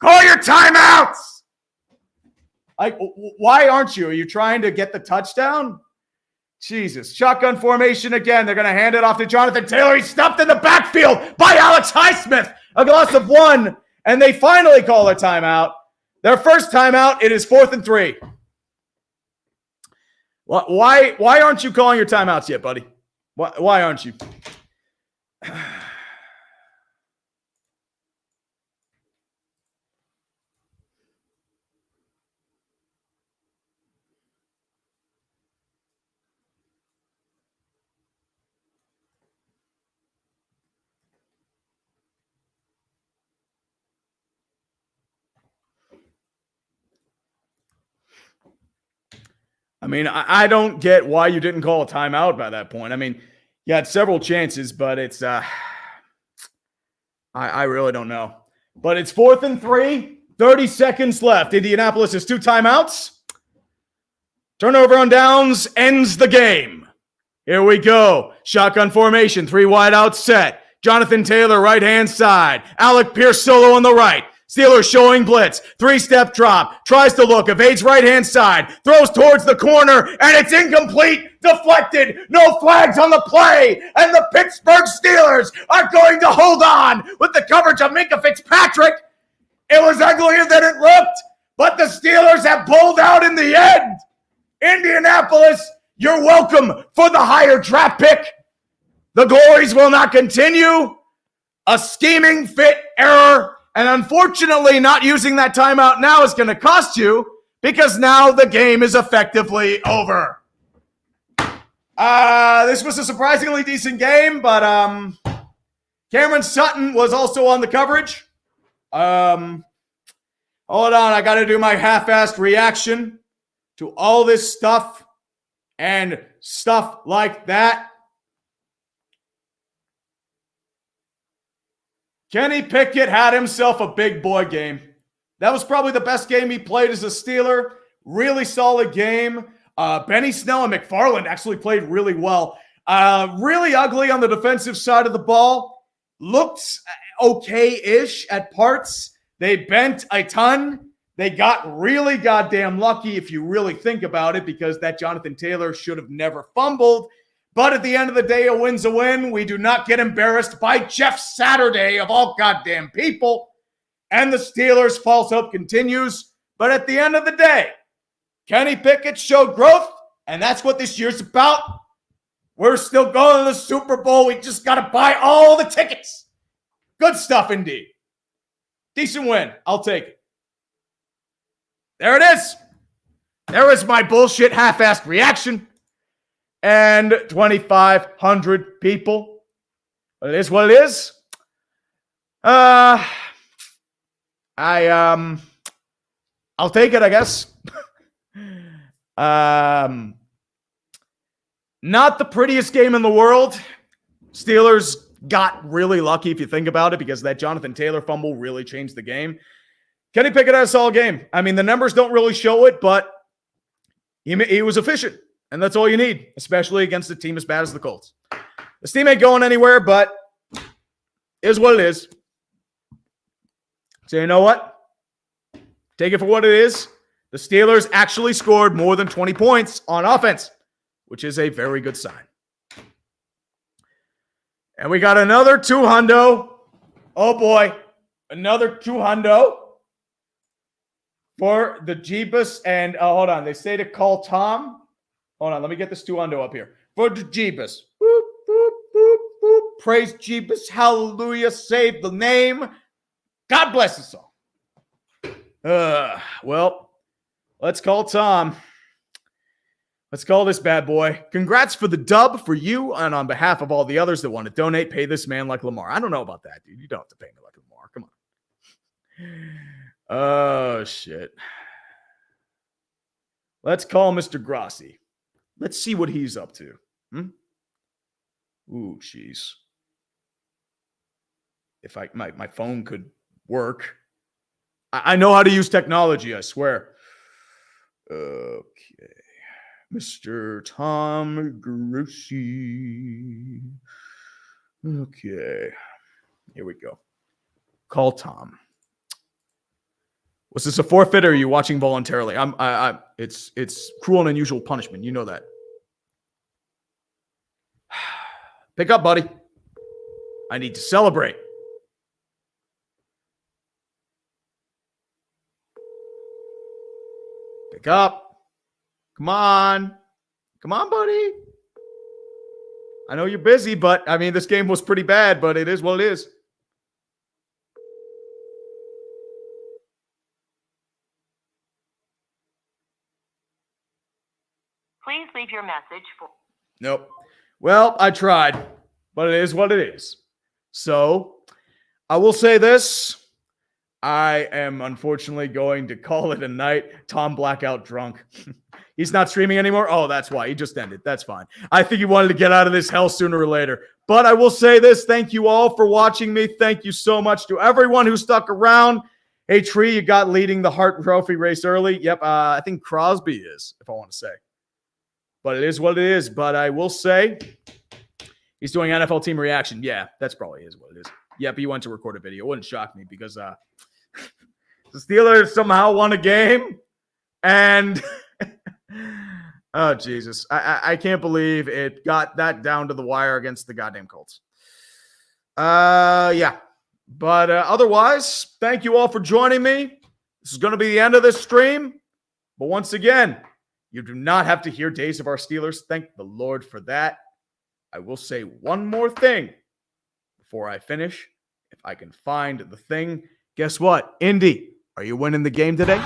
Call your timeouts. Like, why aren't you? Are you trying to get the touchdown? Jesus. Shotgun formation again. They're going to hand it off to Jonathan Taylor. He's stuffed in the backfield by Alex Highsmith. A loss of 1. And they finally call a timeout. Their first timeout. It is 4th and 3. Why aren't you calling your timeouts yet, buddy? Why aren't you? I mean, I don't get why you didn't call a timeout by that point. I mean, you had several chances, but it's I really don't know. But it's 4th and 3, 30 seconds left. Indianapolis has 2 timeouts. Turnover on downs ends the game. Here we go. Shotgun formation, 3 wide out set. Jonathan Taylor, right-hand side. Alec Pierce solo on the right. Steelers showing blitz. 3-step drop. Tries to look. Evades right-hand side. Throws towards the corner. And it's incomplete. Deflected. No flags on the play. And the Pittsburgh Steelers are going to hold on with the coverage of Minkah Fitzpatrick. It was uglier than it looked. But the Steelers have pulled out in the end. Indianapolis, you're welcome for the higher draft pick. The glories will not continue. A scheming fit error. And unfortunately, not using that timeout now is going to cost you because now the game is effectively over. This was a surprisingly decent game, but Cameron Sutton was also on the coverage. Hold on, I got to do my half-assed reaction to all this stuff and stuff like that. Kenny Pickett had himself a big boy game. That was probably the best game he played as a Steeler. Really solid game. Benny Snell and McFarland actually played really well. Really ugly on the defensive side of the ball. Looked okay-ish at parts. They bent a ton. They got really goddamn lucky if you really think about it because that Jonathan Taylor should have never fumbled. But at the end of the day, a win's a win. We do not get embarrassed by Jeff Saturday of all goddamn people. And the Steelers' false hope continues. But at the end of the day, Kenny Pickett showed growth, and that's what this year's about. We're still going to the Super Bowl. We just got to buy all the tickets. Good stuff indeed. Decent win. I'll take it. There it is. There is my bullshit half-assed reaction. And 2,500 people. It is what it is. I'll take it, I guess. Not the prettiest game in the world. Steelers got really lucky if you think about it because that Jonathan Taylor fumble really changed the game. Kenny Pickett had a solid game. I mean, the numbers don't really show it, but he was efficient. And that's all you need, especially against a team as bad as the Colts. This team ain't going anywhere, but it is what it is. So you know what? Take it for what it is. The Steelers actually scored more than 20 points on offense, which is a very good sign. And we got another 200. Oh boy, another 200 for the Jeebus. And hold on, they say to call Tom. Hold on, let me get this 200 up here. For the Jeebus. Boop, boop, boop, boop. Praise Jeebus. Hallelujah. Save the name. God bless us all. Well, let's call Tom. Let's call this bad boy. Congrats for the dub for you, and on behalf of all the others that want to donate, pay this man like Lamar. I don't know about that, dude. You don't have to pay me like Lamar. Come on. Oh, shit. Let's call Mr. Grassi. Let's see what he's up to. Ooh, jeez. If my phone could work. I know how to use technology, I swear. Okay. Mr. Tom Grossi. Okay. Here we go. Call Tom. Was this a forfeit or are you watching voluntarily? It's cruel and unusual punishment. You know that. Pick up, buddy. I need to celebrate. Pick up. Come on. Come on, buddy. I know you're busy, but I mean, this game was pretty bad, but it is what it is. Please leave your message for... Nope. Well, I tried, but it is what it is. So, I will say this. I am unfortunately going to call it a night. Tom blackout drunk. He's not streaming anymore? Oh, that's why. He just ended. That's fine. I think he wanted to get out of this hell sooner or later. But I will say this. Thank you all for watching me. Thank you so much to everyone who stuck around. Hey, Tree, you got leading the Hart Trophy race early. Yep, I think Crosby is, if I want to say. But it is what it is. But I will say he's doing NFL team reaction. Yeah, that's probably is what it is. Yep, he went to record a video. It wouldn't shock me because the Steelers somehow won a game. And oh, Jesus. I can't believe it got that down to the wire against the goddamn Colts. Yeah. But otherwise, thank you all for joining me. This is going to be the end of this stream. But once again, you do not have to hear Days of Our Steelers. Thank the Lord for that. I will say one more thing before I finish. If I can find the thing. Guess what? Indy, are you winning the game today?